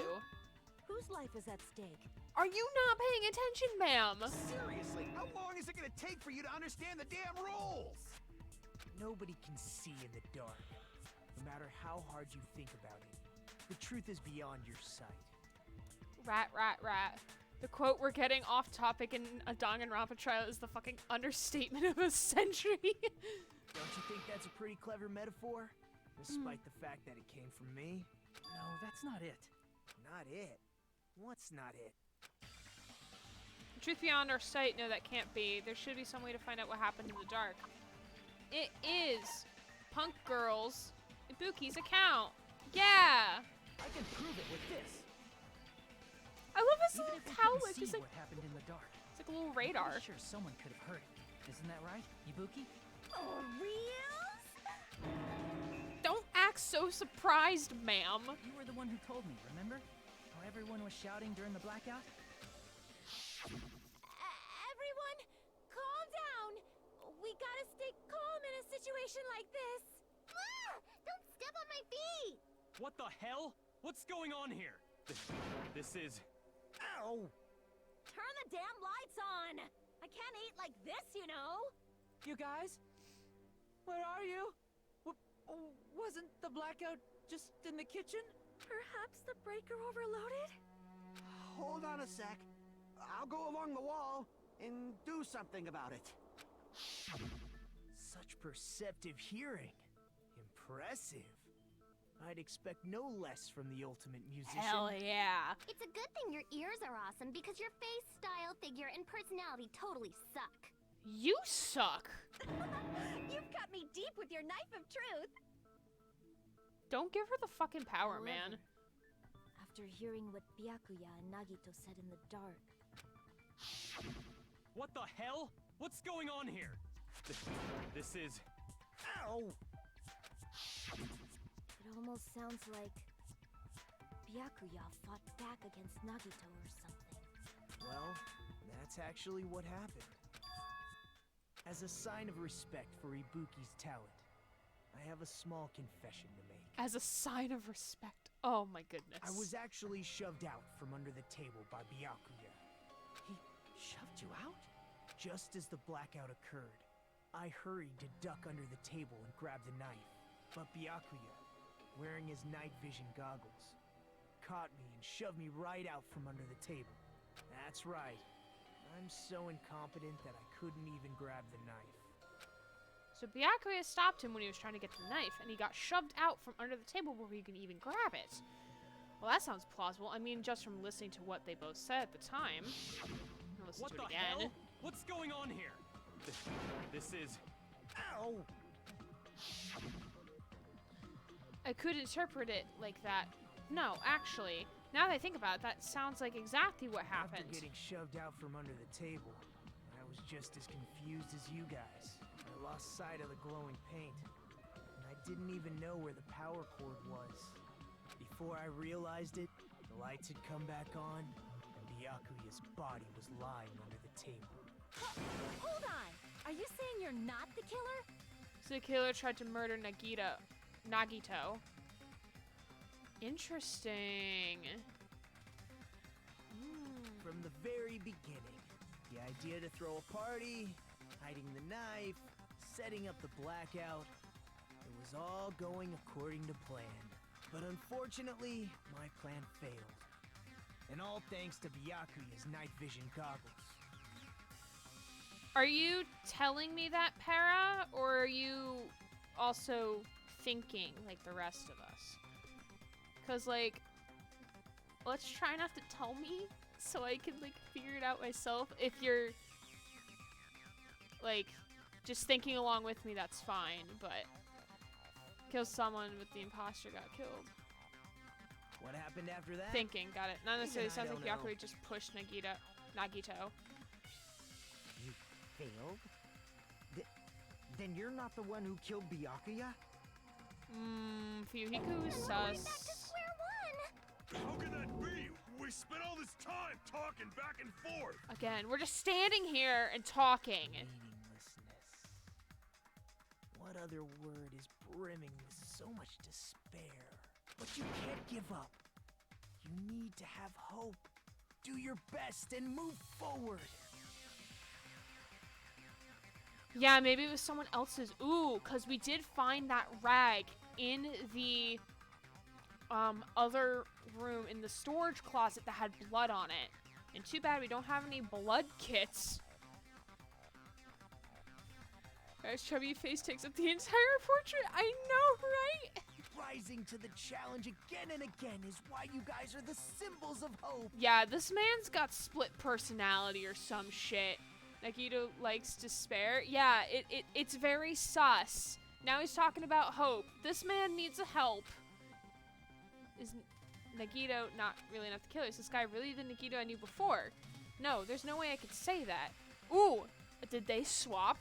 Whose life is at stake? Are you not paying attention, ma'am? Seriously, how long is it gonna take for you to understand the damn rules? Nobody can see in the dark, no matter how hard you think about it. The truth is beyond your sight. Rat, rat, rat. The quote "we're getting off topic" in a Danganronpa trial is the fucking understatement of a century. Don't you think that's a pretty clever metaphor? Despite the fact that it came from me? No, that's not it. Not it. What's not it? Truth beyond our sight, no, that can't be. There should be some way to find out what happened in the dark. It is Punk Girls Ibuki's account. Yeah! I can prove it with this. I love his Even little if we cowlick. couldn't see It's like, what happened in the dark. it's like a little I'm radar. pretty sure someone could have heard it. Isn't that right, Ibuki? Oh, reals? Don't act so surprised, ma'am. You were the one who told me, remember? How everyone was shouting during the blackout? Everyone, calm down. We gotta stay calm in a situation like this. Ah! Don't step on my feet! What the hell? What's going on here? This is... Ow! Turn the damn lights on. I can't eat like this, you know. You guys? Where are you? Wasn't the blackout just in the kitchen? Perhaps the breaker overloaded? Hold on a sec. I'll go along the wall and do something about it. Such perceptive hearing. Impressive. I'd expect no less from the ultimate musician. Hell yeah. It's a good thing your ears are awesome because your face, style, figure, and personality totally suck. You suck. You've cut me deep with your knife of truth. Don't give her the fucking power, However, man. After hearing what Byakuya and Nagito said in the dark, What the hell? What's going on here? This is... Ow! it almost sounds like Byakuya fought back against Nagito or something. Well, that's actually what happened. As a sign of respect for Ibuki's talent, I have a small confession to make. As a sign of respect. Oh my goodness. I was actually shoved out from under the table by Byakuya. He shoved you out? Just as the blackout occurred, I hurried to duck under the table and grab the knife. But Byakuya, wearing his night vision goggles, caught me and shoved me right out from under the table. That's right. I'm so incompetent that I couldn't even grab the knife. So Byakuya stopped him when he was trying to get the knife, and he got shoved out from under the table where he could even grab it. Well, that sounds plausible. I mean, just from listening to what they both said at the time. I'll listen What to the it again. hell? What's going on here? This is... Ow! I could interpret it like that. No, actually, now that I think about it, that sounds like exactly what happened. After getting shoved out from under the table, I was just as confused as you guys. I lost sight of the glowing paint, and I didn't even know where the power cord was. Before I realized it, the lights had come back on, and Byakuya's body was lying under the table. Hold on! Are you saying you're not the killer? So the killer tried to murder Nagito. Interesting. From the very beginning, the idea to throw a party, hiding the knife, setting up the blackout, it was all going according to plan. But unfortunately, my plan failed. And all thanks to Byakuya's night vision goggles. Are you telling me that, Para, or are you also thinking like the rest of us? Because, like, let's try not to tell me so I can, like, figure it out myself. If you're, like, just thinking along with me, that's fine, but kill someone with the imposter got killed. What happened after that? Thinking, got it. Not necessarily. I Sounds like don't know. Byakuya just pushed Nagito. You failed? Then you're not the one who killed Byakuya? Fuyuhiko sus. Square one! How can that be? We spent all this time talking back and forth. Again, we're just standing here and talking. Meaninglessness. What other word is brimming with so much despair? But you can't give up. You need to have hope. Do your best and move forward. Yeah, maybe it was someone else's. Ooh, because we did find that rag in the other room in the storage closet that had blood on it. And too bad we don't have any blood kits. Guy's chubby face takes up the entire portrait. I know, right? Rising to the challenge again and again is why you guys are the symbols of hope. Yeah, this man's got split personality or some shit. Nagito likes despair. Yeah, it's very sus. Now he's talking about hope. This man needs a help. Is Nagito not really enough to kill? Is this guy really the Nagito I knew before? No, there's no way I could say that. Ooh, did they swap?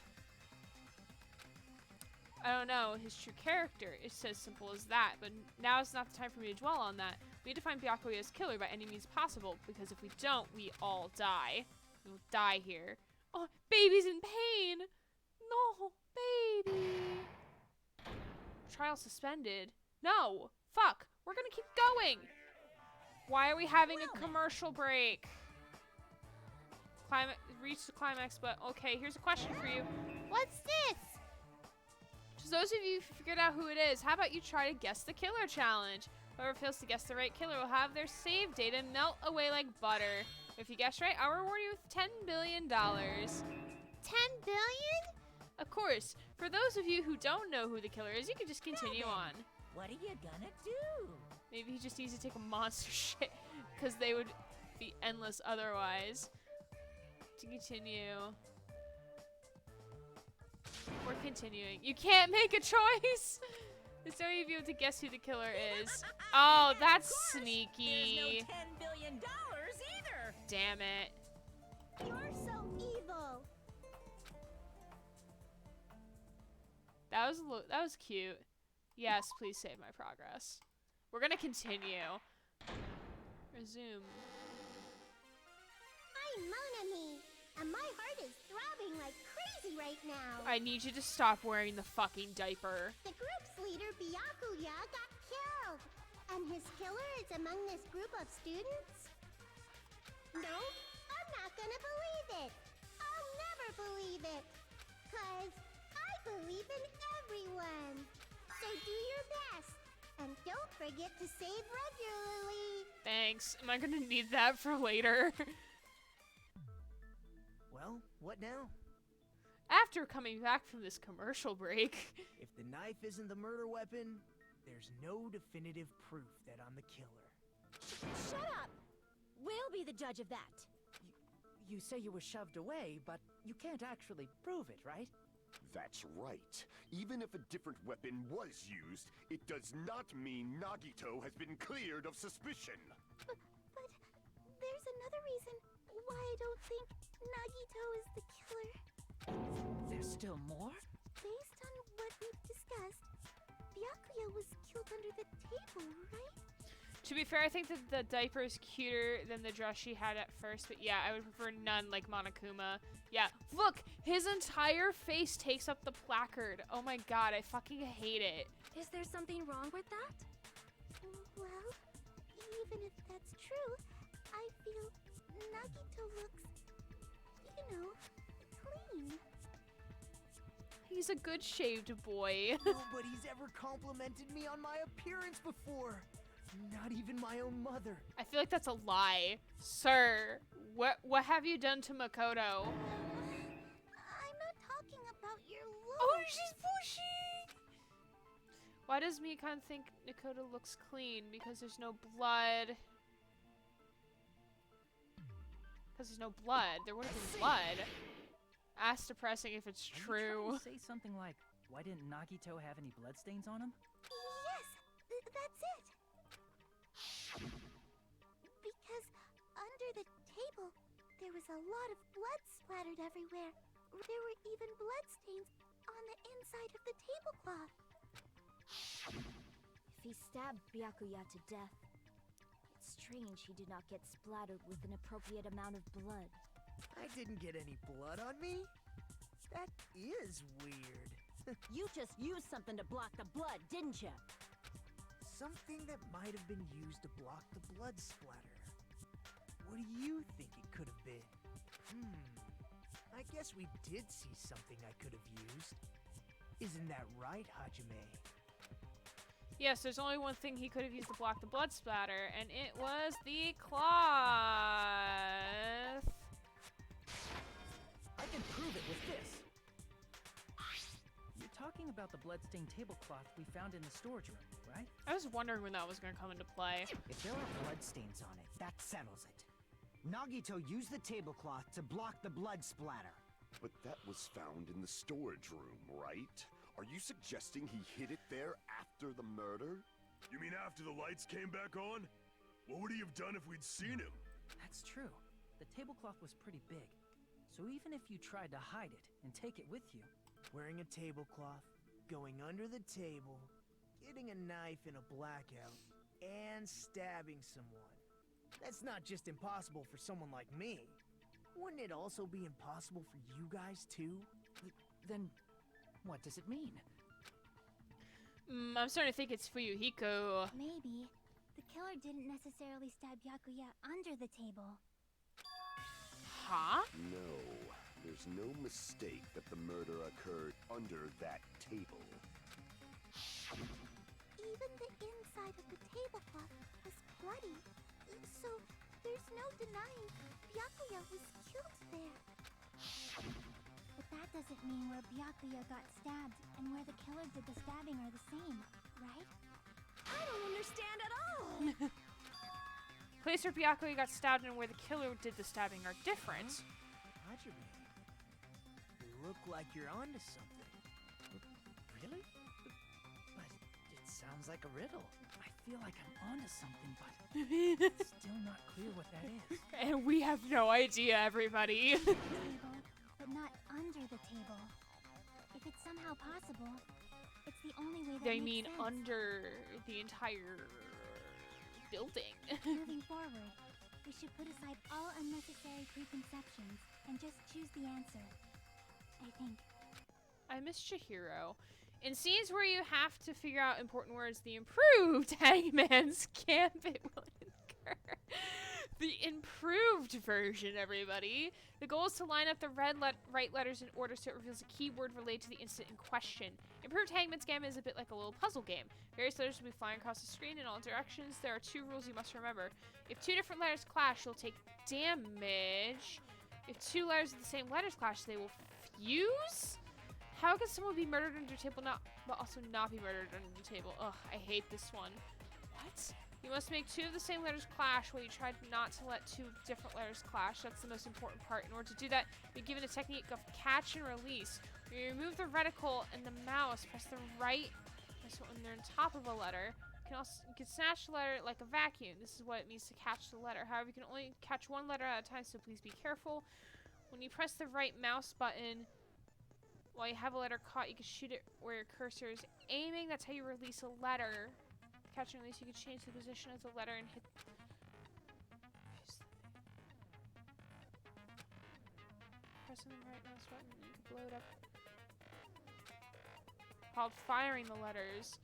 I don't know his true character. It's as simple as that, but now is not the time for me to dwell on that. We need to find Byakuya's killer by any means possible, because if we don't, we all die. We'll die here. Oh, baby's in pain! No, baby! Trial suspended. No! Fuck! We're gonna keep going! Why are we having a commercial break? Reach the climax, but okay, here's a question for you. What's this? To those of you who figured out who it is, how about you try to guess the killer challenge? Whoever fails to guess the right killer will have their save data melt away like butter. If you guess right, I'll reward you with $10 billion. 10 billion? Of course, for those of you who don't know who the killer is, you can just continue on. What are you gonna do? Maybe he just needs to take a monster shit, because they would be endless otherwise. To continue. We're continuing. You can't make a choice! There's no way you'll be able to guess who the killer is. Oh, that's sneaky. There's no $10 billion either. Damn it. You're so evil. That was cute. Yes, please save my progress. We're gonna continue. Resume. I mon ami. And my heart is throbbing like crazy right now. I need you to stop wearing the fucking diaper. The group's leader, Byakuya, got killed. And his killer is among this group of students? No, I'm not gonna believe it. I'll never believe it. 'Cause I believe in everyone. So do your best. And don't forget to save regularly. Thanks. Am I gonna need that for later? Well, what now? After coming back from this commercial break. If the knife isn't the murder weapon, there's no definitive proof that I'm the killer. Shut up! We'll be the judge of that. You say you were shoved away, but you can't actually prove it, right? That's right. Even if a different weapon was used, it does not mean Nagito has been cleared of suspicion. But there's another reason why I don't think Nagito is the killer. There's still more? Based on what we've discussed, Byakuya was killed under the table, right? To be fair, I think that the diaper is cuter than the dress she had at first, but yeah, I would prefer none like Monokuma. Yeah, look! His entire face takes up the placard. Oh my god, I fucking hate it. Is there something wrong with that? Well, even if that's true, I feel Nagito looks, clean. He's a good shaved boy. Nobody's ever complimented me on my appearance before. Not even my own mother. I feel like that's a lie. Sir, what have you done to Makoto? I'm not talking about your look. Oh, she's pushy! Why does Mikan think Makoto looks clean? Because there's no blood. Because there's no blood. There would have been blood. Ask depressing if it's true. Say something like, why didn't Nagito have any bloodstains on him? Yes, that's it. Because under the table, there was a lot of blood splattered everywhere. There were even bloodstains on the inside of the tablecloth. If he stabbed Byakuya to death, it's strange he did not get splattered with an appropriate amount of blood. I didn't get any blood on me? That is weird. You just used something to block the blood, didn't you? Something that might have been used to block the blood splatter. What do you think it could have been? I guess we did see something I could have used. Isn't that right, Hajime? Yes, there's only one thing he could have used to block the blood splatter, and it was the cloth. I can prove it with this. You're talking about the bloodstained tablecloth we found in the storage room, right? I was wondering when that was going to come into play. If there are bloodstains on it, that settles it. Nagito used the tablecloth to block the blood splatter. But that was found in the storage room, right? Are you suggesting he hid it there after the murder? You mean after the lights came back on? What would he have done if we'd seen him? That's true. The tablecloth was pretty big. So even if you tried to hide it and take it with you... Wearing a tablecloth, going under the table, getting a knife in a blackout, and stabbing someone. That's not just impossible for someone like me. Wouldn't it also be impossible for you guys too? Then what does it mean? I'm starting to think it's Fuyuhiko. Maybe. The killer didn't necessarily stab Byakuya under the table. Huh? No, there's no mistake that the murder occurred under that table. Even the inside of the tablecloth was bloody. So there's no denying Byakuya was killed there. But that doesn't mean where Byakuya got stabbed and where the killer did the stabbing are the same, right? I don't understand at all. Place where Byakuya got stabbed and where the killer did the stabbing are different. Hajime, you look like you're onto something. Really? But it sounds like a riddle. I feel like I'm onto something, but it's still not clear what that is. And we have no idea, everybody. Table, but not under the table. If it's somehow possible, it's the only way that They makes mean sense. under the entire building. Moving forward, We should put aside all unnecessary preconceptions and just choose the answer. I think. I miss Chihiro. In scenes where you have to figure out important words, the improved Hangman's Gambit will incur. The improved version, everybody. The goal is to line up the right letters in order so it reveals a keyword related to the incident in question. Improved Hangman's Gambit is a bit like a little puzzle game. Various letters will be flying across the screen in all directions. There are 2 rules you must remember. If 2 different letters clash, you'll take damage. If 2 letters of the same letters clash, they will fuse? How can someone be murdered under the table but also not be murdered under the table? Ugh, I hate this one. What? You must make 2 of the same letters clash while you try not to let 2 different letters clash. That's the most important part. In order to do that, you're given a technique of catch and release. When you remove the reticle and the mouse, press the right so when they're on top of a letter. You can snatch the letter like a vacuum. This is what it means to catch the letter. However, you can only catch 1 letter at a time, so please be careful. When you press the right mouse button, while you have a letter caught, you can shoot it where your cursor is aiming. That's how you release a letter. Catch and release, you can change the position of the letter and hit. Pressing the right mouse button, you can blow it up. Called firing the letters.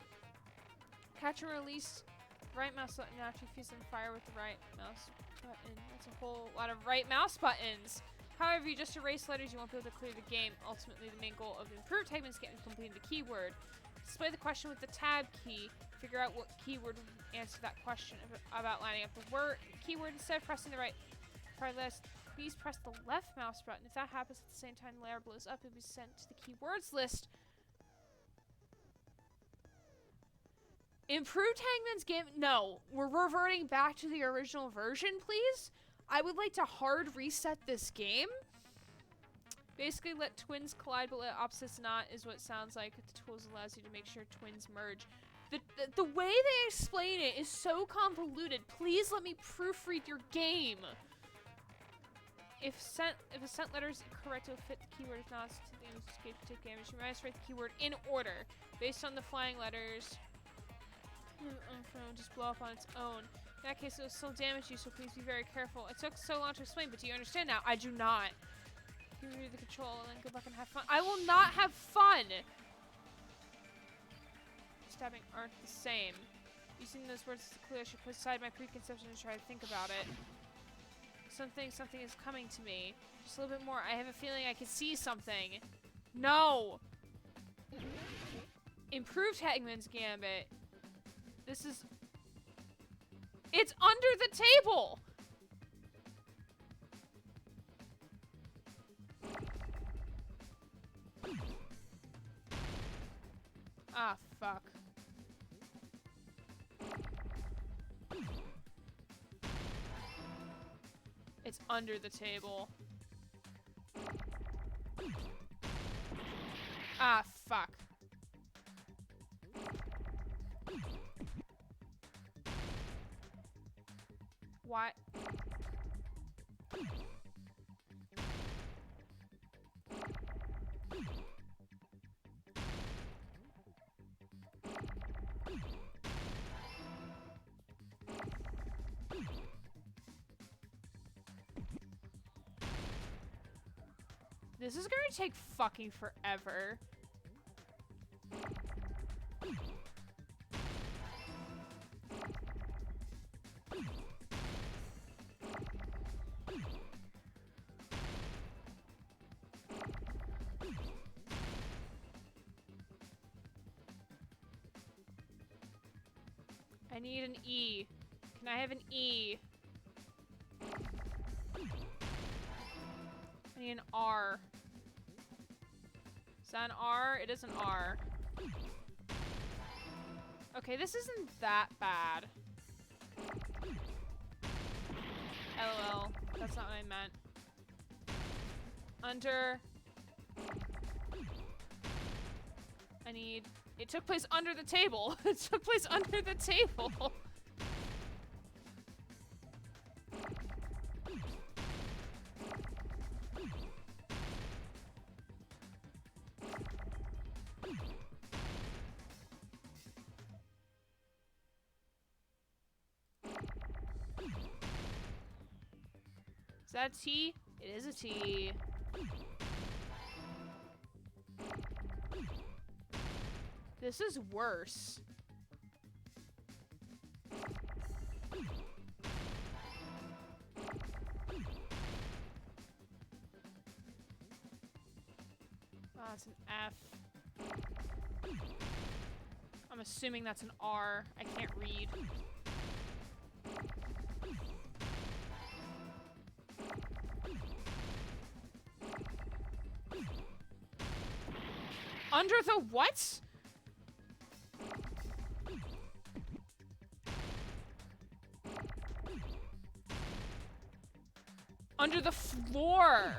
Catch and release. Right mouse button after you fuse and fire with the right mouse button. That's a whole lot of right mouse buttons. However, you just erase letters, you won't be able to clear the game. Ultimately, the main goal of improved Hangman's Gambit is completing the keyword. Display the question with the tab key. Figure out what keyword would answer that question about lining up the keyword. Instead of pressing the right list, please press the left mouse button. If that happens at the same time the letter blows up, it'll be sent to the keywords list. Improved Hangman's Gambit? No. We're reverting back to the original version, please. I would like to hard reset this game. Basically, let twins collide, but let opposites not, is what it sounds like. The tools allows you to make sure twins merge. The way they explain it is so convoluted. Please let me proofread your game. If a sent letter is correct, it will fit the keyword. If not, it's to the image escape to take damage. You must write the keyword in order, based on the flying letters. Just blow up on its own. In that case, it will still damage you, so please be very careful. It took so long to explain, but do you understand now? I do not. Give me the control, and then good luck and have fun. I will not have fun! Stabbing aren't the same. Using those words as a clue, I should put aside my preconception and try to think about it. Something is coming to me. Just a little bit more. I have a feeling I can see something. No! Improved Hangman's Gambit. This is... It's under the table! Ah, fuck. It's under the table. Ah, fuck. What? This is gonna take fucking forever. I need an E. Can I have an E? I need an R. Is that an R? It is an R. Okay, this isn't that bad. LOL. That's not what I meant. Under. I need... It took place under the table. It took place under the table. that a T? It is a T. This is worse. Oh, it's an F. I'm assuming that's an R. I can't read. Under the what? Under the floor.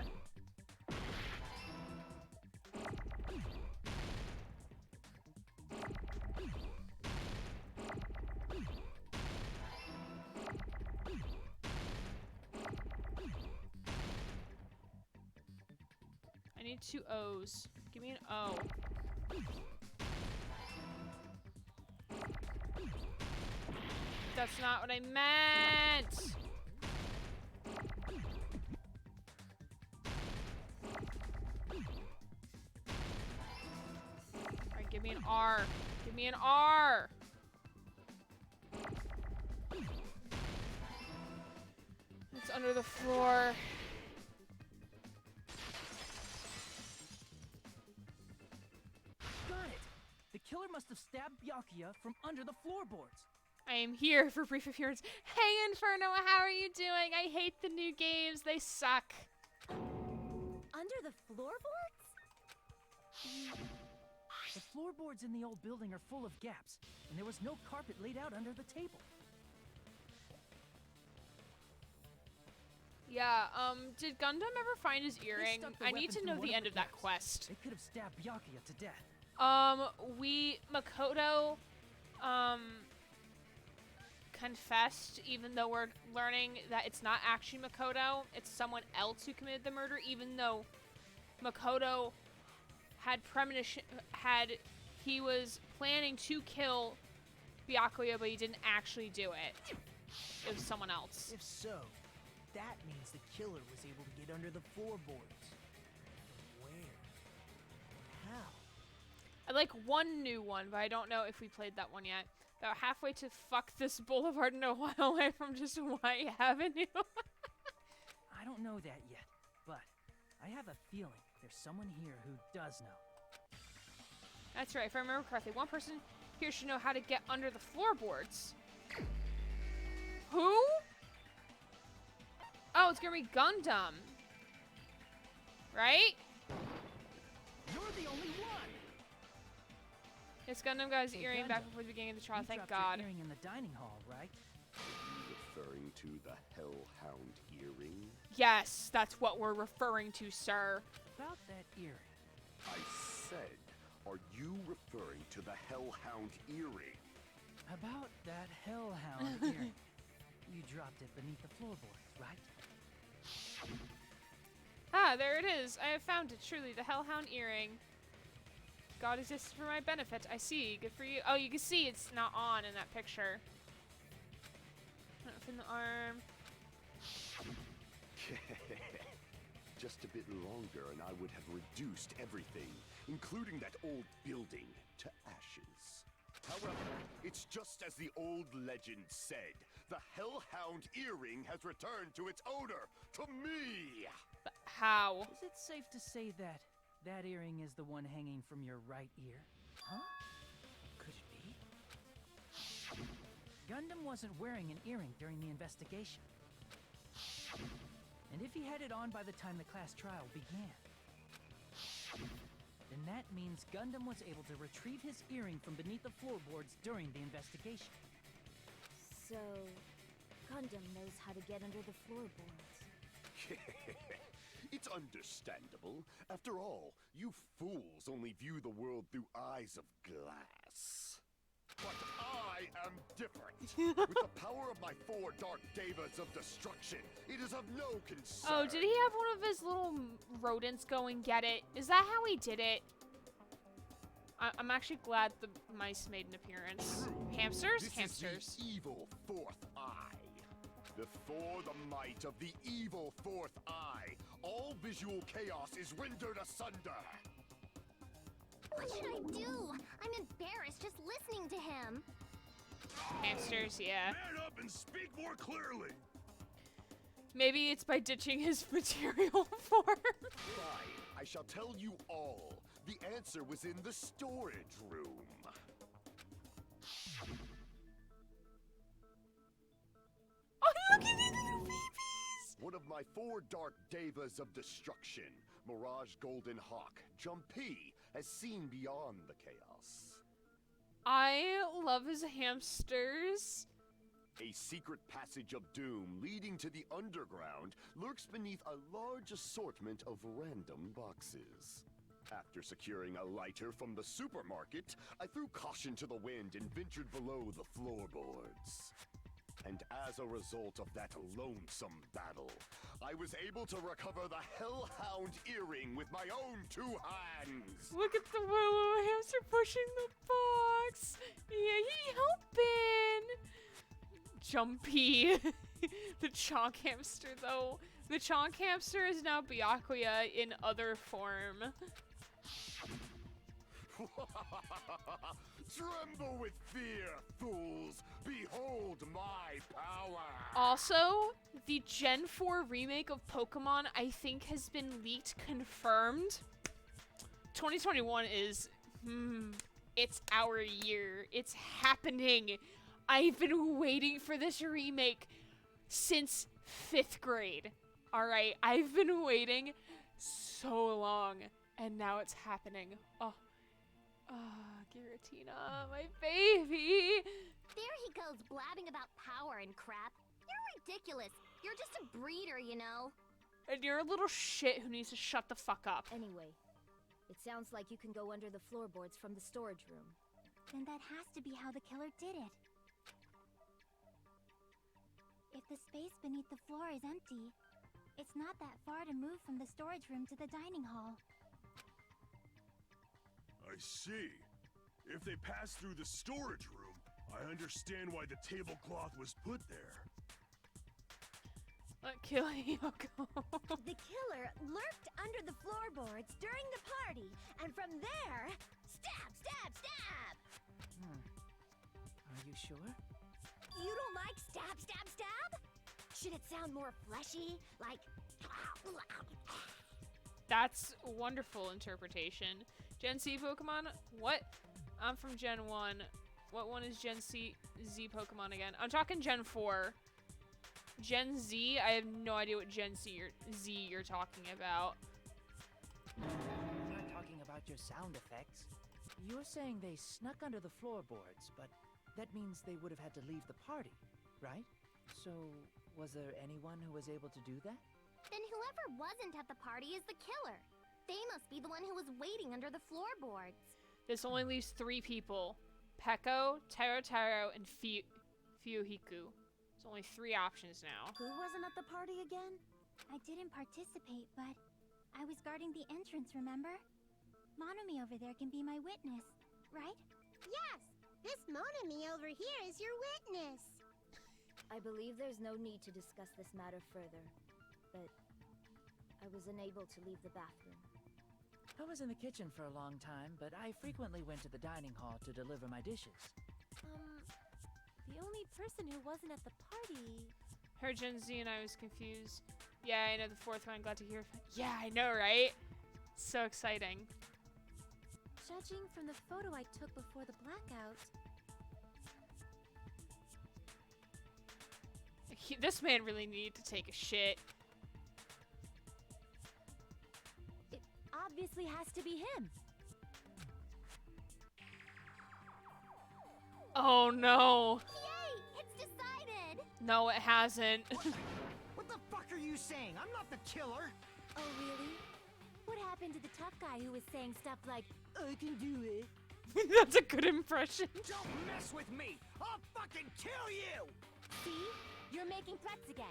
I need 2 O's. Give me an O. That's not what I meant. Alright, give me an R. Give me an R. It's under the floor. Got it! The killer must have stabbed Byakuya from under the floorboards. I am here for brief appearance. Hey Inferno, how are you doing? I hate the new games. They suck. Under the floorboards? The floorboards in the old building are full of gaps, and there was no carpet laid out under the table. Yeah, did Gundam ever find his earring? stuck the I need to weapon know through the one end of of the that gaps. quest. They could have stabbed Byakuya to death. Makoto, confessed, even though we're learning that it's not actually Makoto, it's someone else who committed the murder, even though Makoto had premonition, he was planning to kill Byakuya, but he didn't actually do it. It was someone else. If so, that means the killer was able to get under the floorboards. Where? How? I like one new one, but I don't know if we played that one yet. About halfway to fuck this boulevard in a while away from just White Avenue. I don't know that yet, but I have a feeling there's someone here who does know. That's right, if I remember correctly, one person here should know how to get under the floorboards. Who? Oh, it's gonna be Gundam. Right? You're the only one! Yes, Gundam got his Hey, earring Gundam, back before the beginning of the trial, You thank dropped your God. earring in the dining hall, right? Referring to the Hellhound earring? Yes, that's what we're referring to, sir. About that earring. I said, are you referring to the Hellhound earring? About that hellhound earring. You dropped it beneath the floorboards, right? Ah, there it is. I have found it, truly, the Hellhound earring. God exists for my benefit. I see. Good for you. Oh, you can see it's not on in that picture. From the arm. Just a bit longer and I would have reduced everything, including that old building, to ashes. However, it's just as the old legend said. The Hellhound earring has returned to its owner, to me! But how? Is it safe to say that that earring is the one hanging from your right ear? Huh? Could it be? Gundam wasn't wearing an earring during the investigation. And if he had it on by the time the class trial began, then that means Gundam was able to retrieve his earring from beneath the floorboards during the investigation. So, Gundam knows how to get under the floorboards. It's understandable. After all, you fools only view the world through eyes of glass. But I am different. With the power of my 4 dark devas of destruction, it is of no concern. Oh, did he have one of his little rodents go and get it? Is that how he did it? I'm actually glad the mice made an appearance. True. Hamsters? This Hamsters. is the evil 4th eye. Before the might of the evil fourth eye, all visual chaos is rendered asunder. What should I do? I'm embarrassed just listening to him. Hamsters, yeah. Man up and speak more clearly. Maybe it's by ditching his material form. Fine, I shall tell you all. The answer was in the storage room. Oh, look at these little babies! One of my 4 dark devas of destruction, Mirage Golden Hawk, Jumpy, has seen beyond the chaos. I love his hamsters. A secret passage of doom leading to the underground lurks beneath a large assortment of random boxes. After securing a lighter from the supermarket, I threw caution to the wind and ventured below the floorboards. And as a result of that lonesome battle, I was able to recover the Hellhound earring with my own 2 hands. Look at the little hamster pushing the box. Yeah, he helping. Jumpy. The Chonk hamster, though. The Chonk hamster is now Byakuya in other form. Tremble with fear, fools! Behold my power! Also, the Gen 4 remake of Pokemon, I think, has been leaked, confirmed. 2021 is, it's our year. It's happening. I've been waiting for this remake since 5th grade. Alright, I've been waiting so long, and now it's happening. Oh, Giratina, my baby. There he goes blabbing about power and crap. You're ridiculous. You're just a breeder, you know. And you're a little shit who needs to shut the fuck up. Anyway, it sounds like you can go under the floorboards from the storage room. Then that has to be how the killer did it. If the space beneath the floor is empty, it's not that far to move from the storage room to the dining hall. I see. If they pass through the storage room, I understand why the tablecloth was put there. Kill Yoko. The killer lurked under the floorboards during the party, and from there, stab, stab, stab! Are you sure? You don't like stab, stab, stab? Should it sound more fleshy? Like... That's a wonderful interpretation. Gen C Pokemon? What? I'm from Gen 1. What one is Gen Z Pokemon again? I'm talking Gen 4. Gen Z? I have no idea what Gen Z you're talking about. I'm not talking about your sound effects. You're saying they snuck under the floorboards, but that means they would have had to leave the party, right? So, was there anyone who was able to do that? Then whoever wasn't at the party is the killer. They must be the one who was waiting under the floorboards. This only leaves 3 people. Peko, Taro, and Fuhiku. There's only 3 options now. Who wasn't at the party again? I didn't participate, but I was guarding the entrance, remember? Monomi over there can be my witness, right? Yes! This Monomi over here is your witness! I believe there's no need to discuss this matter further, but I was unable to leave the bathroom. I was in the kitchen for a long time, but I frequently went to the dining hall to deliver my dishes. The only person who wasn't at the party... Her Gen Z and I was confused. Yeah, I know the 4th one. Glad to hear. Yeah, I know, right? So exciting. Judging from the photo I took before the blackout... This man really needed to take a shit. It obviously has to be him. Oh no. Yay! It's decided! No, it hasn't. What the fuck are you saying? I'm not the killer! Oh, really? What happened to the tough guy who was saying stuff like, I can do it? That's a good impression. Don't mess with me! I'll fucking kill you! See? You're making threats again.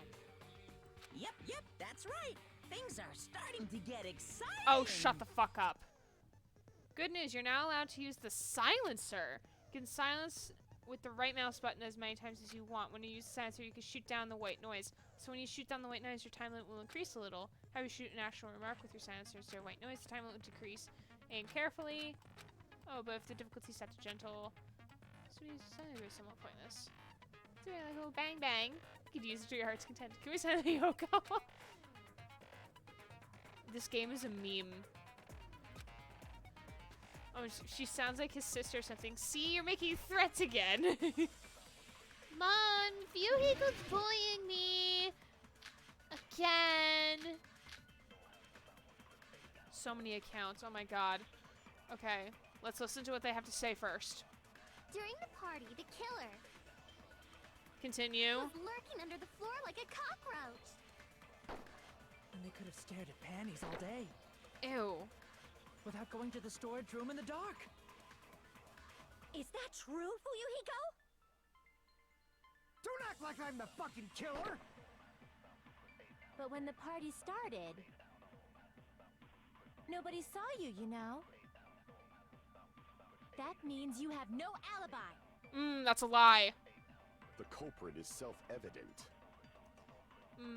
Yep, that's right. Things are starting to get exciting. Oh, shut the fuck up. Good news, you're now allowed to use the silencer. You can silence with the right mouse button as many times as you want. When you use the silencer, you can shoot down the white noise. So when you shoot down the white noise, your time limit will increase a little. How you shoot an actual remark with your silencer instead of white noise, the time limit will decrease. Aim carefully. Oh, but if the difficulty is set to gentle, so we silently somewhat pointless. Doing like a little bang bang. You could use it to your heart's content. Can we silently Yoko? This game is a meme. Oh, she sounds like his sister or something. See, you're making threats again. Mom, Fuyuhiko's bullying me. Again. So many accounts. Oh my god. Okay, let's listen to what they have to say first. During the party, the killer Continue. was lurking under the floor like a cockroach. And they could have stared at panties all day. Ew. Without going to the storage room in the dark. Is that true, Fuyuhiko? Don't act like I'm the fucking killer! But when the party started, nobody saw you, you know? That means you have no alibi. That's a lie. The culprit is self-evident.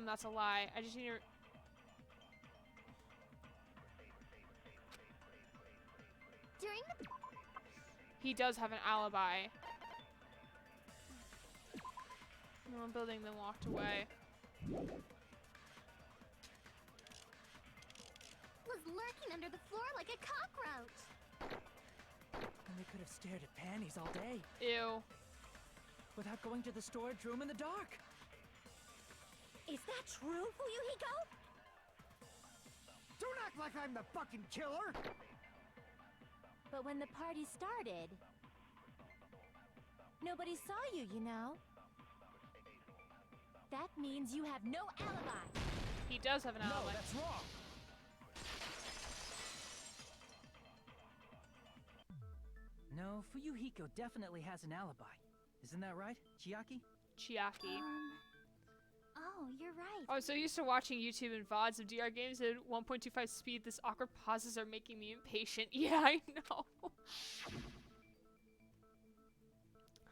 That's a lie. I just need to... During the He does have an alibi. No one building then walked away. was lurking under the floor like a cockroach. And they could have stared at panties all day. Ew. Without going to the storage room in the dark. Is that true, Fuyuhiko? Don't act like I'm the fucking killer! But when the party started, nobody saw you, you know? That means you have no alibi. He does have an alibi. No, that's wrong! No, Fuyuhiko definitely has an alibi. Isn't that right, Chiaki? Chiaki. Oh, you're right. I'm so used to watching YouTube and VODs of DR games at 1.25 speed. This awkward pauses are making me impatient. Yeah, I know.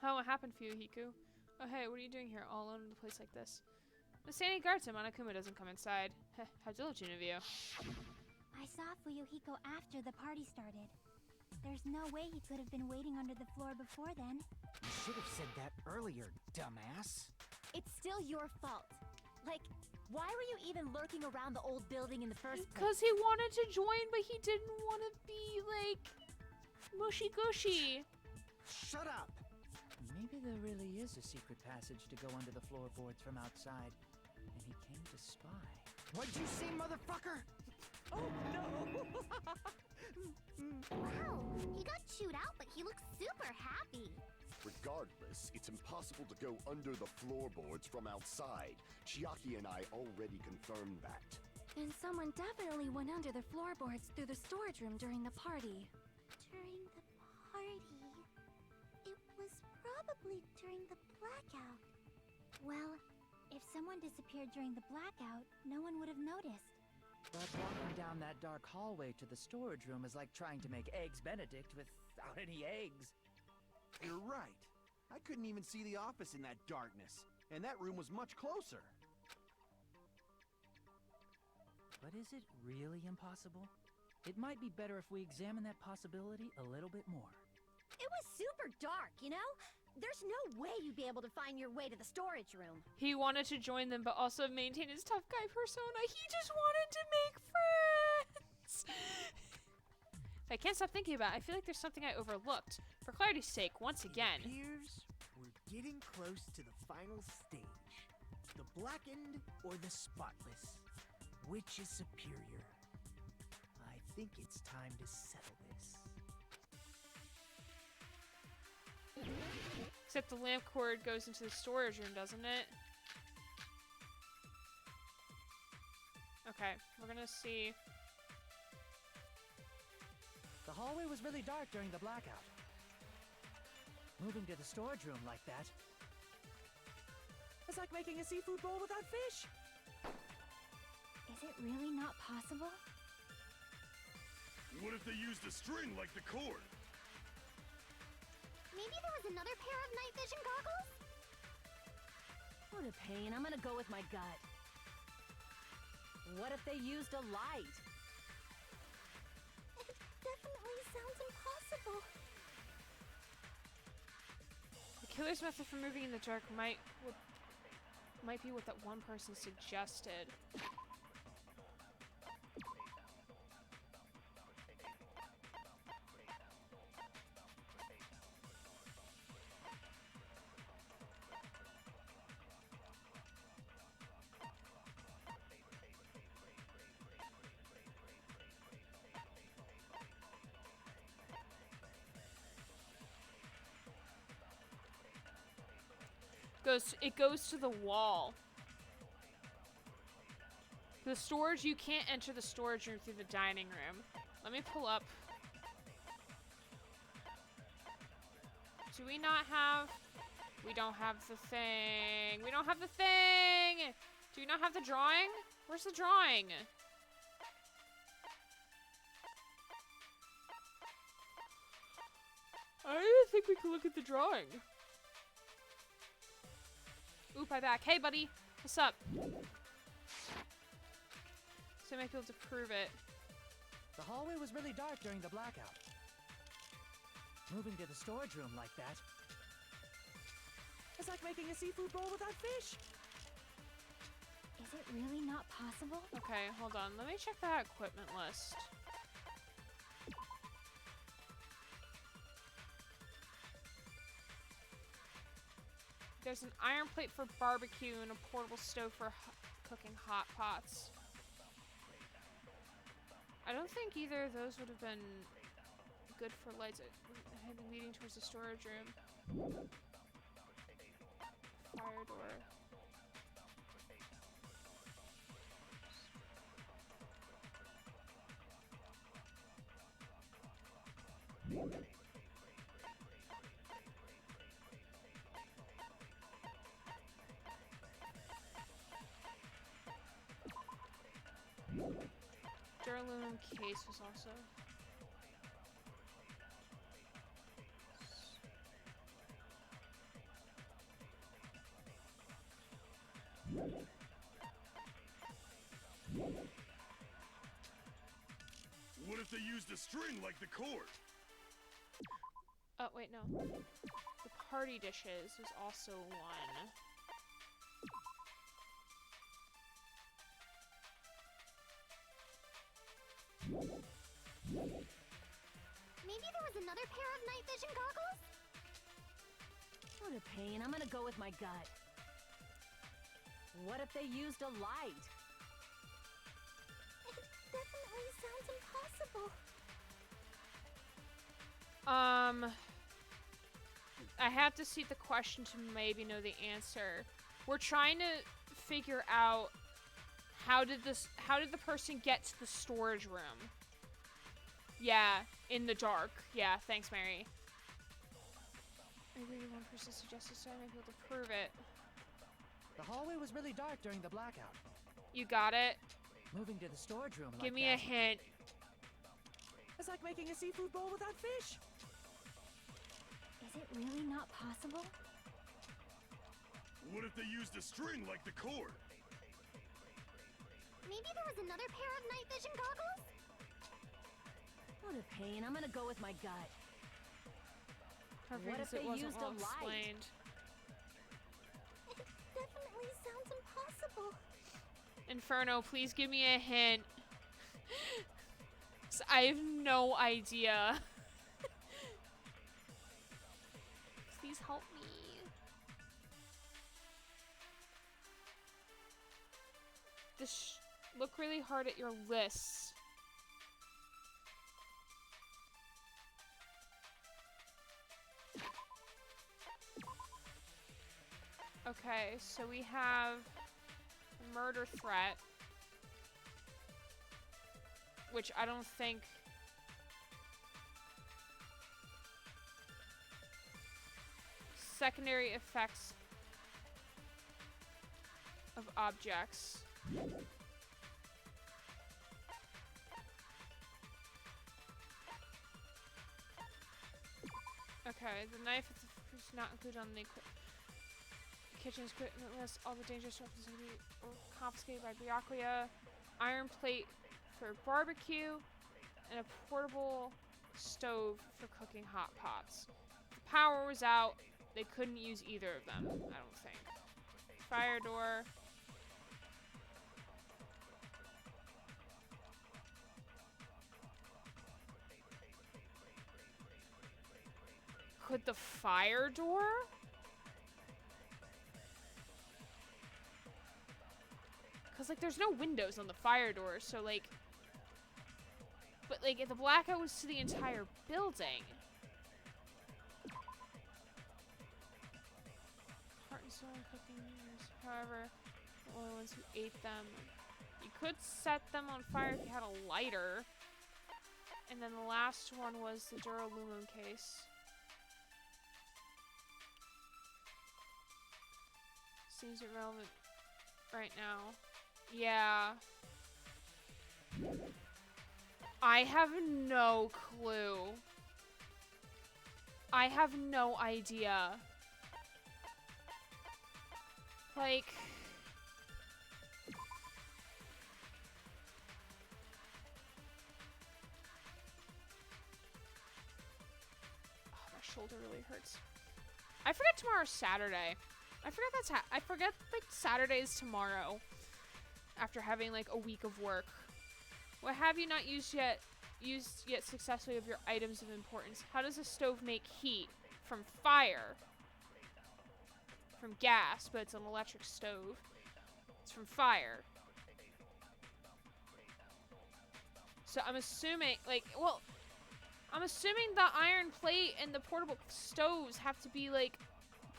Oh, what happened, Fuyuhiko? Oh, hey, what are you doing here all alone in a place like this? The standing guard so Monokuma doesn't come inside. Heh, how diligent of you. I saw Fuyuhiko after the party started. There's no way he could have been waiting under the floor before then. You should have said that earlier, dumbass. It's still your fault. Like, why were you even lurking around the old building in the first place? Because he wanted to join, but he didn't want to be, like, mushy-gushy. Shut up! Maybe there really is a secret passage to go under the floorboards from outside, and he came to spy. What'd you say, motherfucker? Oh, no! Wow, he got chewed out, but he looks super happy. Regardless, it's impossible to go under the floorboards from outside. Chiaki and I already confirmed that. Then someone definitely went under the floorboards through the storage room during the party. During the party. It was probably during the blackout. Well, if someone disappeared during the blackout, no one would have noticed. But walking down that dark hallway to the storage room is like trying to make Eggs Benedict without any eggs. You're right. I couldn't even see the office in that darkness, and that room was much closer. But is it really impossible? It might be better if we examine that possibility a little bit more. It was super dark, you know? There's no way you'd be able to find your way to the storage room. He wanted to join them, but also maintain his tough guy persona. He just wanted to make friends! I can't stop thinking about it. I feel like there's something I overlooked. For clarity's sake, once again. It appears we're getting close to the final stage. The blackened or the spotless? Which is superior? I think it's time to settle this. Except the lamp cord goes into the storage room, doesn't it? Okay, we're gonna see. The hallway was really dark during the blackout. Moving to the storage room like that, it's like making a seafood bowl without fish. Is it really not possible? What if they used a string like the cord? Maybe there was was another pair of night vision goggles? What a pain. I'm gonna go with my gut. What if they used a light? It definitely sounds impossible. The killer's method for moving in the dark might be what that one person suggested. It goes to the wall. The storage, you can't enter the storage room through the dining room. Let me pull up. Do we not have... We don't have the thing. We don't have the thing! Do we not have the drawing? Where's the drawing? I didn't think we could look at the drawing. Oop, I back. Hey, buddy. What's up? So I might be able to prove it. The hallway was really dark during the blackout. Moving to the storage room like that. It's like making a seafood bowl without fish. Is it really not possible? Okay, hold on. Let me check that equipment list. There's an iron plate for barbecue and a portable stove for cooking hot pots. I don't think either of those would have been good for lights leading towards the storage room. Fire door. Duralumin case was also. What if they used a string like the cord? Oh, wait, no. The party dishes was also one. Maybe there was another pair of night vision goggles? What a pain. I'm gonna go with my gut. What if they used a light? It definitely sounds impossible. I have to see the question to maybe know the answer. We're trying to figure out how did the person get to the storage room? Yeah, in the dark. Yeah, thanks, Mary. Maybe one person suggested so I might be able to prove it. The hallway was really dark during the blackout. You got it? Moving to the storage room Give like me that. a hint. It's like making a seafood bowl without fish. Is it really not possible? What if they used a string like the cord? Maybe there was another pair of night vision goggles? What a pain. I'm gonna go with my gut. What if they it wasn't used well a light? explained? It definitely sounds impossible. Inferno, please give me a hint. 'Cause I have no idea. Please help me. Just look really hard at your lists. Okay, so we have a murder threat, which I don't think... Secondary effects of objects. Okay, the knife at the It's not included on the kitchen's equipment list. All the dangerous weapons will be confiscated by Byakuya. Iron plate for barbecue, and a portable stove for cooking hot pots. The power was out. They couldn't use either of them, I don't think. Fire door. Could the fire door? Because, like, there's no windows on the fire door, so, like... But, like, if the blackout was to the entire building... Heart and soul cooking meters. However, the only ones who ate them... You could set them on fire if you had a lighter. And then the last one was the Duralumum case. Seems irrelevant right now. Yeah. I have no clue. I have no idea. Like... Oh, my shoulder really hurts. I forget tomorrow's Saturday. I forget like Saturday is tomorrow. After having like a week of work. What have you not used yet successfully of your items of importance? How does a stove make heat? From fire. From gas, but it's an electric stove. It's from fire. So I'm assuming like, well, I'm assuming the iron plate and the portable stoves have to be like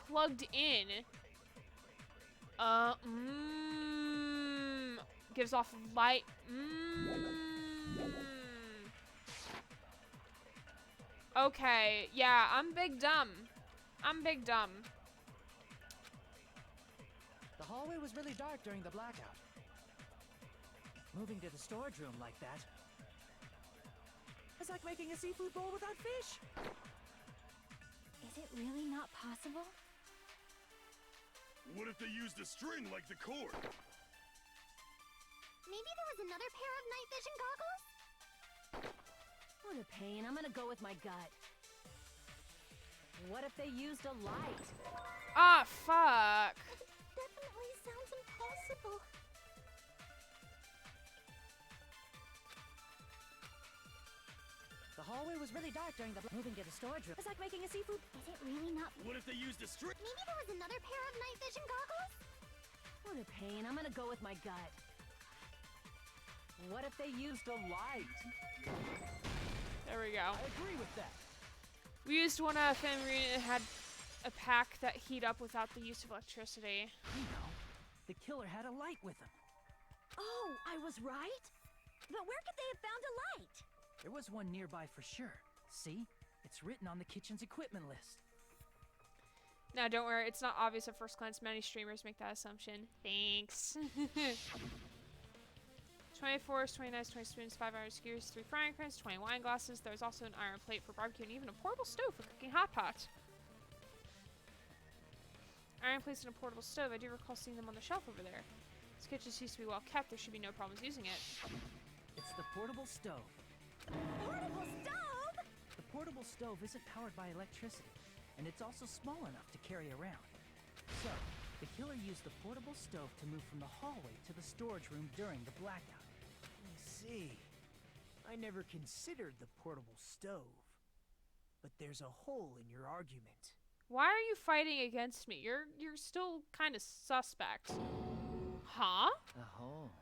plugged in. Gives off light. Okay, yeah, I'm big dumb. The hallway was really dark during the blackout. Moving to the storage room like that. It's like making a seafood bowl without fish. Is it really not possible? What if they used a string like the cord? Maybe there was another pair of night vision goggles? What a pain. I'm gonna go with my gut. What if they used a light? Ah, fuck. Definitely sounds impossible. The hallway was really dark during the moving to the storage room. It's like making a seafood. Is it really not? What if they used a string? Maybe there was another pair of night vision goggles? What a pain. I'm gonna go with my gut. What if they used a light? There we go. I agree with that. We used one family reunion that had a pack that heat up without the use of electricity. You know, the killer had a light with him. Oh, I was right? But where could they have found a light? There was one nearby for sure. See? It's written on the kitchen's equipment list. Now, don't worry. It's not obvious at first glance. Many streamers make that assumption. Thanks. 20 forks, 20 knives, 20 spoons, 5 iron skewers, 3 frying pans, 20 wine glasses. There's also an iron plate for barbecue and even a portable stove for cooking hot pots. Iron plates and a portable stove. I do recall seeing them on the shelf over there. This kitchen seems to be well kept. There should be no problems using it. It's the portable stove. Portable stove? The portable stove isn't powered by electricity, and it's also small enough to carry around. So, the killer used the portable stove to move from the hallway to the storage room during the blackout. I see. I never considered the portable stove. But there's a hole in your argument. Why are you fighting against me? You're still kind of suspect. Huh? A hole?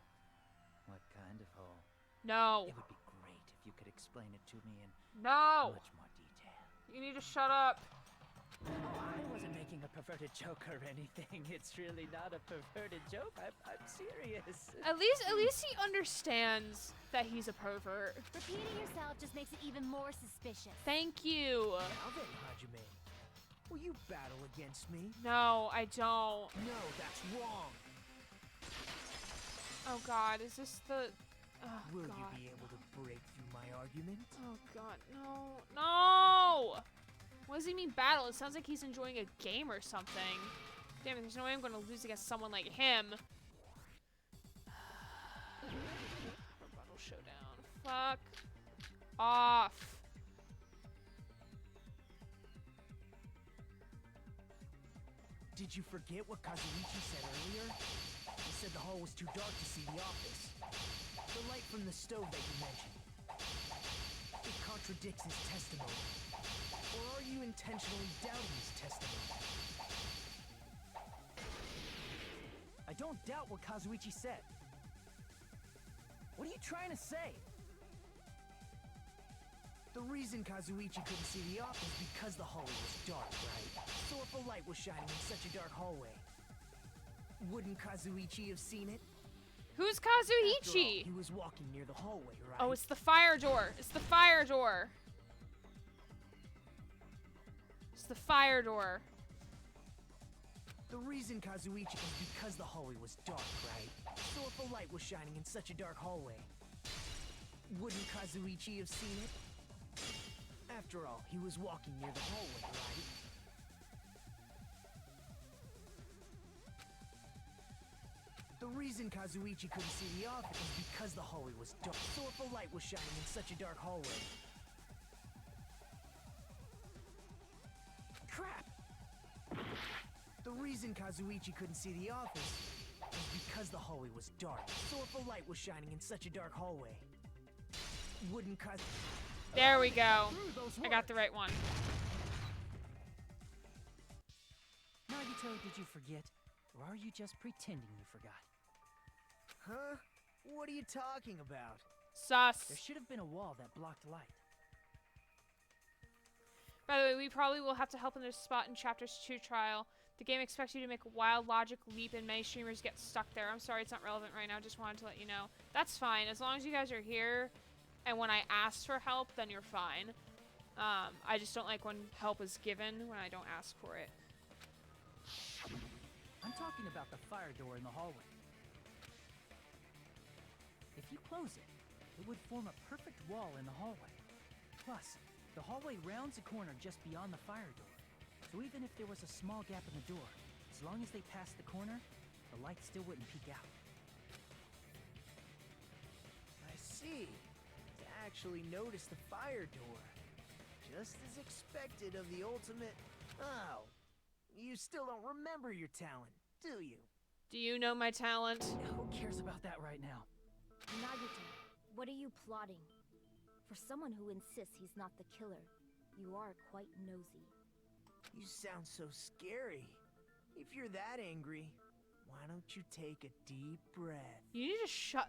What kind of hole? No. It would be great if you could explain it to me in No. much more detail. You need to shut up. Oh, I wasn't making a perverted joke or anything. It's really not a perverted joke. I'm serious. At least he understands that he's a pervert. Repeating yourself just makes it even more suspicious. Thank you. Now then, Hajime, will you battle against me? No, I don't. No, that's wrong. Oh God, is this the... Oh, Will God. you be able to break through my argument? Oh God, no. No! What does he mean battle? It sounds like he's enjoying a game or something. Damn it, there's no way I'm gonna lose against someone like him. Rebuttal showdown. Fuck off. Did you forget what Kazuichi said earlier? He said the hall was too dark to see the office. The light from the stove that you mentioned. It contradicts his testimony. Or are you intentionally doubting his testimony? I don't doubt what Kazuichi said. What are you trying to say? The reason Kazuichi couldn't see the office is because the hallway was dark, right? So if a light was shining in such a dark hallway, wouldn't Kazuichi have seen it? Who's After all, Kazuichi? he was walking near the hallway, right? Oh, it's the fire door. It's the fire door. It's the fire door. The reason Kazuichi is because the hallway was dark, right? So if a light was shining in such a dark hallway, wouldn't Kazuichi have seen it? After all, he was walking near the hallway, right? The reason Kazuichi couldn't see the office is because the hallway was dark. So if a light was shining in such a dark hallway... Crap! The reason Kazuichi couldn't see the office is because the hallway was dark. So if a light was shining in such a dark hallway, wouldn't There we go. I got the right one. Nagito, did you forget? Or are you just pretending you forgot? Huh? What are you talking about? Sus. There should have been a wall that blocked light. By the way, we probably will have to help in this spot in Chapters 2 trial. The game expects you to make a wild logic leap and many streamers get stuck there. I'm sorry it's not relevant right now, just wanted to let you know. That's fine, as long as you guys are here and when I ask for help, then you're fine. I just don't like when help is given when I don't ask for it. I'm talking about the fire door in the hallway. If you close it, it would form a perfect wall in the hallway. Plus, the hallway rounds a corner just beyond the fire door. So even if there was a small gap in the door, as long as they passed the corner, the light still wouldn't peek out. I see. To actually notice the fire door. Just as expected of the ultimate... Oh. You still don't remember your talent, do you? Do you know my talent? Who cares about that right now? Nagito, what are you plotting? For someone who insists he's not the killer, you are quite nosy. You sound so scary. If you're that angry, why don't you take a deep breath? You need to shut...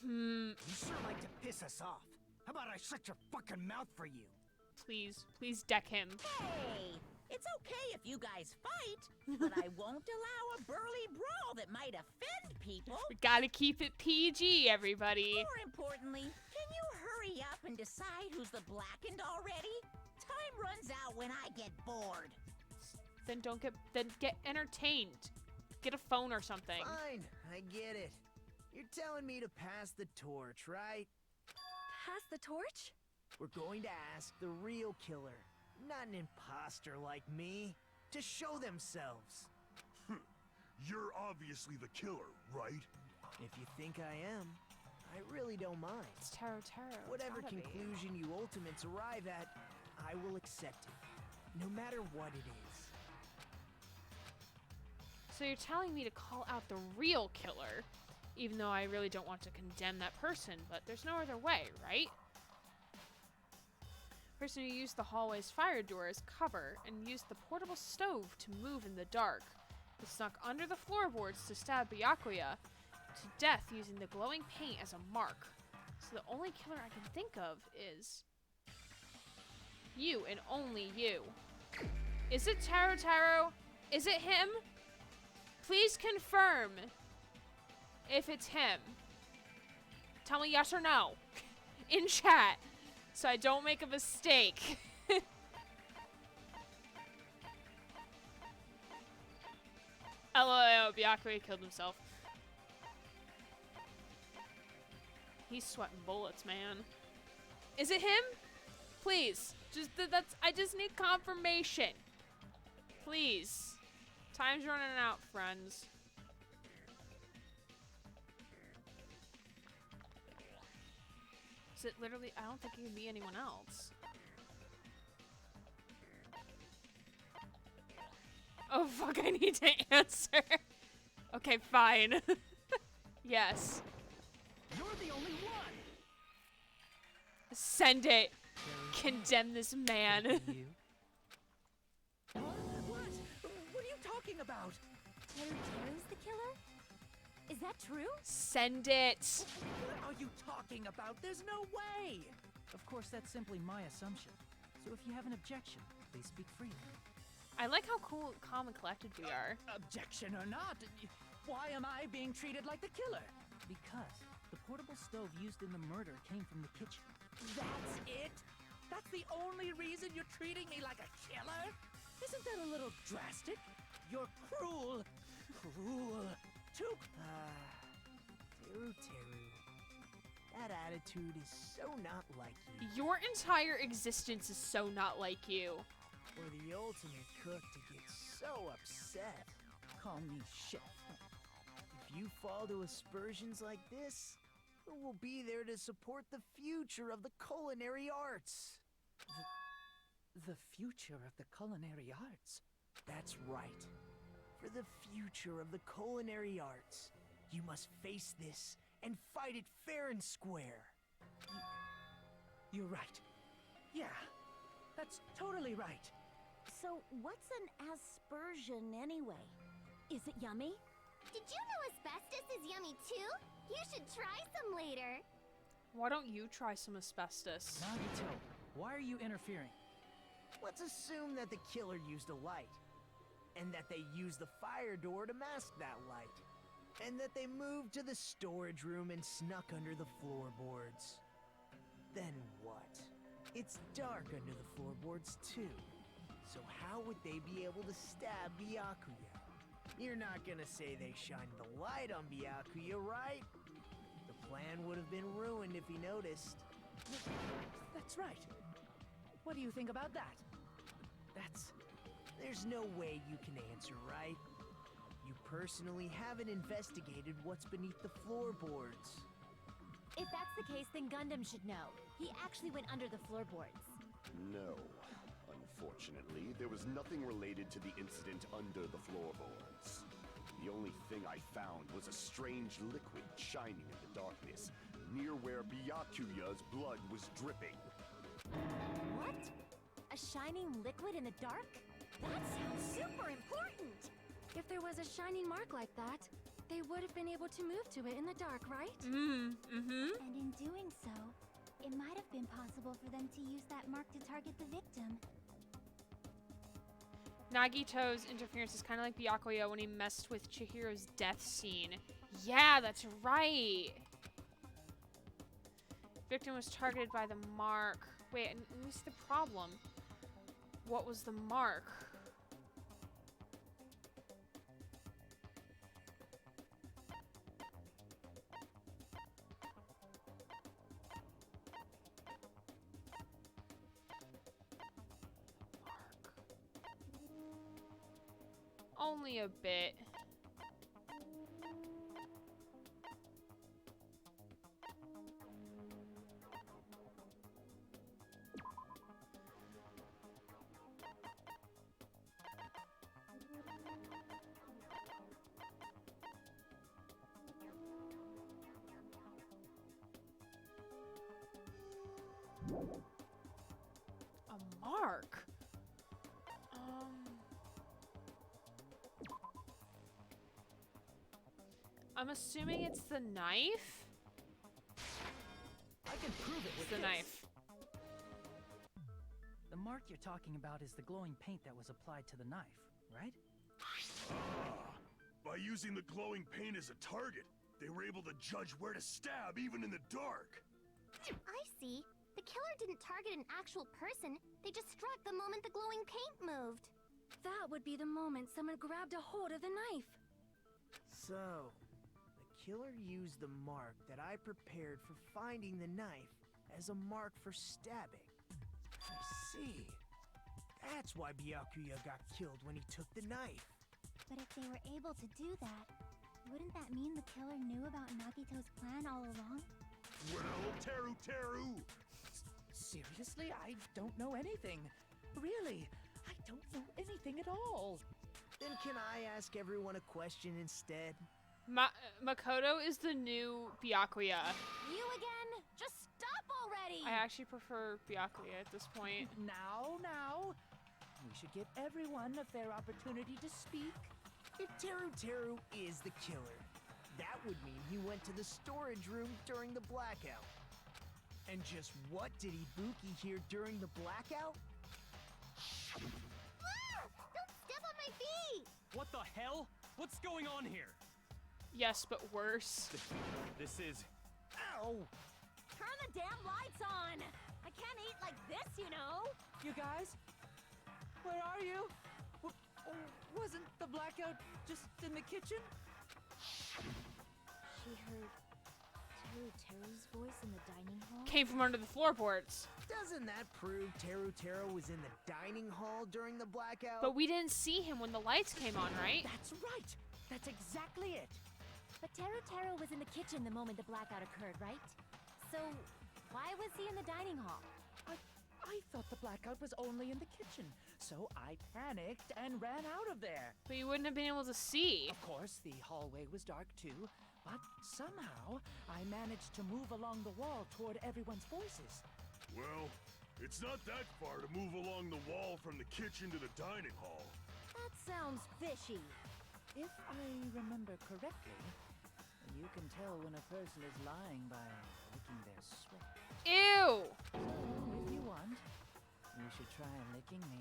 You sure like to piss us off. How about I shut your fucking mouth for you? Please, please deck him. Hey, it's okay if you guys fight, but I won't allow a burly brawl that might offend people. We gotta keep it PG, everybody. More importantly, can you hurry up and decide who's the blackened already? Time runs out when I get bored. Then get entertained. Get a phone or something. Fine, I get it. You're telling me to pass the torch, right? Pass the torch? We're going to ask the real killer, not an imposter like me, to show themselves. You're obviously the killer, right? If you think I am, I really don't mind. It's Taro. Whatever conclusion you ultimates arrive at, I will accept it, no matter what it is. So you're telling me to call out the real killer, even though I really don't want to condemn that person, but there's no other way, right? Person who used the hallway's fire door as cover and used the portable stove to move in the dark. He snuck under the floorboards to stab Byakuya to death using the glowing paint as a mark. So the only killer I can think of is you and only you. Is it Taro? Is it him? Please confirm if it's him. Tell me yes or no in chat so I don't make a mistake. LOL, Byakuya killed himself. He's sweating bullets, man. Is it him? Please. I just need confirmation. Please. Time's running out, friends. Is it literally? I don't think it can be anyone else. Oh fuck, I need to answer. Okay, fine. Yes. You're the only one! Send it. Condemn this man. You? What? What are you talking about? Teru's the killer? Is that true? Send it. What are you talking about? There's no way! Of course, that's simply my assumption. So if you have an objection, please speak freely. I like how cool, calm, and collected we are. Objection or not, why am I being treated like the killer? Because the portable stove used in the murder came from the kitchen. That's it? That's the only reason you're treating me like a killer? Isn't that a little drastic? You're cruel. Cruel. Too... Teru. That attitude is so not like you. Your entire existence is so not like you. For the ultimate cook to get so upset. Call me chef. If you fall to aspersions like this, who will be there to support the future of the culinary arts? The future of the culinary arts? That's right. For the future of the culinary arts, you must face this and fight it fair and square. You're right. Yeah, that's totally right. So, what's an aspersion anyway? Is it yummy? Did you know asbestos is yummy too? You should try some later. Why don't you try some asbestos? Nagito, why are you interfering? Let's assume that the killer used a light, and that they used the fire door to mask that light, and that they moved to the storage room and snuck under the floorboards. Then what? It's dark under the floorboards too. So how would they be able to stab Byakuya? You're not gonna say they shined the light on Byakuya, right? The plan would have been ruined if he noticed. That's right. What do you think about that? There's no way you can answer, right? You personally haven't investigated what's beneath the floorboards. If that's the case, then Gundam should know. He actually went under the floorboards. No. Unfortunately, there was nothing related to the incident under the floorboards. The only thing I found was a strange liquid shining in the darkness, near where Byakuya's blood was dripping. What? A shining liquid in the dark? That sounds super important! If there was a shining mark like that, they would have been able to move to it in the dark, right? And in doing so, it might have been possible for them to use that mark to target the victim. Nagito's interference is kind of like Byakuya when he messed with Chihiro's death scene. Yeah, that's right. Victim was targeted by the mark. Wait, and what's the problem? What was the mark? Only a bit. A mark? I'm assuming it's the knife? I can prove it with the this. knife. The mark you're talking about is the glowing paint that was applied to the knife, right? By using the glowing paint as a target, they were able to judge where to stab even in the dark. I see. The killer didn't target an actual person. They just struck the moment the glowing paint moved. That would be the moment someone grabbed a hold of the knife. So, the killer used the mark that I prepared for finding the knife as a mark for stabbing. I see. That's why Byakuya got killed when he took the knife. But if they were able to do that, wouldn't that mean the killer knew about Nagito's plan all along? Well, Teru! Seriously, I don't know anything. Really, I don't know anything at all. Then can I ask everyone a question instead? Makoto is the new Byakuya. You again? Just stop already! I actually prefer Byakuya at this point. Now. We should give everyone a fair opportunity to speak. If Teru is the killer, that would mean he went to the storage room during the blackout. And just what did Ibuki hear during the blackout? Ah! Don't step on my feet! What the hell? What's going on here? Yes, but worse. This is... Ow! Turn the damn lights on! I can't eat like this, you know! You guys? Where are you? Wasn't the blackout just in the kitchen? She heard Teru's voice in the dining hall? Came from under the floorboards. Doesn't that prove Teru was in the dining hall during the blackout? But we didn't see him when the lights came on, right? That's right! That's exactly it! But Teru was in the kitchen the moment the blackout occurred, right? So, why was he in the dining hall? I thought the blackout was only in the kitchen, so I panicked and ran out of there. But you wouldn't have been able to see. Of course, the hallway was dark too, but somehow I managed to move along the wall toward everyone's voices. Well, it's not that far to move along the wall from the kitchen to the dining hall. That sounds fishy. If I remember correctly, you can tell when a person is lying by licking their sweat. Ew! So, if you want, you should try licking me.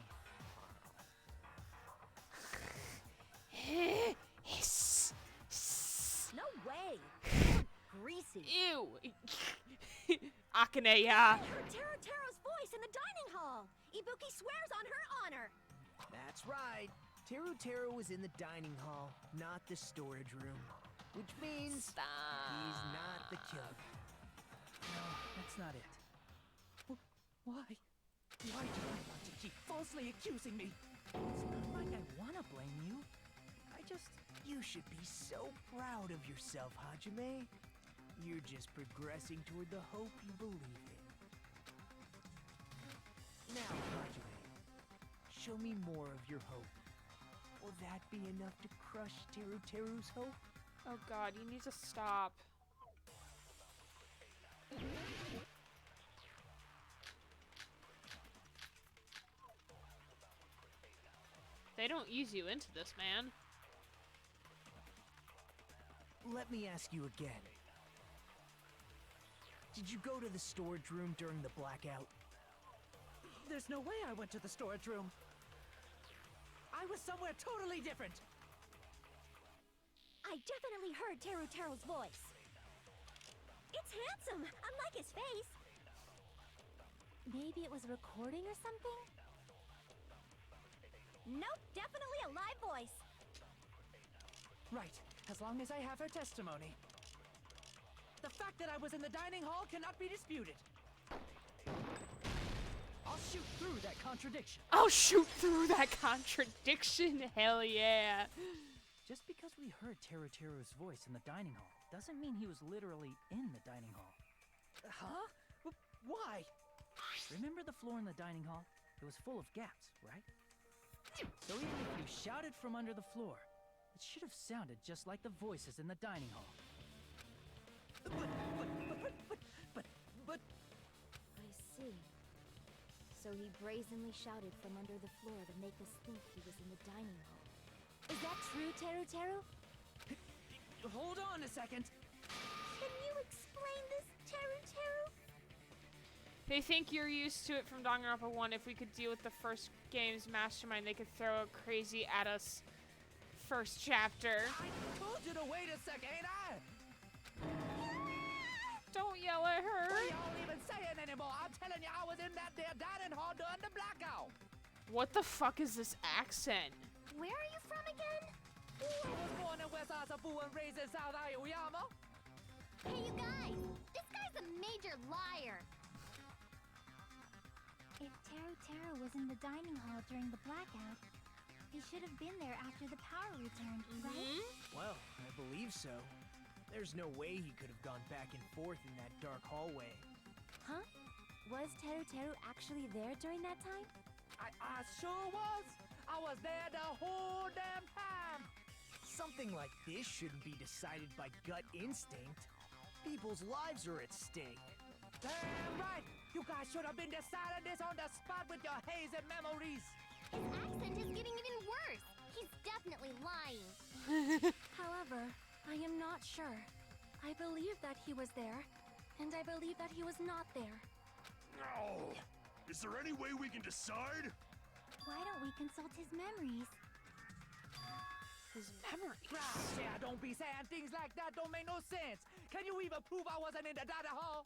No way! Greasy. Ew! Akane, yeah. I heard Teru's voice in the dining hall! Ibuki swears on her honor! That's right. Teru was in the dining hall, not the storage room. Which means he's not the killer. No, that's not it. Why? Why do you want to keep falsely accusing me? It's not like I want to blame you. You should be so proud of yourself, Hajime. You're just progressing toward the hope you believe in. Now, Hajime, show me more of your hope. Will that be enough to crush Teru's hope? Oh god, you need to stop. They don't ease you into this, man. Let me ask you again. Did you go to the storage room during the blackout? There's no way I went to the storage room. I was somewhere totally different. I definitely heard Teru's voice. It's handsome, unlike his face. Maybe it was a recording or something? Nope, definitely a live voice. Right, as long as I have her testimony. The fact that I was in the dining hall cannot be disputed. I'll shoot through that contradiction. I'll shoot through that contradiction, hell yeah. Just because we heard Teru's voice in the dining hall doesn't mean he was literally in the dining hall. Huh? Why? Remember the floor in the dining hall? It was full of gaps, right? So even if you shouted from under the floor, it should have sounded just like the voices in the dining hall. But... I see. So he brazenly shouted from under the floor to make us think he was in the dining hall. Is that true, Teru? Hold on a second. Can you explain this, Teru? They think you're used to it from Danganronpa 1. If we could deal with the first game's mastermind, they could throw a crazy at us first chapter. I told you to wait a second, ain't I? Don't yell at her. What are y'all even saying anymore? I'm telling you, I was in that there dining hall during the blackout. What the fuck is this accent? Where are you from again? I was born in West Asabu and raised in South Aoyama. Hey, you guys! This guy's a major liar! If Teru Teru was in the dining hall during the blackout, he should have been there after the power returned, right? Well, I believe so. There's no way he could have gone back and forth in that dark hallway. Huh? Was Teru Teru actually there during that time? I sure was. I was there the whole damn time. Something like this shouldn't be decided by gut instinct. People's lives are at stake. Damn right. You guys should have been deciding this on the spot with your hazy memories. His accent is getting even worse. He's definitely lying. However, I am not sure. I believe that he was there, and I believe that he was not there. Oh, is there any way we can decide? Why don't we consult his memories? His memories. Yeah, don't be saying things like that. Don't make no sense. Can you even prove I wasn't in the dining hall?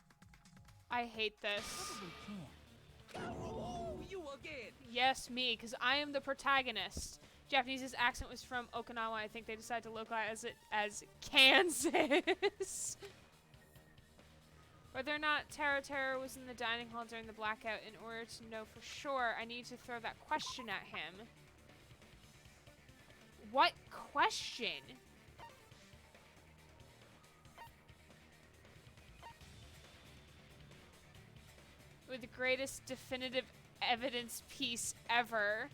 I hate this. Probably can. Oh, you again. Yes, me, because I am the protagonist. Japanese's accent was from Okinawa. I think they decided to localize it as Kansas. Whether or not Teru Teru was in the dining hall during the blackout, in order to know for sure, I need to throw that question at him. What question? With the greatest definitive evidence piece ever.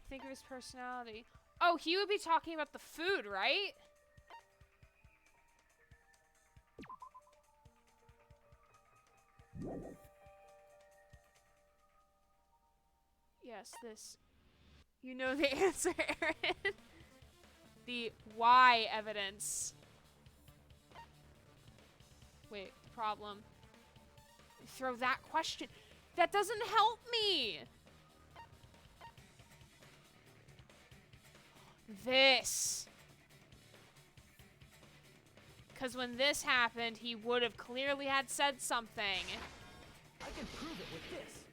Think of his personality. Oh, he would be talking about the food, right? Yes, this. You know the answer, Aaron. The why evidence. Wait, problem. Throw that question. That doesn't help me. This. Because when this happened, he would have clearly had said something. I can prove it with this.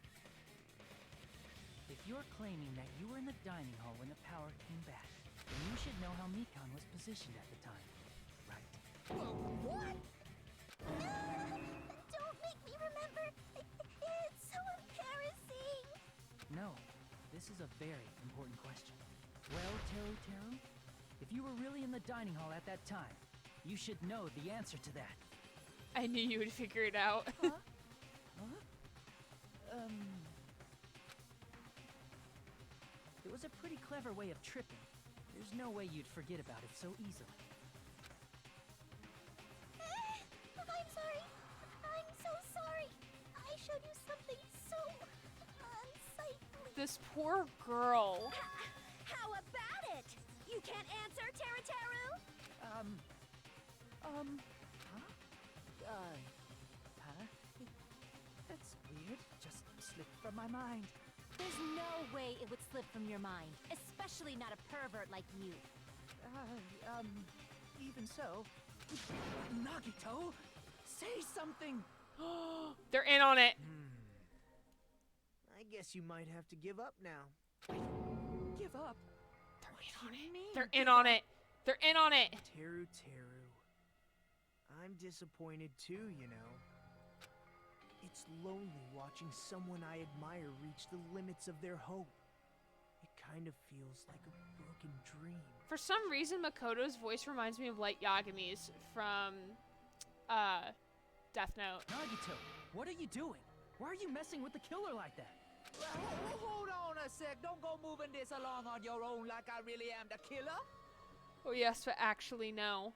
If you're claiming that you were in the dining hall when the power came back, then you should know how Mikan was positioned at the time, right? What? Don't make me remember. It's so embarrassing. No, this is a very important question. Well, Teru Teru, if you were really in the dining hall at that time, you should know the answer to that. I knew you would figure it out. Huh? It was a pretty clever way of tripping. There's no way you'd forget about it so easily. I'm sorry. I'm so sorry. I showed you something so unsightly. This poor girl. How about it? You can't answer, Teru Teru? That's weird. Just slipped from my mind. There's no way it would slip from your mind, especially not a pervert like you. Even so. Nagito, say something. They're in on it. I guess you might have to give up now. Give up? They're in on it. They're in on it. Teru Teru. I'm disappointed too, you know. It's lonely watching someone I admire reach the limits of their hope. It kind of feels like a broken dream. For some reason, Makoto's voice reminds me of Light Yagami's from Death Note. Nagito, what are you doing? Why are you messing with the killer like that? Hold on a sec. Don't go moving this along on your own like I really am the killer. Oh yes, but actually no.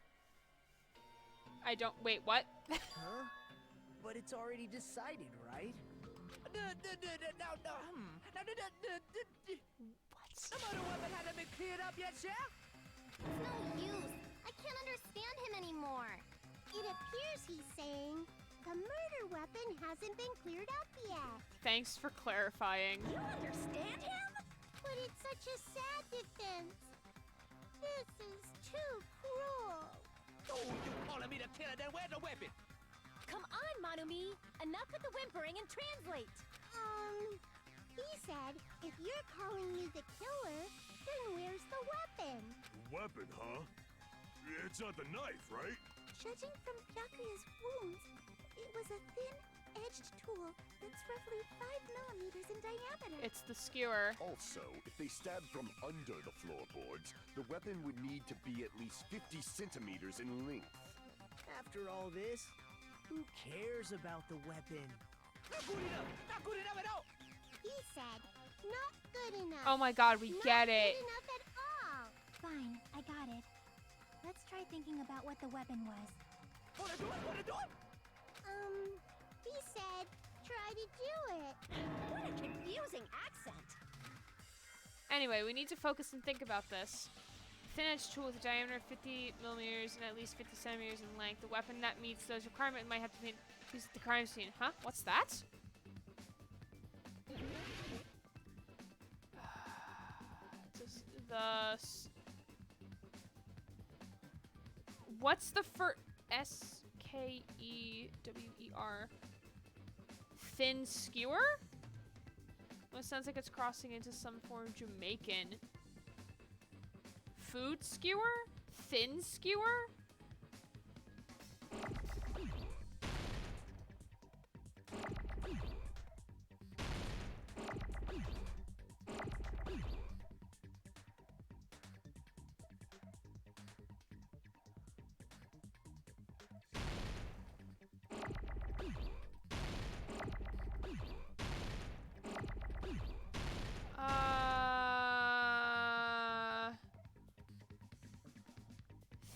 I don't. Wait, what? Huh? But it's already decided, right? What? The murder weapon hasn't been cleared up yet, Chef? It's no use. I can't understand him anymore. It appears he's saying the murder weapon hasn't been cleared up yet. Thanks for clarifying. You understand him? But it's such a sad defense. This is too cruel. Oh, you calling me the killer? Then where's the weapon? Come on, Manumi! Enough with the whimpering and translate! He said, if you're calling me the killer, Then where's the weapon? Weapon, huh? It's not the knife, right? Judging from Byakuya's wounds, it was a thin-edged tool that's roughly 5 millimeters in diameter. It's the skewer. Also, if they stabbed from under the floorboards, the weapon would need to be at least 50 centimeters in length. After all this, who cares about the weapon? Not good enough! Not good enough at all! He said, not good enough. Oh my god, we get it. Not good enough at all. Fine, I got it. Let's try thinking about what the weapon was. Wanna do it? Wanna do it? He said, try to do it. What a confusing accent. Anyway, we need to focus and think about this. Thin-edged tool with a diameter of 50 millimeters and at least 50 centimeters in length. The weapon that meets those requirements might have to be used at the crime scene. Huh? What's that? What's the first S-K-E-W-E-R? Thin skewer? Well, it sounds like it's crossing into some form of Jamaican. Food skewer? Thin skewer?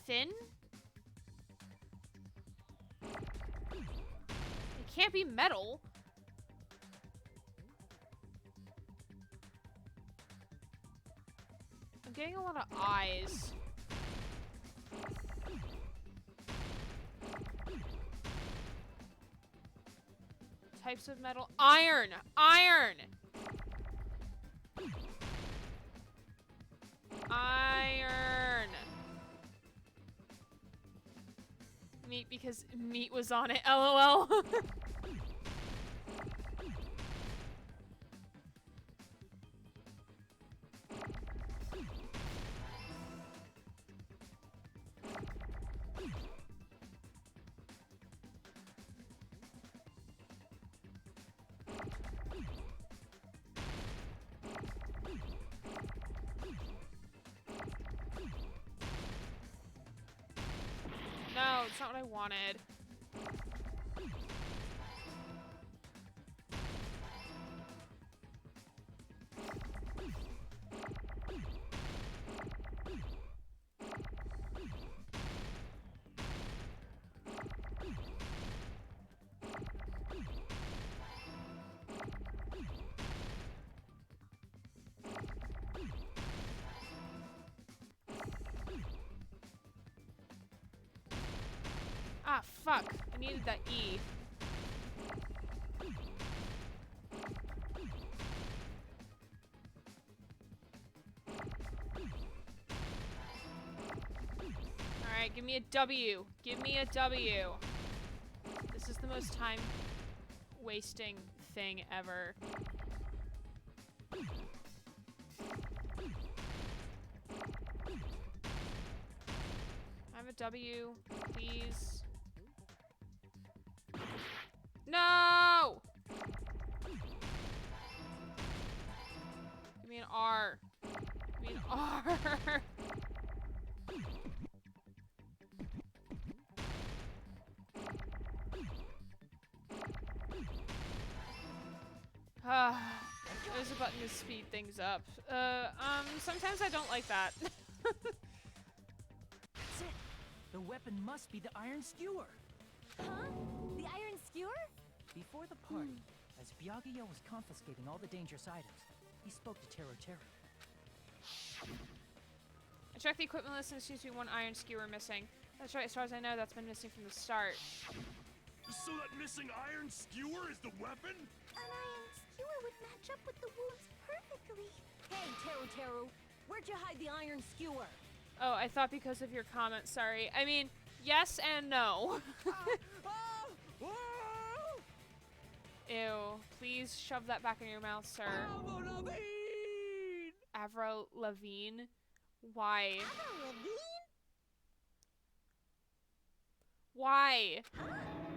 Thin? It can't be metal. I'm getting a lot of eyes. Types of metal. Iron! Iron! Iron! Meat because meat was on it. LOL. No, it's not what I wanted. Ah, fuck. I needed that E. Alright, give me a W. Give me a W. This is the most time-wasting thing ever. I have a W, please. No! Give me an R. Give me an R. There's a button to speed things up. Sometimes I don't like that. That's it. The weapon must be the iron skewer. Huh? The iron skewer? Before the party, as Byakuya was confiscating all the dangerous items, he spoke to Tero. I checked the equipment list and there seems to be one iron skewer missing. That's right, as far as I know, that's been missing from the start. So that missing iron skewer is the weapon? An iron skewer would match up with the wounds perfectly. Hey, Tero, where'd you hide the iron skewer? Oh, I thought because of your comment, sorry. I mean, yes and no. Ew. Please shove that back in your mouth, sir. Avril Lavigne. Why? Avril Lavigne? Why?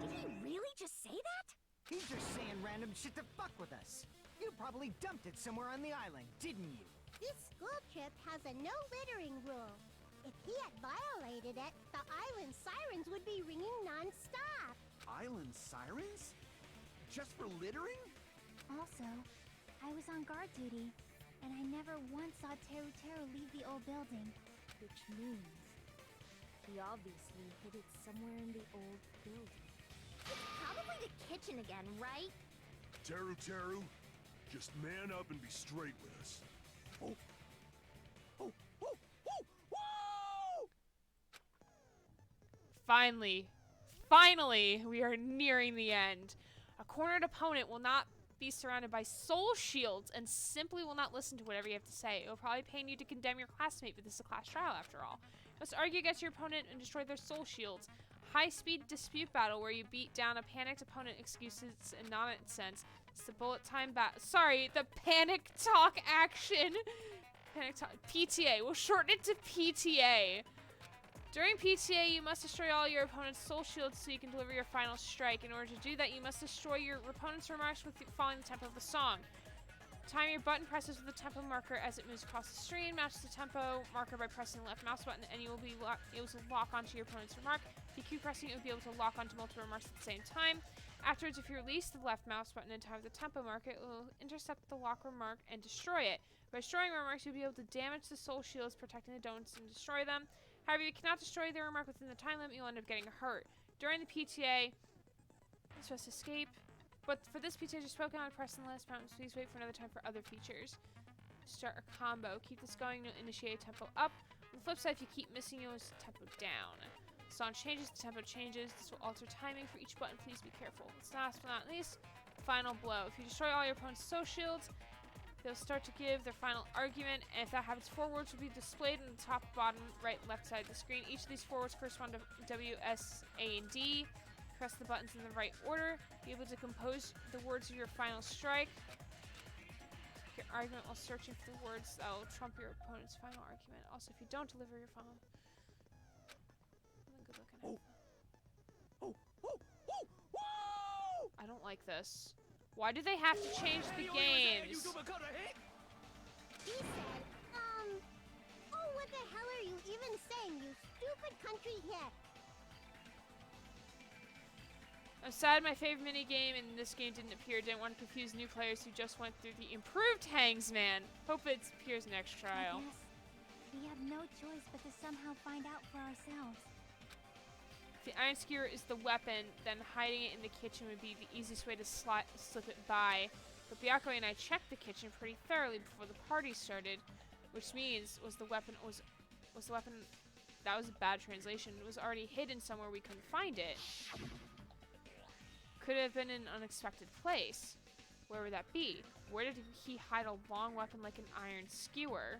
Did he really just say that? He's just saying random shit to fuck with us. You probably dumped it somewhere on the island, didn't you? This school trip has a no littering rule. If he had violated it, the island sirens would be ringing non-stop. Island sirens? Just for littering? Also, I was on guard duty, and I never once saw Teru Teru leave the old building. Which means he obviously hid it somewhere in the old building. It's probably the kitchen again, right? Teru Teru, just man up and be straight with us. Oh. Oh, oh, oh, whoa! Finally, we are nearing the end. A cornered opponent will not be surrounded by soul shields and simply will not listen to whatever you have to say. It will probably pain you to condemn your classmate, but this is a class trial after all. You must argue against your opponent and destroy their soul shields. High-speed dispute battle where you beat down a panicked opponent, excuses and nonsense. It's the bullet time Sorry, the panic talk action. Panic talk. PTA. We'll shorten it to PTA. During PTA, you must destroy all your opponent's soul shields so you can deliver your final strike. In order to do that, you must destroy your opponent's remarks with following the tempo of the song. Time your button presses with the tempo marker as it moves across the screen. Match the tempo marker by pressing the left mouse button, and you will be able to lock onto your opponent's remark. If you keep pressing, you will be able to lock onto multiple remarks at the same time. Afterwards, if you release the left mouse button in time with the tempo marker, it will intercept the lock remark and destroy it. By destroying remarks, you'll be able to damage the soul shields, protecting the donuts, and destroy them. However, you cannot destroy the remark within the time limit, you'll end up getting hurt. During the PTA, you're supposed to escape. But for this PTA, just spoken on pressing the last button. Please wait for another time for other features. Start a combo. Keep this going to initiate a tempo up. On the flip side, if you keep missing, you'll lose tempo down. The song changes, the tempo changes. This will alter timing for each button. Please be careful. Last but not least, final blow. If you destroy all your opponent's soul shields, they'll start to give their final argument, and if that happens, 4 words will be displayed on the top, bottom, right, left side of the screen. Each of these 4 words correspond to W, S, A, and D. Press the buttons in the right order. Be able to compose the words of your final strike. Your argument while searching for the words that will trump your opponent's final argument. Also, if you don't deliver your final... Good looking. I don't like this. Why do they have to change the games? He said, oh, what the hell are you even saying, you stupid country hick? I'm sad my favorite minigame in this game didn't appear. Didn't want to confuse new players who just went through the improved Hangsman. Hope it appears next trial. I guess we have no choice but to somehow find out for ourselves. If the iron skewer is the weapon, then hiding it in the kitchen would be the easiest way to slip it by. But Byakuya and I checked the kitchen pretty thoroughly before the party started, which means was the weapon that was a bad translation. It was already hidden somewhere we couldn't find it. Could have been in an unexpected place. Where would that be? Where did he hide a long weapon like an iron skewer?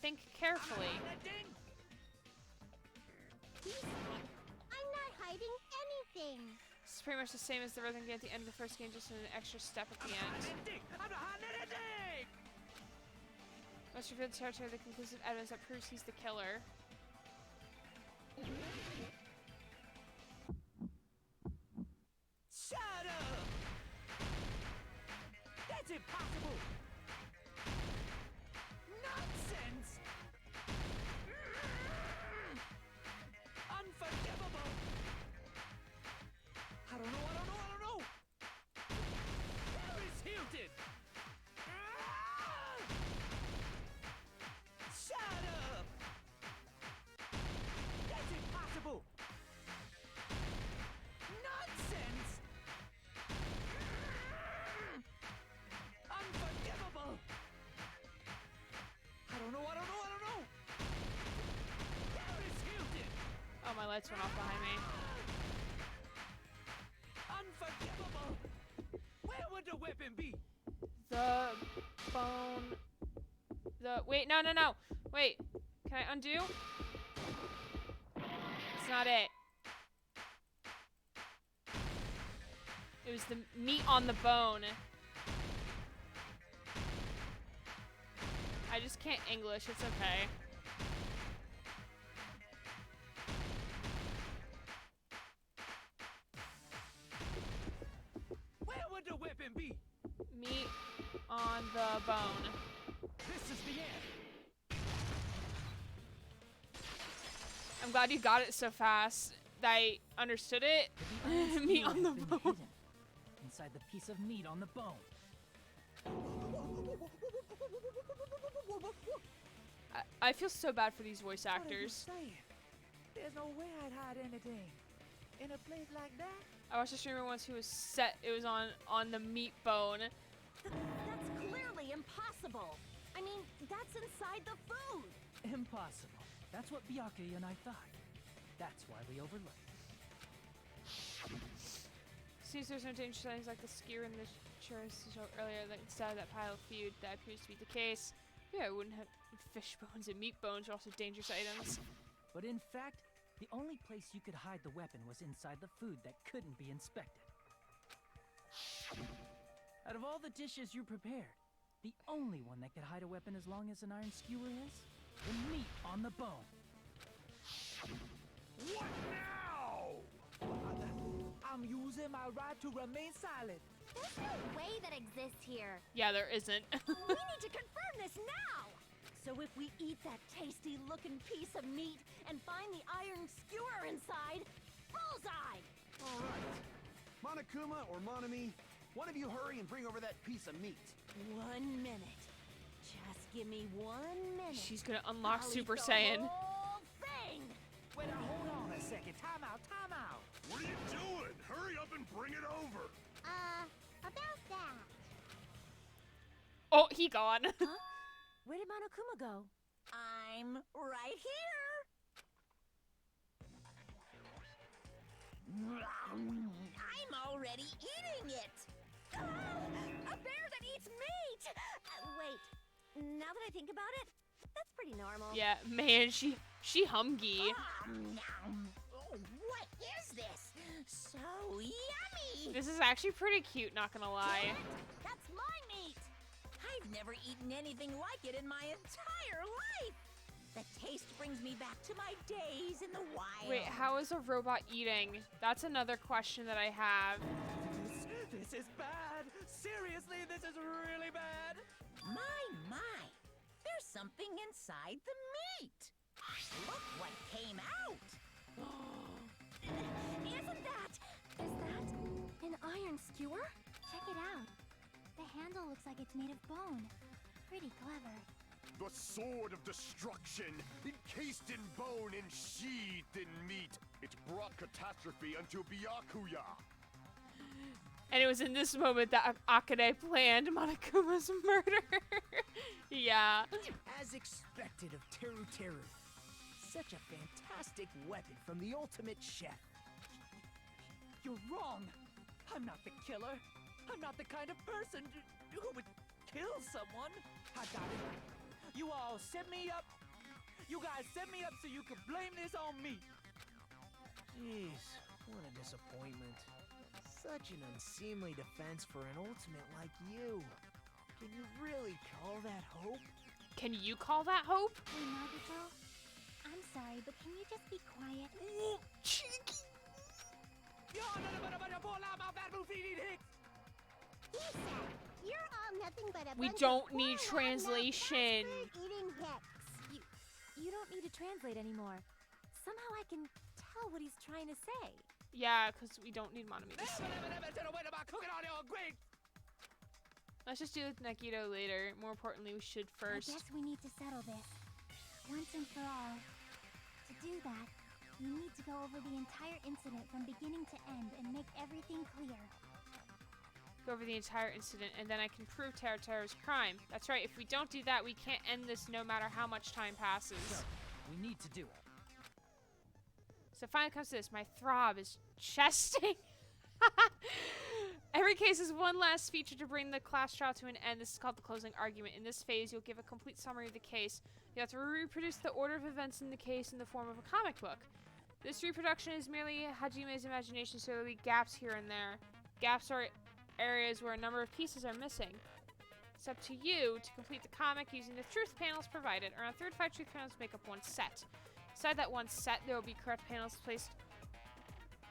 Think carefully. I'm not hiding anything. It's pretty much the same as the rhythm game at the end of the first game, just an extra step at the end. Must reveal the territory the conclusive evidence that proves he's the killer. Shut up! That's impossible! Nonsense! Unforgivable! I don't know! Paris Hilton! Shut up! That's impossible! Nonsense! Unforgivable! I don't know! Paris Hilton! Oh, my lights went off behind me. Unforgivable! Where would the weapon be? The bone. Wait, no. Wait. Can I undo? It's not it. It was the meat on the bone. I just can't English. It's okay. Where would the weapon be? Meat on the bone. This is the end. I'm glad you got it so fast that I understood it. Meat on the bone. Hidden inside the piece of meat on the bone. I feel so bad for these voice actors. What are you saying? There's no way I'd hide anything in a place like that. I watched a streamer once who was set. It was on the meat bone. That's clearly impossible. I mean, that's inside the food. Impossible. That's what Byakuya and I thought. That's why we overlooked. Seems there's no danger signs like the skewer in the churros showed earlier. Like instead of that pile of food, that appears to be the case. Yeah, I wouldn't have fish bones and meat bones are also dangerous items. But in fact, the only place you could hide the weapon was inside the food that couldn't be inspected. Out of all the dishes you prepared, the only one that could hide a weapon as long as an iron skewer is the meat on the bone. What now? I'm using my right to remain silent. There's no way that exists here. Yeah, there isn't. We need to confirm this now! So if we eat that tasty-looking piece of meat and find the iron skewer inside, bullseye! All right. Monokuma or Monami, one of you hurry and bring over that piece of meat. 1 minute. Just give me 1 minute. She's gonna unlock I'll Super eat the Saiyan. whole thing! Wait, now hold on a second. Time out, time out. What are you doing? Hurry up and bring it over. About that. Oh, he gone. Where did Monokuma go? I'm right here! I'm already eating it! A bear that eats meat! Wait, now that I think about it, that's pretty normal. Yeah, man, she hungry. Oh, what is this? So yummy! This is actually pretty cute, not gonna lie. That's my meat! I've never eaten anything like it in my entire life! The taste brings me back to my days in the wild. Wait, how is a robot eating? That's another question that I have. This is bad. Seriously, this is really bad. My. There's something inside the meat. Look what came out. Isn't that? Is that an iron skewer? Check it out. The handle looks like it's made of bone. Pretty clever. The sword of destruction, encased in bone and sheathed in meat. It brought catastrophe unto Byakuya. And it was in this moment that Akane planned Monokuma's murder. Yeah. As expected of Teru Teru. Such a fantastic weapon from the ultimate chef. You're wrong. I'm not the killer. I'm not the kind of person who would kill someone. I got it. You all set me up. You guys set me up so you could blame this on me. Jeez, what a disappointment. Such an unseemly defense for an ultimate like you. Can you really call that hope? Can you call that hope? Hey, Nagito. I'm sorry, but can you just be quiet? Cheeky. He said, you're all nothing but a We bunch don't of need poor, translation. eating Heccs. You don't need to translate anymore. Somehow I can tell what he's trying to say. Yeah, because we don't need Monami to say. Let's just deal with Nagito later. More importantly, we should I first. guess we need to settle this. Once and for all. To do that, we need to go over the entire incident from beginning to end and make everything clear. Go over the entire incident, and then I can prove Teru's crime. That's right, if we don't do that, we can't end this no matter how much time passes. So, we need to do it. So finally comes to this. My throb is chesting. Every case is one last feature to bring the class trial to an end. This is called the closing argument. In this phase, you'll give a complete summary of the case. You have to reproduce the order of events in the case in the form of a comic book. This reproduction is merely Hajime's imagination, so there'll be gaps here and there. Gaps are areas where a number of pieces are missing. It's up to you to complete the comic using the truth panels provided. Around 3 to 5 truth panels make up one set. Inside that one set, there will be correct panels placed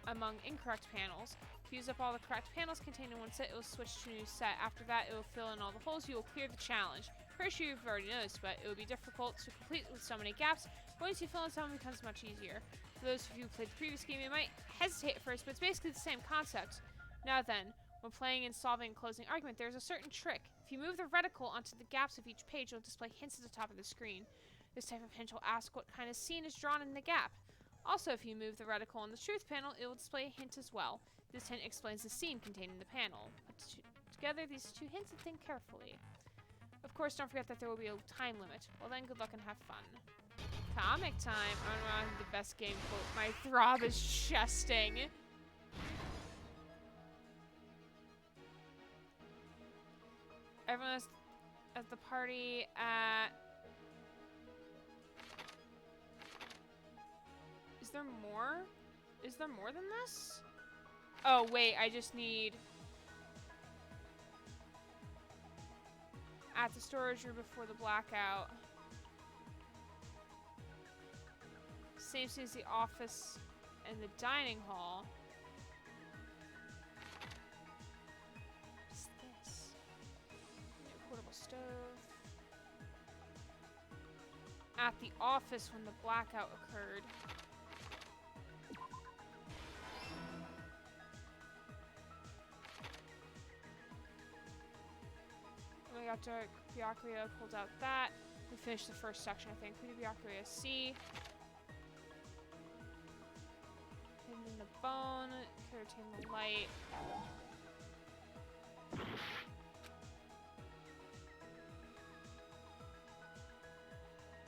among incorrect panels. If you use up all the correct panels contained in one set, it will switch to a new set. After that, it will fill in all the holes. You will clear the challenge. Pretty sure you've already noticed, but it will be difficult to complete with so many gaps. Once you fill in some, it becomes much easier. For those of you who played the previous game, you might hesitate at first, but it's basically the same concept. Now then, when playing and solving a closing argument, there's a certain trick. If you move the reticle onto the gaps of each page, it will display hints at the top of the screen. This type of hint will ask what kind of scene is drawn in the gap. Also, if you move the reticle on the truth panel, it will display a hint as well. This hint explains the scene contained in the panel. Put together these two hints and think carefully. Of course, don't forget that there will be a time limit. Well then, good luck and have fun. Comic time! I'm the best game quote. My throb is chesting. Everyone is at the party at... Is there more? Is there more than this? Oh, wait, I just need... At the storage room before the blackout. Same scene as the office and the dining hall. What's this? New portable stove. At the office when the blackout occurred. We got dark. Byakuya pulled out that. We finished the first section, I think. Who did Byakuya see? Hidden in the bone. Could retain the light.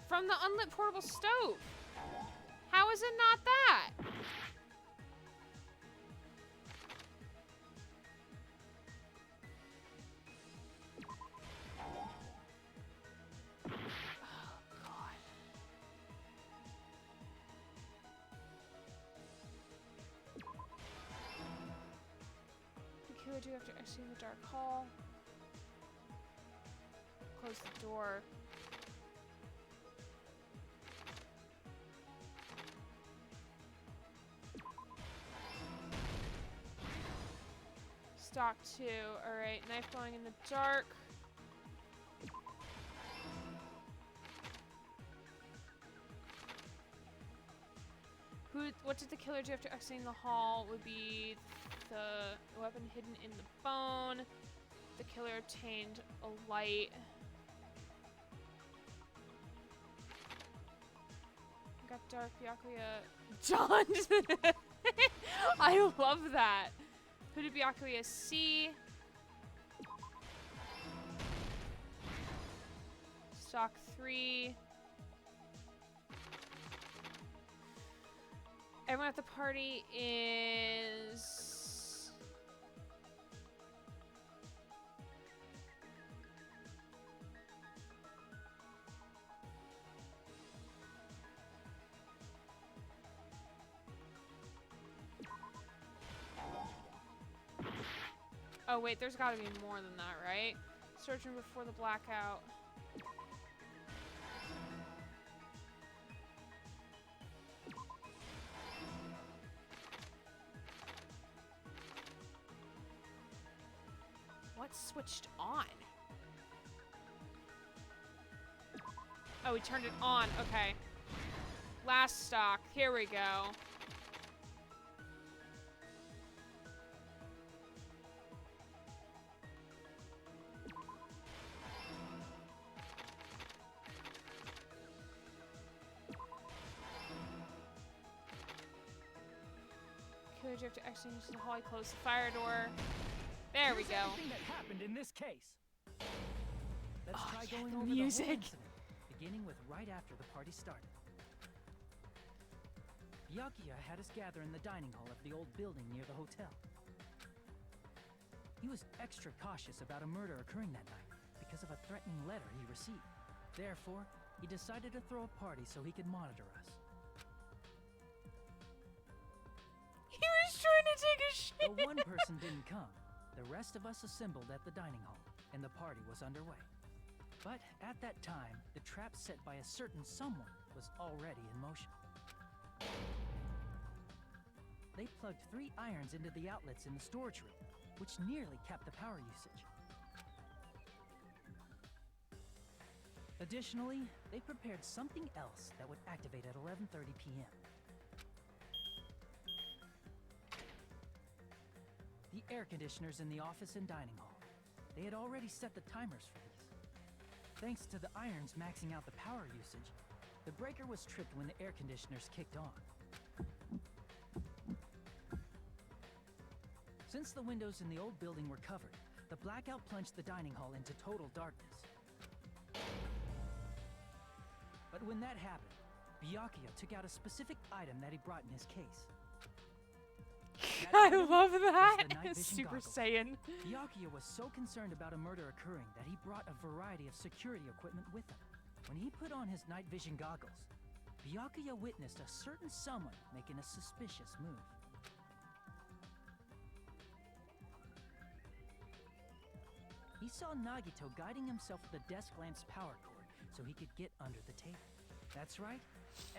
From the unlit portable stove. How is it not that? What do you have to exit in the dark hall? Close the door. Stock 2. Alright, knife going in the dark. What did the killer do after exiting the hall? Would be the weapon hidden in the bone. The killer obtained a light. Got dark. Byakuya John. I love that. Who did Byakuya see? Stock 3. Everyone at the party is... Oh wait, there's gotta be more than that, right? Searching before the blackout. What switched on? Oh, we turned it on. Okay. Last stock. Here we go. Killer drift to exit into the hall. He closed the fire door. There we go. Everything that happened in this case. Let's try going the over music. the whole incident, beginning with right after the party started. Byakuya had us gather in the dining hall of the old building near the hotel. He was extra cautious about a murder occurring that night because of a threatening letter he received. Therefore, he decided to throw a party so he could monitor us. He was trying to take a shit. Though one person didn't come, the rest of us assembled at the dining hall, and the party was underway. But at that time, the trap set by a certain someone was already in motion. They plugged 3 irons into the outlets in the storage room, which nearly capped the power usage. Additionally, they prepared something else that would activate at 11:30 p.m. The air conditioners in the office and dining hall. They had already set the timers for these. Thanks to the irons maxing out the power usage, the breaker was tripped when the air conditioners kicked on. Since the windows in the old building were covered, the blackout plunged the dining hall into total darkness. But when that happened, Byakuya took out a specific item that he brought in his case. I love that! The night vision Super goggles. Saiyan. Byakuya was so concerned about a murder occurring that he brought a variety of security equipment with him. When he put on his night vision goggles, Byakuya witnessed a certain someone making a suspicious move. He saw Nagito guiding himself with the desk lamp's power cord so he could get under the table. That's right,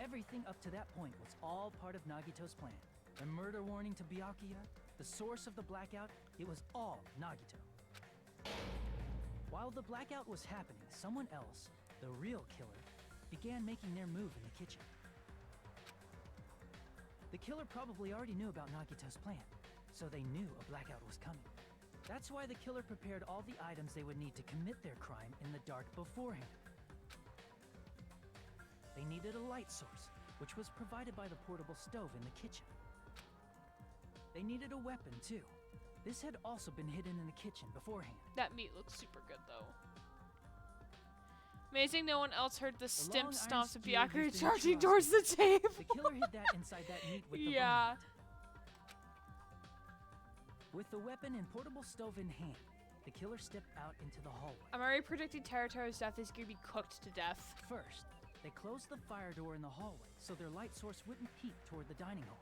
everything up to that point was all part of Nagito's plan. The murder warning to Byakuya, the source of the blackout, it was all Nagito. While the blackout was happening, someone else, the real killer, began making their move in the kitchen. The killer probably already knew about Nagito's plan, so they knew a blackout was coming. That's why the killer prepared all the items they would need to commit their crime in the dark beforehand. They needed a light source, which was provided by the portable stove in the kitchen. They needed a weapon, too. This had also been hidden in the kitchen beforehand. That meat looks super good, though. Amazing no one else heard the stimp stomps of Byakuya charging towards the table. The killer hid that inside that meat with the yeah. bone. With the weapon and portable stove in hand, the killer stepped out into the hallway. I'm already predicting Teruto's death is gonna be cooked to death. First, they closed the fire door in the hallway so their light source wouldn't peek toward the dining hall.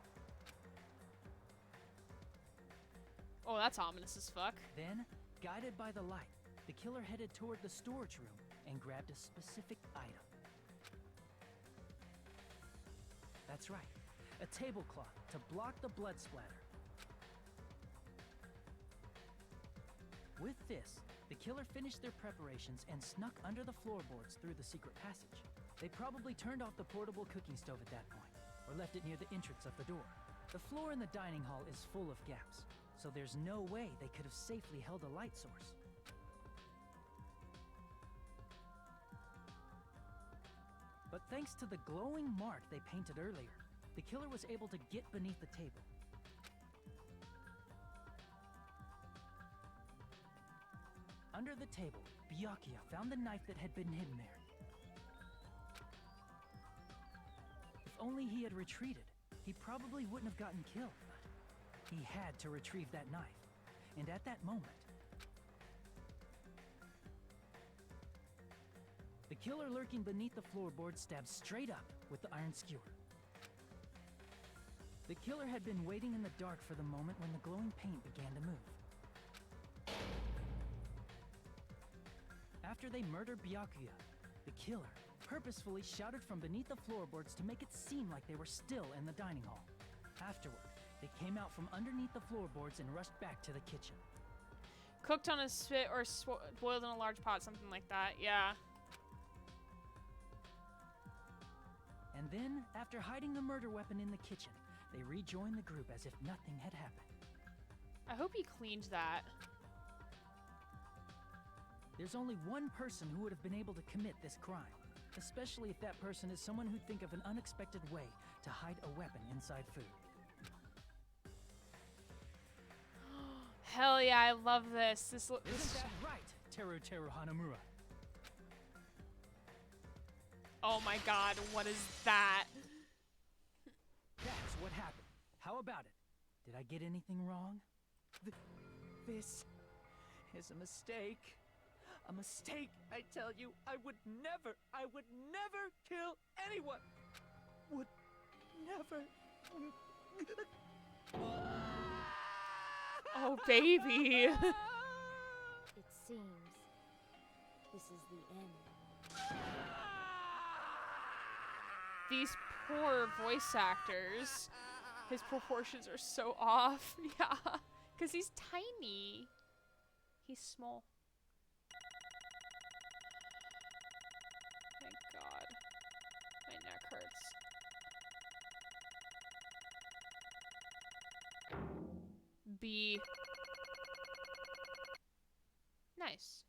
Oh, that's ominous as fuck. Then, guided by the light, the killer headed toward the storage room and grabbed a specific item. That's right, a tablecloth to block the blood splatter. With this, the killer finished their preparations and snuck under the floorboards through the secret passage. They probably turned off the portable cooking stove at that point, or left it near the entrance of the door. The floor in the dining hall is full of gaps, so there's no way they could have safely held a light source. But thanks to the glowing mark they painted earlier, the killer was able to get beneath the table. Under the table, Byakuya found the knife that had been hidden there. If only he had retreated, he probably wouldn't have gotten killed, but he had to retrieve that knife. And at that moment, the killer lurking beneath the floorboard stabbed straight up with the iron skewer. The killer had been waiting in the dark for the moment when the glowing paint began to move. After they murdered Byakuya, the killer purposefully shouted from beneath the floorboards to make it seem like they were still in the dining hall. Afterward, they came out from underneath the floorboards and rushed back to the kitchen. Cooked on a spit or boiled in a large pot, something like that, yeah. And then, after hiding the murder weapon in the kitchen, they rejoined the group as if nothing had happened. I hope he cleaned that. There's only one person who would have been able to commit this crime, especially if that person is someone who'd think of an unexpected way to hide a weapon inside food. Hell yeah, I love this. Isn't that right, Teru Hanamura? Oh my god, what is that? That's what happened. How about it? Did I get anything wrong? This is a mistake. A mistake, I tell you. I would never kill anyone. Would never. Oh Oh, baby. It seems this is the end. These poor voice actors. His proportions are so off. Yeah. Because he's tiny. He's small. Thank God. My neck hurts. B. Nice.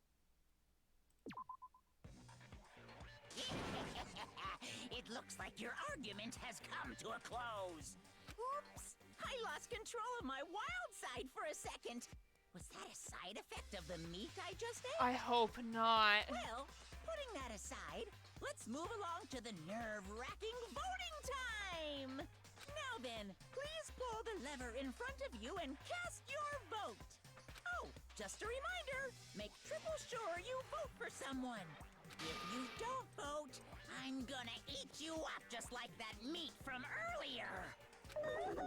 It looks like your argument has come to a close. Oops! I lost control of my wild side for a second. Was that a side effect of the meat I just ate? I hope not. Well, putting that aside, let's move along to the nerve-wracking voting time! Now then, please pull the lever in front of you and cast your vote. Oh, just a reminder, make triple sure you vote for someone. If you don't vote, I'm gonna eat you up just like that meat from earlier. Why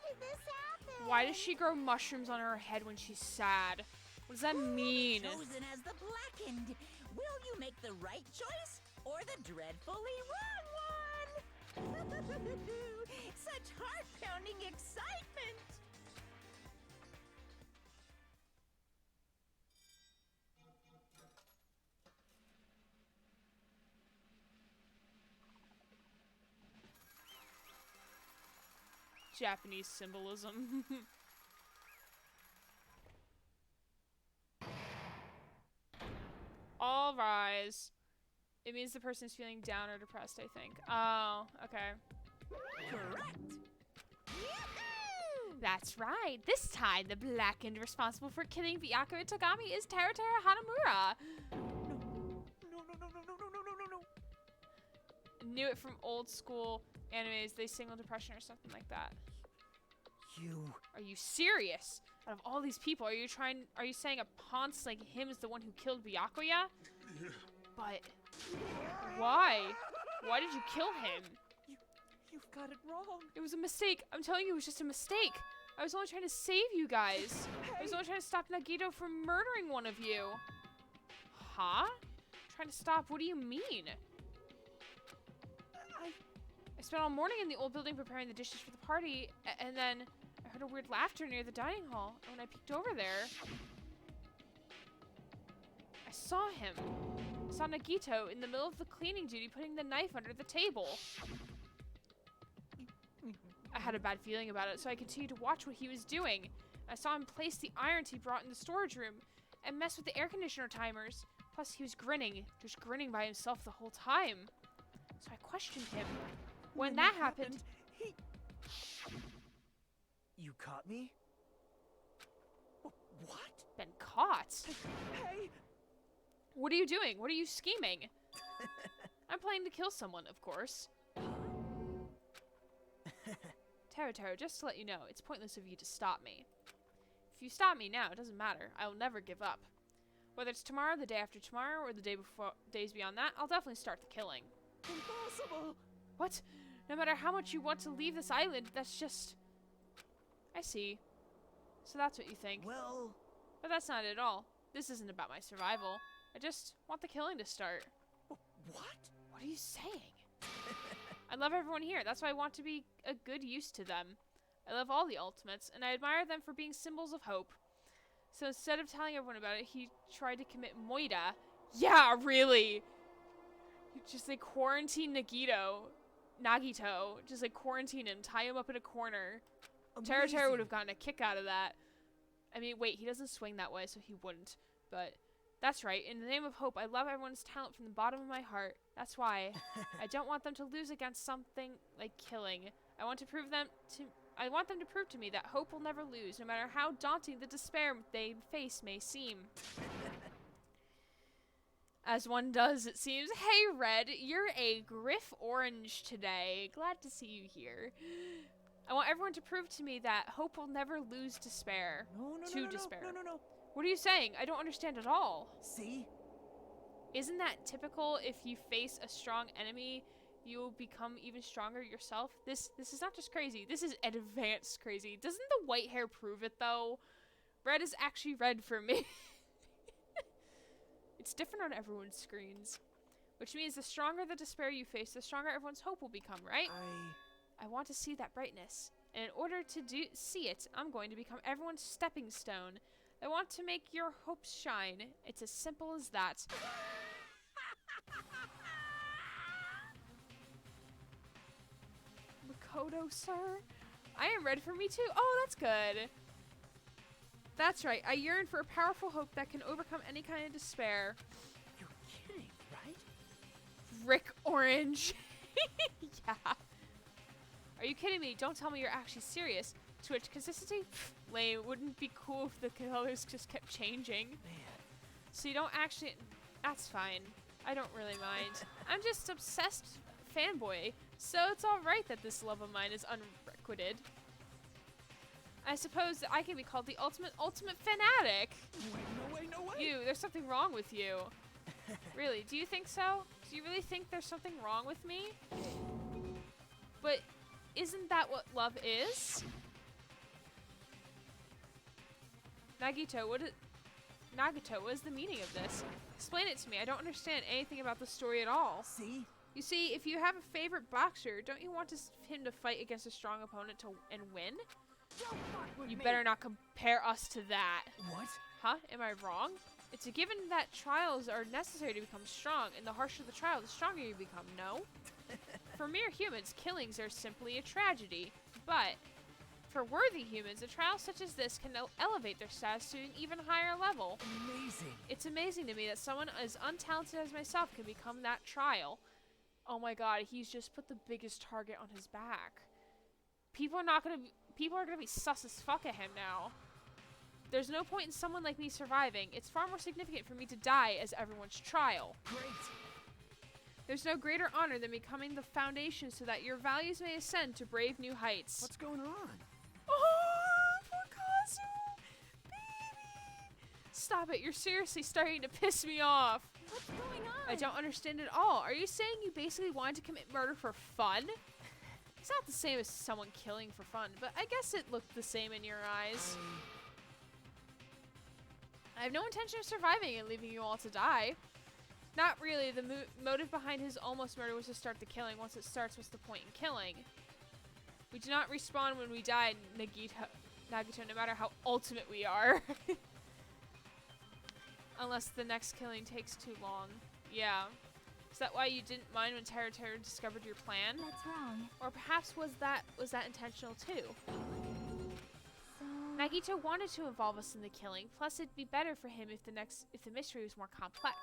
did this happen? Why does she grow mushrooms on her head when she's sad? What does that mean? Chosen as the blackened. Will you make the right choice or the dreadfully wrong one? Such heart-pounding excitement. Japanese symbolism. All rise. It means the person is feeling down or depressed, I think. Oh, okay. Correct. That's right. This time, the blackened responsible for killing Byakuya Togami is Teruteru Hanamura. No. Knew it from old school animes. They signal depression or something like that. You. Are you serious? Out of all these people, are you saying a ponce like him is the one who killed Byakuya? But why? Why did you kill him? You've got it wrong. It was a mistake. I'm telling you, it was just a mistake. I was only trying to save you guys. I was only trying to stop Nagito from murdering one of you. Huh? Trying to stop? What do you mean? I spent all morning in the old building preparing the dishes for the party, and then I heard a weird laughter near the dining hall. And when I peeked over there, I saw him. I saw Nagito in the middle of the cleaning duty putting the knife under the table. I had a bad feeling about it, so I continued to watch what he was doing. I saw him place the irons he brought in the storage room and mess with the air conditioner timers. Plus, he was grinning, just grinning by himself the whole time. So I questioned him. When that happened, You caught me? What? Been caught? Hey! What are you doing? What are you scheming? I'm planning to kill someone, of course. Teruteru, just to let you know, it's pointless of you to stop me. If you stop me now, it doesn't matter. I will never give up. Whether it's tomorrow, the day after tomorrow, or the day before, days beyond that, I'll definitely start the killing. Impossible! What? No matter how much you want to leave this island, that's just... I see. So that's what you think. Well... But that's not it at all. This isn't about my survival. I just want the killing to start. What? What are you saying? I love everyone here. That's why I want to be a good use to them. I love all the Ultimates, and I admire them for being symbols of hope. So instead of telling everyone about it, he tried to commit moida. Yeah, really! Just like quarantine Nagito. Just like quarantine him, tie him up in a corner. Teruteru would have gotten a kick out of that. I mean, wait, he doesn't swing that way, so he wouldn't. But that's right. In the name of hope, I love everyone's talent from the bottom of my heart. That's why I don't want them to lose against something like killing. I want them to prove to me that hope will never lose, no matter how daunting the despair they face may seem. As one does, it seems. Hey, Red, you're a Griff Orange today. Glad to see you here. I want everyone to prove to me that hope will never lose despair. No. What are you saying? I don't understand at all. See? Isn't that typical if you face a strong enemy, you will become even stronger yourself. This is not just crazy. This is advanced crazy. Doesn't the white hair prove it, though? Red is actually red for me. It's different on everyone's screens. Which means the stronger the despair you face, the stronger everyone's hope will become, right? I want to see that brightness. And in order to see it, I'm going to become everyone's stepping stone. I want to make your hopes shine. It's as simple as that. Makoto, sir? I am ready for me too. Oh, that's good. That's right. I yearn for a powerful hope that can overcome any kind of despair. You're kidding, right? Rick Orange. Yeah. Are you kidding me? Don't tell me you're actually serious. Switch consistency? Pfft, lame. Wouldn't it be cool if the colors just kept changing? Man. So you don't actually... That's fine. I don't really mind. I'm just obsessed fanboy. So it's alright that this love of mine is unrequited. I suppose that I can be called the ultimate fanatic. No way. You, there's something wrong with you. Really, do you think so? Do you really think there's something wrong with me? But isn't that what love is? Nagito, what is the meaning of this? Explain it to me. I don't understand anything about the story at all. See? You see, if you have a favorite boxer, don't you want him to fight against a strong opponent and win? You better not compare us to that. What? Huh? Am I wrong? It's a given that trials are necessary to become strong, and the harsher the trial, the stronger you become, no? For mere humans, killings are simply a tragedy. But for worthy humans, a trial such as this can elevate their status to an even higher level. Amazing. It's amazing to me that someone as untalented as myself can become that trial. Oh my god, he's just put the biggest target on his back. People are gonna be sus as fuck at him now. There's no point in someone like me surviving. It's far more significant for me to die as everyone's trial. Great. There's no greater honor than becoming the foundation so that your values may ascend to brave new heights. What's going on? Oh, poor Kazu! Baby! Stop it, you're seriously starting to piss me off. What's going on? I don't understand at all. Are you saying you basically wanted to commit murder for fun? It's not the same as someone killing for fun, but I guess it looked the same in your eyes. I have no intention of surviving and leaving you all to die. Not really. The motive behind his almost murder was to start the killing. Once it starts, what's the point in killing? We do not respawn when we die, Nagito, no matter how ultimate we are. Unless the next killing takes too long. Yeah. Is that why you didn't mind when Terra discovered your plan? That's wrong. Or perhaps was that intentional too? So... Nagito wanted to involve us in the killing, plus it'd be better for him if the mystery was more complex.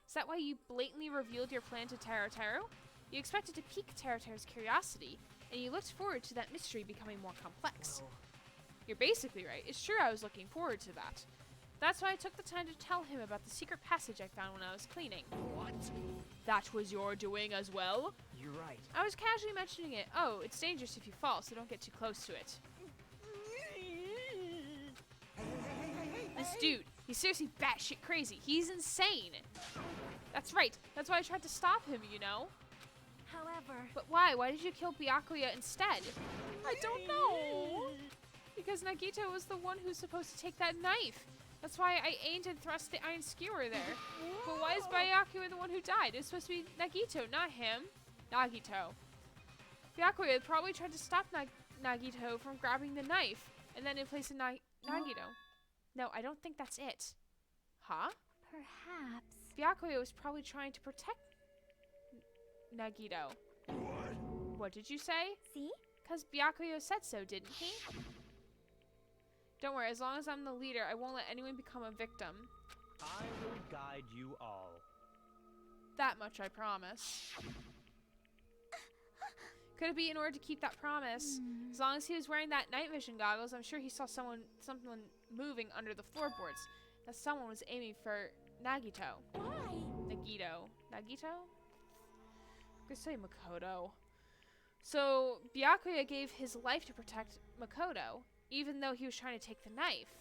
Is that why you blatantly revealed your plan to Teru? You expected to pique Teru's curiosity, and you looked forward to that mystery becoming more complex. Well, you're basically right. It's true I was looking forward to that. That's why I took the time to tell him about the secret passage I found when I was cleaning. what? That was your doing as well? You're right. I was casually mentioning it. Oh, it's dangerous if you fall, so don't get too close to it. This dude, he's seriously batshit crazy. He's insane. That's right. That's why I tried to stop him, you know? However... But why? Why did you kill Byakuya instead? I don't know. Because Nagito was the one who's supposed to take that knife. That's why I aimed and thrust the iron skewer there. But why is Byakuya the one who died? It's supposed to be Nagito, not him. Nagito. Byakuya probably tried to stop Nagito from grabbing the knife. And then in place of Nagito. No, I don't think that's it. Huh? Perhaps. Byakuya was probably trying to protect Nagito. What? What did you say? See? Because Byakuya said so, didn't he? Don't worry, as long as I'm the leader, I won't let anyone become a victim. I will guide you all. That much I promise. Could it be in order to keep that promise? As long as he was wearing that night vision goggles, I'm sure he saw someone moving under the floorboards. That someone was aiming for Nagito. Why? Nagito? I'm gonna say Makoto. So, Byakuya gave his life to protect Makoto, even though he was trying to take the knife.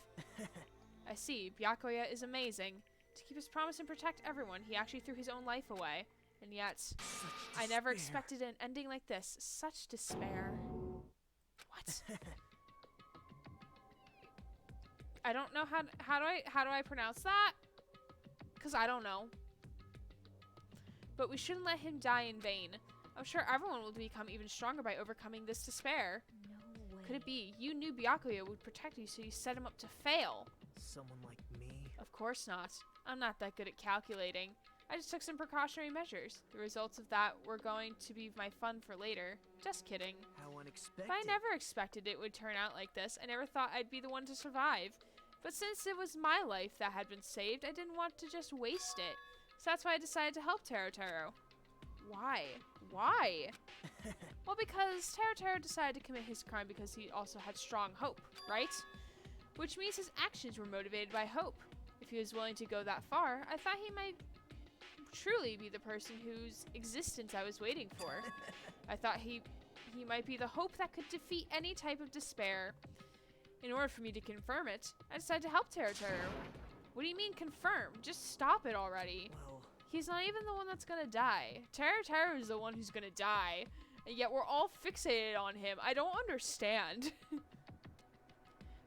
I see. Byakuya is amazing. To keep his promise and protect everyone, he actually threw his own life away. And yet, Such I never despair. expected an ending like this. Such despair. What? I don't know how do I pronounce that? Cause I don't know. But we shouldn't let him die in vain. I'm sure everyone will become even stronger by overcoming this despair. No way. Could it be you knew Byakuya would protect you, so you set him up to fail? Someone like me? Of course not. I'm not that good at calculating. I just took some precautionary measures. The results of that were going to be my fun for later. Just kidding. How unexpected. But I never expected it would turn out like this. I never thought I'd be the one to survive. But since it was my life that had been saved, I didn't want to just waste it. So that's why I decided to help Taro. Why? Why? Well, because Taro decided to commit his crime because he also had strong hope, right? Which means his actions were motivated by hope. If he was willing to go that far, I thought he might truly be the person whose existence I was waiting for. I thought he might be the hope that could defeat any type of despair. In order for me to confirm it, I decided to help Taro. What do you mean confirm? Just stop it already. Well, He's not even the one that's gonna die. Taro is the one who's gonna die. And yet we're all fixated on him. I don't understand.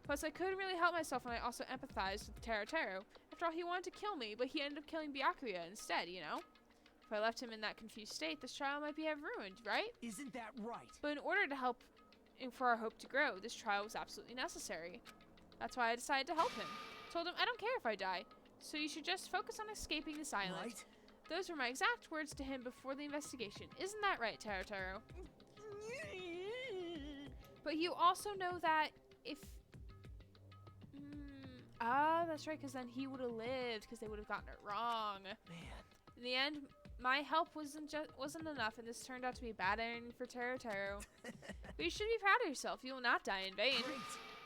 Plus, I couldn't really help myself, and I also empathized with Taro. After all, he wanted to kill me, but he ended up killing Byakuya instead, you know? If I left him in that confused state, this trial might be ruined, right? isn't that right? But in order to help and for our hope to grow, this trial was absolutely necessary. That's why I decided to help him. Told him, I don't care if I die, so you should just focus on escaping this island. Right? Those were my exact words to him before the investigation. Isn't that right, Taro? But you also know that if... that's right, because then he would have lived, because they would have gotten it wrong. Man. In the end, my help wasn't enough, and this turned out to be a bad ending for Taro. But you should be proud of yourself. You will not die in vain. Great.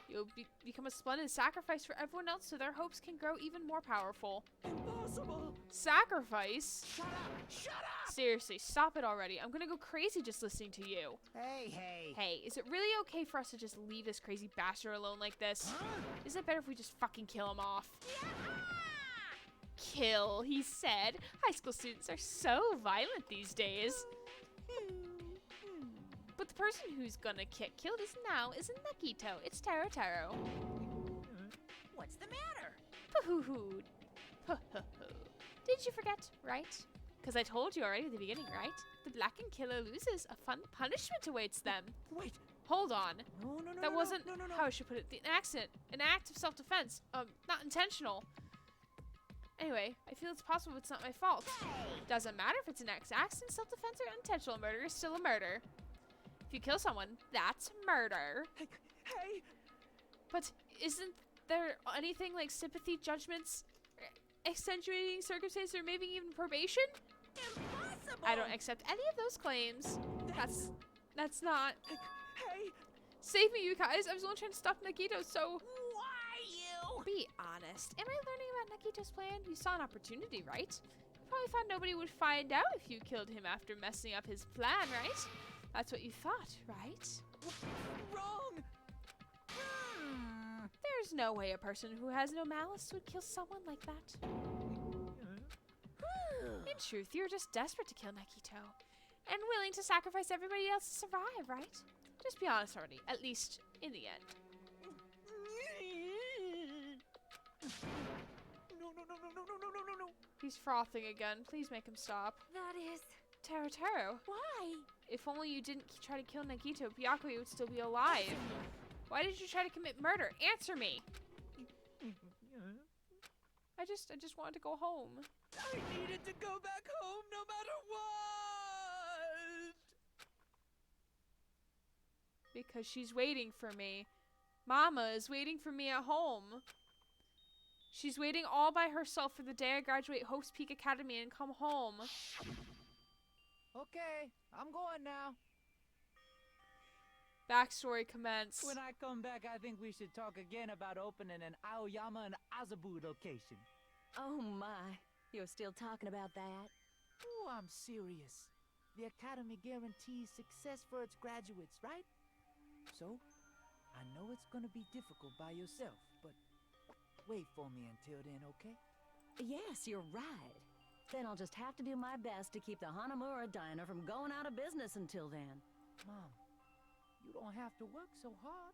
You'll become a splendid sacrifice for everyone else, so their hopes can grow even more powerful. Impossible. Sacrifice? Shut up. Shut up. Seriously, stop it already. I'm gonna go crazy just listening to you. Hey. Hey, is it really okay for us to just leave this crazy bastard alone like this? Huh? Is it better if we just fucking kill him off? Kill, he said. High school students are so violent these days. But the person who's gonna get killed isn't Nakito. It's Taro. What's the matter? Pooh-hoo-hoo. Did you forget, right? Because I told you already at the beginning, right? The blackened killer loses. A fun punishment awaits them. Wait. Hold on. No. That wasn't No. how I should put it. An accident. An act of self-defense. Not intentional. Anyway, I feel it's possible it's not my fault. Doesn't matter if it's an accident, self-defense, or intentional murder is still a murder. If you kill someone, that's murder. Hey. But isn't there anything like sympathy, judgments, extenuating circumstances, or maybe even probation? Impossible. I don't accept any of those claims. That's not. Hey. Save me, you guys. I was only trying to stop Nakito, so... Why you? Be honest. Am I learning about Nakito's plan? You saw an opportunity, right? You probably thought nobody would find out if you killed him after messing up his plan, right? That's what you thought, right? Wrong. There's no way a person who has no malice would kill someone like that. In truth, you're just desperate to kill Nakito. And willing to sacrifice everybody else to survive, right? Just be honest already, at least in the end. No. He's frothing again. Please make him stop. That is... Taro. Why? If only you didn't try to kill Nakito, Byakuya would still be alive. Why did you try to commit murder? Answer me. I just wanted to go home. I needed to go back home no matter what. Because she's waiting for me. Mama is waiting for me at home. She's waiting all by herself for the day I graduate Hope's Peak Academy and come home. Okay, I'm going now. Backstory commence. When I come back, I think we should talk again about opening an Aoyama and Azabu location. Oh my. You're still talking about that? Oh, I'm serious. The Academy guarantees success for its graduates, right? So, I know it's gonna be difficult by yourself, but wait for me until then, okay? Yes, you're right. Then I'll just have to do my best to keep the Hanamura Diner from going out of business until then. Mom, you don't have to work so hard.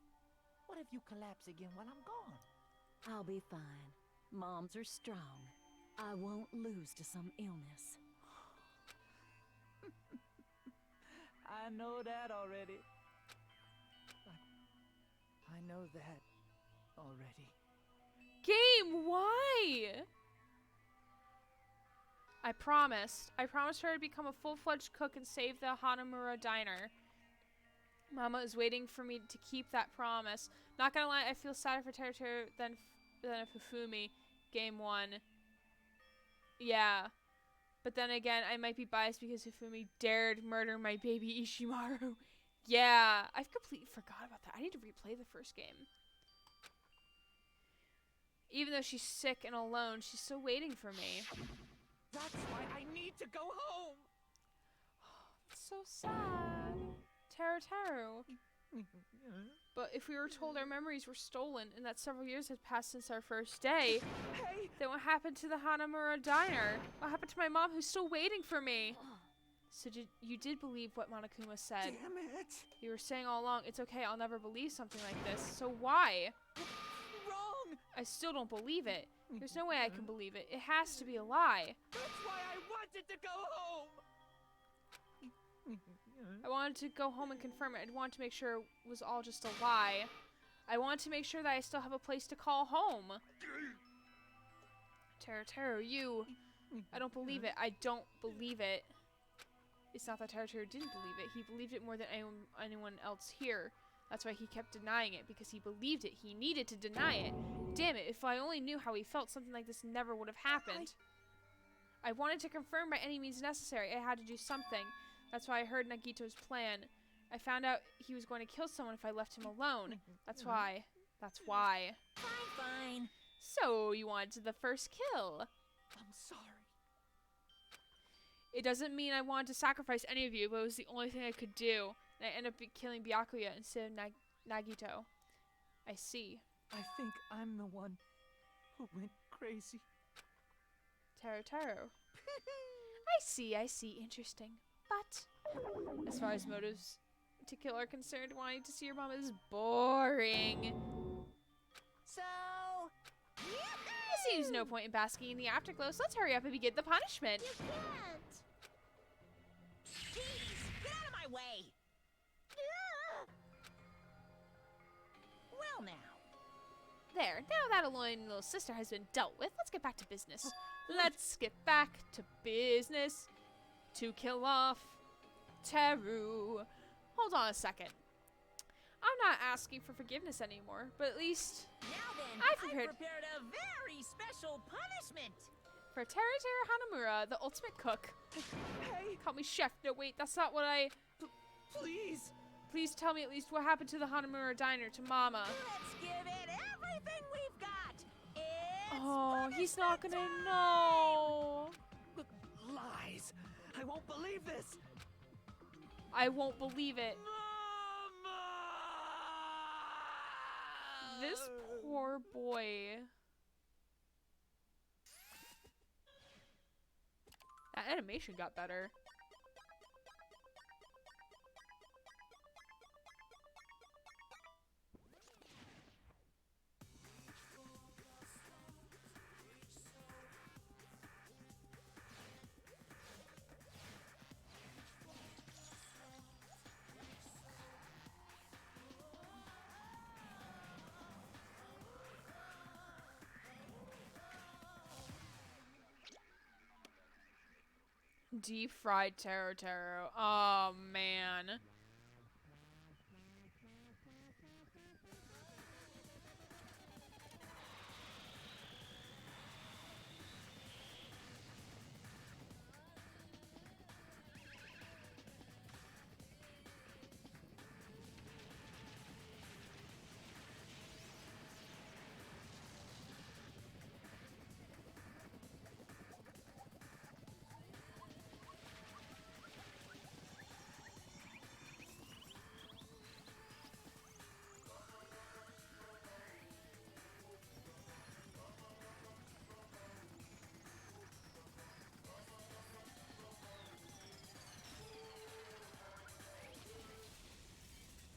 What if you collapse again while I'm gone? I'll be fine. Moms are strong. I won't lose to some illness. I know that already. I know that already. Game, why? I promised. I promised her to become a full-fledged cook and save the Hanamura Diner. Mama is waiting for me to keep that promise. Not gonna lie, I feel sadder for Teru than Fufumi. Game 1. Yeah. But then again, I might be biased because Fufumi dared murder my baby Ishimaru. Yeah. I've completely forgot about that. I need to replay the first game. Even though she's sick and alone, she's still waiting for me. That's why I need to go home. It's so sad. Teru. But if we were told our memories were stolen and that several years had passed since our first day, Hey! then what happened to the Hanamura Diner? What happened to my mom who's still waiting for me? So you did believe what Monokuma said? Damn it! You were saying all along, it's okay, I'll never believe something like this. So why? Wrong! I still don't believe it. There's no way I can believe it. It has to be a lie. That's why I wanted to go home! I wanted to go home and confirm it. I wanted to make sure it was all just a lie. I wanted to make sure that I still have a place to call home. Teru, you... I don't believe it. I don't believe it. It's not that Teru didn't believe it. He believed it more than anyone else here. That's why he kept denying it, because he believed it. He needed to deny it. Damn it, if I only knew how he felt, something like this never would have happened. I wanted to confirm by any means necessary. I had to do something. That's why I heard Nagito's plan. I found out he was going to kill someone if I left him alone. That's why. Fine. So, you wanted the first kill. I'm sorry. It doesn't mean I wanted to sacrifice any of you, but it was the only thing I could do. And I ended up killing Byakuya instead of Nagito. I see. I think I'm the one who went crazy. Teru. I see. Interesting. But, as far as motives to kill are concerned, wanting to see your mom is boring. So... There seems no point in basking in the afterglow, so let's hurry up and begin the punishment. You can't. Jeez, get out of my way! Well now. There, now that annoying little sister has been dealt with, let's get back to business. Let's get back to business. To kill off Teru. Hold on a second. I'm not asking for forgiveness anymore, but at least Now then, I've I prepared prepared a very special punishment. for Teru Hanamura, the ultimate cook. Hey! Call me chef. No, wait, that's not what I... Please! Please tell me at least what happened to the Hanamura Diner, to Mama. Let's give it everything we've got. It's Oh, he's not gonna punishment know. Lies! I won't believe this! I won't believe it. Mama! This poor boy. That animation got better. Deep fried Teru. Oh man.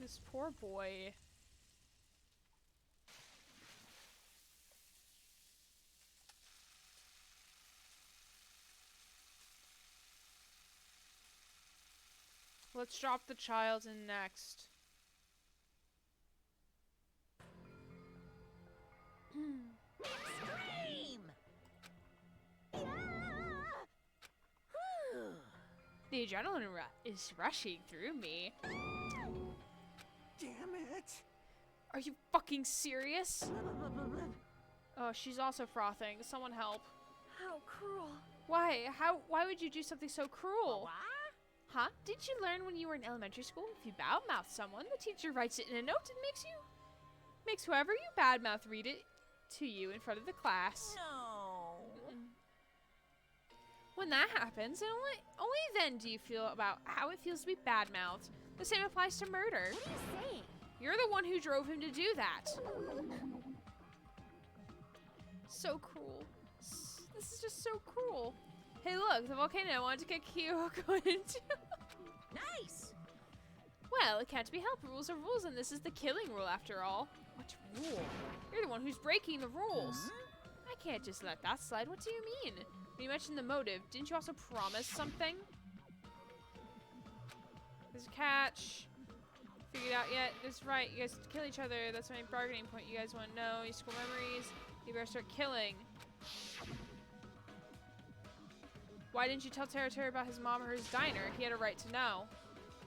This poor boy. Let's drop the child in next. Extreme! The adrenaline is rushing through me. Damn it! Are you fucking serious? Oh, she's also frothing. Someone help. How cruel. Why? Why would you do something so cruel? Huh? Didn't you learn when you were in elementary school? If you badmouth someone, the teacher writes it in a note and makes whoever you badmouth read it to you in front of the class. No. When that happens, and only then do you feel about how it feels to be badmouthed. The same applies to murder. What are you saying? You're the one who drove him to do that. So cruel. This is just so cruel. Hey, look, the volcano I wanted to get Kyoko into. Nice. Well, it can't be helped. Rules are rules, and this is the killing rule after all. What rule? You're the one who's breaking the rules. I can't just let that slide. What do you mean? When you mentioned the motive, didn't you also promise something? There's a catch. Figured out yet? That's right. You guys kill each other. That's my bargaining point. You guys want to know your school memories. You better start killing. Why didn't you tell Tera about his mom or his diner? He had a right to know.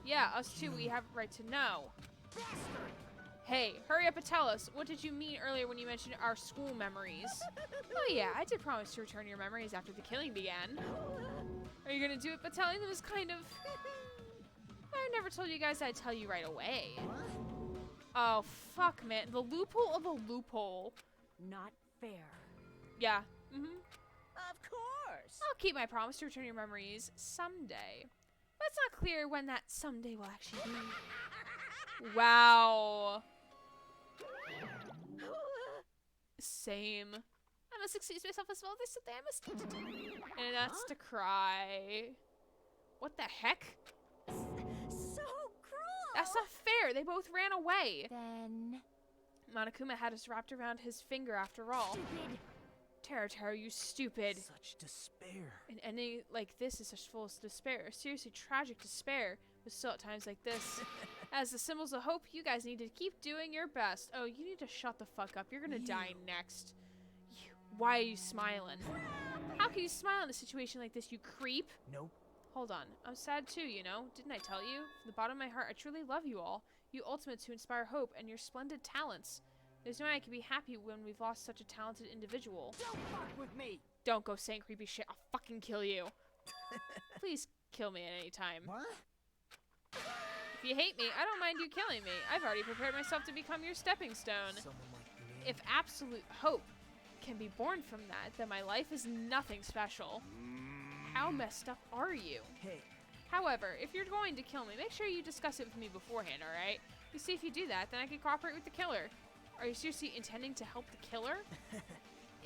Yeah, us too. We have a right to know. Hey, hurry up and tell us. What did you mean earlier when you mentioned our school memories? Oh yeah, I did promise to return your memories after the killing began. Are you gonna do it? But telling them is kind of... I never told you guys I'd tell you right away. Oh, fuck, man. The loophole of a loophole. Not fair. Yeah. Of course. I'll keep my promise to return your memories someday. But it's not clear when that someday will actually be. Wow. Same. I must excuse myself as well. There's something I must do. And that's to cry. What the heck? So cruel. That's not fair. They both ran away. Then... Monokuma had us wrapped around his finger after all. Stupid. Tera, you stupid. Such despair. An ending like this is such full of despair. Seriously tragic despair. But still at times like this. As the symbols of hope, you guys need to keep doing your best. Oh, you need to shut the fuck up. You're gonna die next. Why are you smiling? How can you smile in a situation like this, you creep? Nope. Hold on. I'm sad too, you know? Didn't I tell you? From the bottom of my heart, I truly love you all. You ultimates who inspire hope and your splendid talents. There's no way I can be happy when we've lost such a talented individual. Don't fuck with me! Don't go saying creepy shit. I'll fucking kill you. Please kill me at any time. What? If you hate me, I don't mind you killing me. I've already prepared myself to become your stepping stone. Someone like me. If absolute hope can be born from that, then my life is nothing special. How messed up are you? Hey. However, if you're going to kill me, make sure you discuss it with me beforehand, alright? You see, if you do that, then I can cooperate with the killer. Are you seriously intending to help the killer?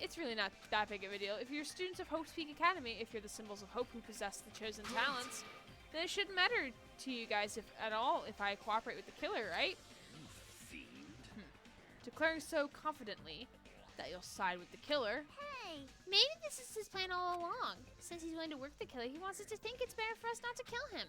It's really not that big of a deal. If you're students of Hope's Peak Academy, if you're the symbols of hope who possess the chosen talents, then it shouldn't matter to you guys at all if I cooperate with the killer, right? You fiend. Declaring so confidently that you'll side with the killer. Hey, maybe this is his plan all along. Since he's willing to work the killer, he wants us to think it's better for us not to kill him.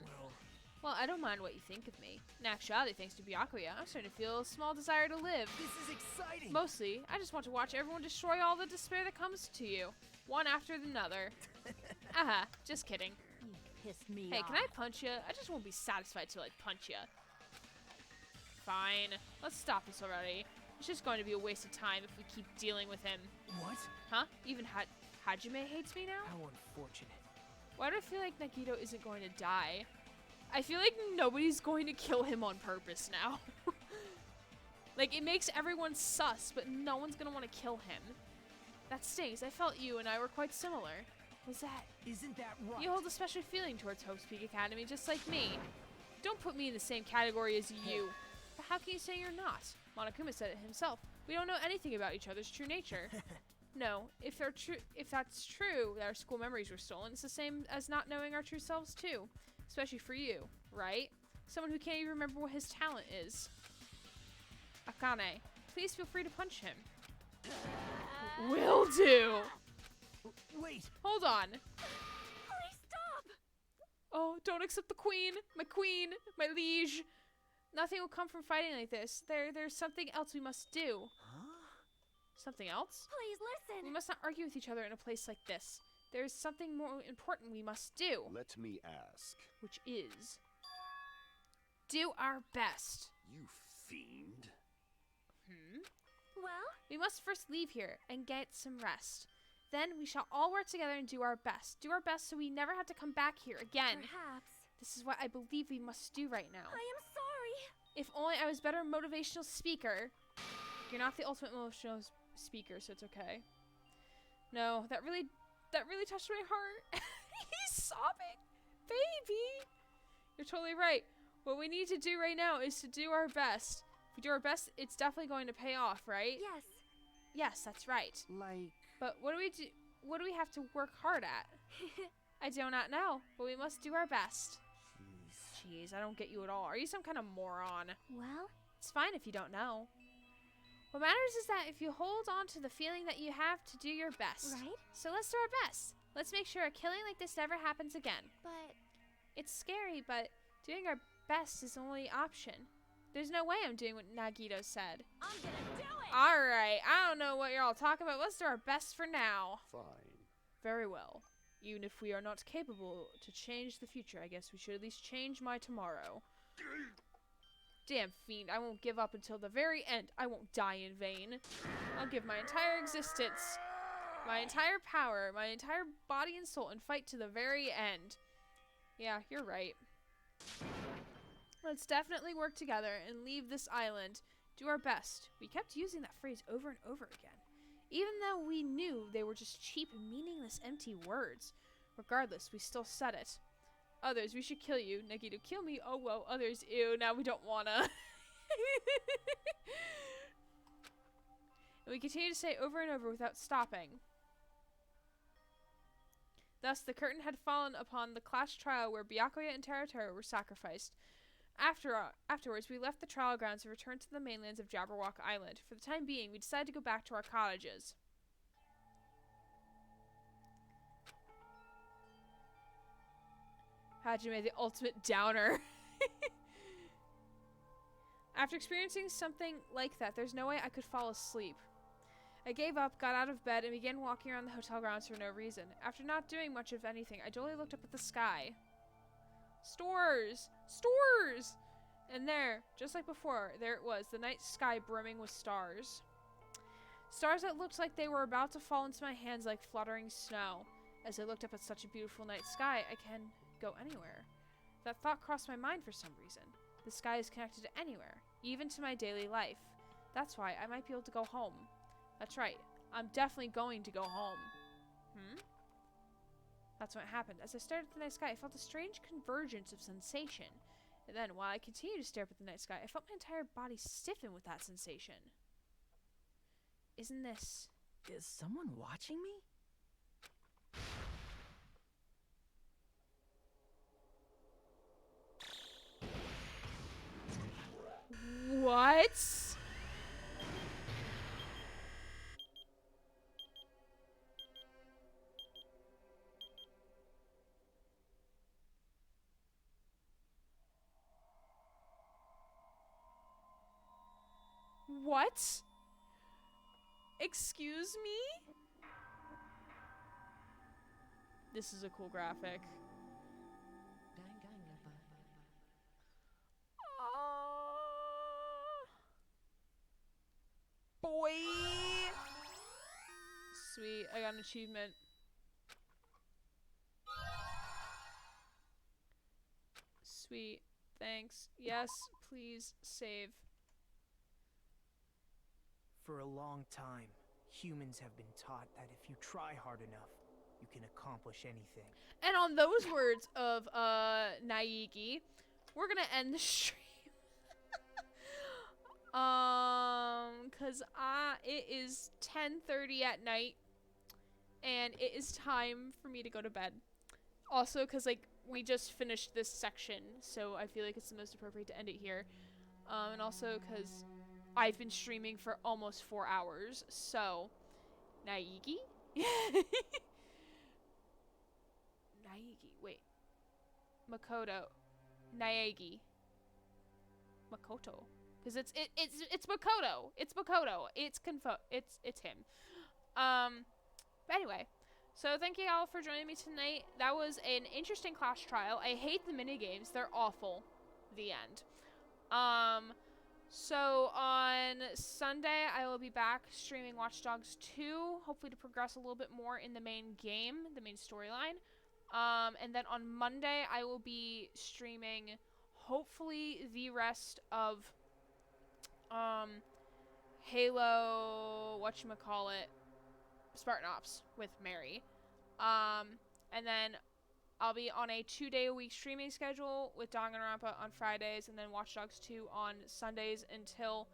Well, I don't mind what you think of me. In actuality, thanks to Byakuya, I'm starting to feel a small desire to live. This is exciting. Mostly, I just want to watch everyone destroy all the despair that comes to you. One after another. Aha, just kidding. You pissed me Hey, off. can I punch you? I just won't be satisfied till I punch you. Fine. Let's stop this already. It's just going to be a waste of time if we keep dealing with him. What? Huh? Even Hajime hates me now? How unfortunate. Why do I feel like Nagito isn't going to die? I feel like nobody's going to kill him on purpose now. Like, it makes everyone sus, but no one's going to want to kill him. That stings. I felt you and I were quite similar. Was that... Isn't that right? You hold a special feeling towards Hope's Peak Academy, just like me. Don't put me in the same category as you. But how can you say you're not? Monokuma said it himself. We don't know anything about each other's true nature. No, if that's true, that our school memories were stolen, it's the same as not knowing our true selves too. Especially for you, right? Someone who can't even remember what his talent is. Akane, please feel free to punch him. Will do. Wait. Hold on. Please stop! Oh, don't accept the queen, my liege. Nothing will come from fighting like this. There's something else we must do. Huh? Something else? Please We listen. must not argue with each other in a place like this. There's something more important we must do, Let me ask. which is do our best. You fiend. Well, We must first leave here and get some rest. Then we shall all work together and do our best. Do our best so we never have to come back here again. perhaps. This is what I believe we must do right now. I am sorry. If only I was better motivational speaker. You're not the ultimate motivational speaker, so it's okay. No, that really touched my heart. He's sobbing. Baby. You're totally right. What we need to do right now is to do our best. If we do our best, it's definitely going to pay off, right? Yes. Yes, that's right. Like, But what do we do? What do we have to work hard at? I do not know, but we must do our best. Jeez, I don't get you at all. Are you some kind of moron? Well, It's fine if you don't know. What matters is that if you hold on to the feeling that you have to do your best. right? So let's do our best. Let's make sure a killing like this never happens again. But It's scary, but doing our best is the only option. There's no way I'm doing what Nagito said. I'm gonna do it! Alright, I don't know what you're all talking about. Let's do our best for now. Fine. Very well. Even if we are not capable to change the future, I guess we should at least change my tomorrow. Damn fiend, I won't give up until the very end. I won't die in vain. I'll give my entire existence, my entire power, my entire body and soul, and fight to the very end. Yeah, you're right. Let's definitely work together and leave this island. Do our best. We kept using that phrase over and over again, even though we knew they were just cheap, meaningless, empty words. Regardless, we still said it. Others, we should kill you. Nagito, kill me. Oh, well, others, ew, now we don't wanna. And we continue to say it over and over without stopping. Thus, the curtain had fallen upon the class trial where Byakuya and Teruteru were sacrificed. Afterwards, we left the trial grounds and returned to the mainlands of Jabberwock Island. For the time being, we decided to go back to our cottages. Hajime, the ultimate downer. After experiencing something like that, there's no way I could fall asleep. I gave up, got out of bed, and began walking around the hotel grounds for no reason. After not doing much of anything, I dully looked up at the sky. Stores! Stores! And there, just like before, there it was, the night sky brimming with stars. Stars that looked like they were about to fall into my hands like fluttering snow. As I looked up at such a beautiful night sky, I can go anywhere. That thought crossed my mind for some reason. The sky is connected to anywhere, even to my daily life. That's why I might be able to go home. That's right, I'm definitely going to go home. That's what happened. As I stared at the night sky, I felt a strange convergence of sensation. And then, while I continued to stare up at the night sky, I felt my entire body stiffen with that sensation. Isn't this... Is someone watching me? What? What? Excuse me? This is a cool graphic. Boy! Sweet, I got an achievement. Sweet, thanks. Yes, please, save. For a long time, humans have been taught that if you try hard enough, you can accomplish anything. And on those words of, Naigi, we're gonna end the stream. Cause it is 10:30 at night, and it is time for me to go to bed. Also, cause, like, we just finished this section, so I feel like it's the most appropriate to end it here. And also, cause I've been streaming for almost 4 hours. So, Naigi? Naigi, wait. Makoto. Naegi. Makoto. Because it's Makoto. It's Makoto. It's him. But anyway. So thank you all for joining me tonight. That was an interesting class trial. I hate the minigames. They're awful. The end. So on Sunday, I will be back streaming Watch Dogs 2, hopefully to progress a little bit more in the main game, the main storyline. And then on Monday, I will be streaming, hopefully, the rest of, Halo, whatchamacallit, Spartan Ops with Mary. And then I'll be on a 2-day-a-week streaming schedule with Danganronpa on Fridays and then Watch Dogs 2 on Sundays until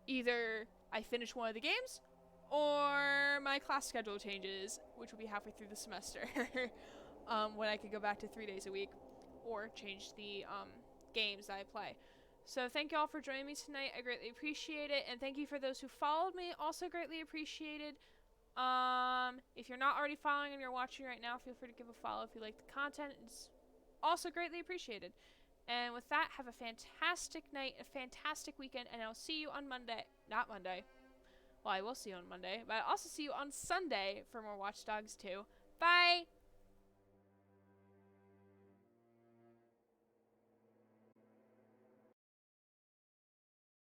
either I finish one of the games or my class schedule changes, which will be halfway through the semester, when I could go back to 3 days a week or change the games that I play. So thank you all for joining me tonight. I greatly appreciate it. And thank you for those who followed me. Also greatly appreciated. If you're not already following and you're watching right now, feel free to give a follow if you like the content. It's also greatly appreciated. And with that, have a fantastic night, a fantastic weekend, and I'll see you on Monday. Not Monday. Well, I will see you on Monday, but I'll also see you on Sunday for more Watch Dogs 2. Bye!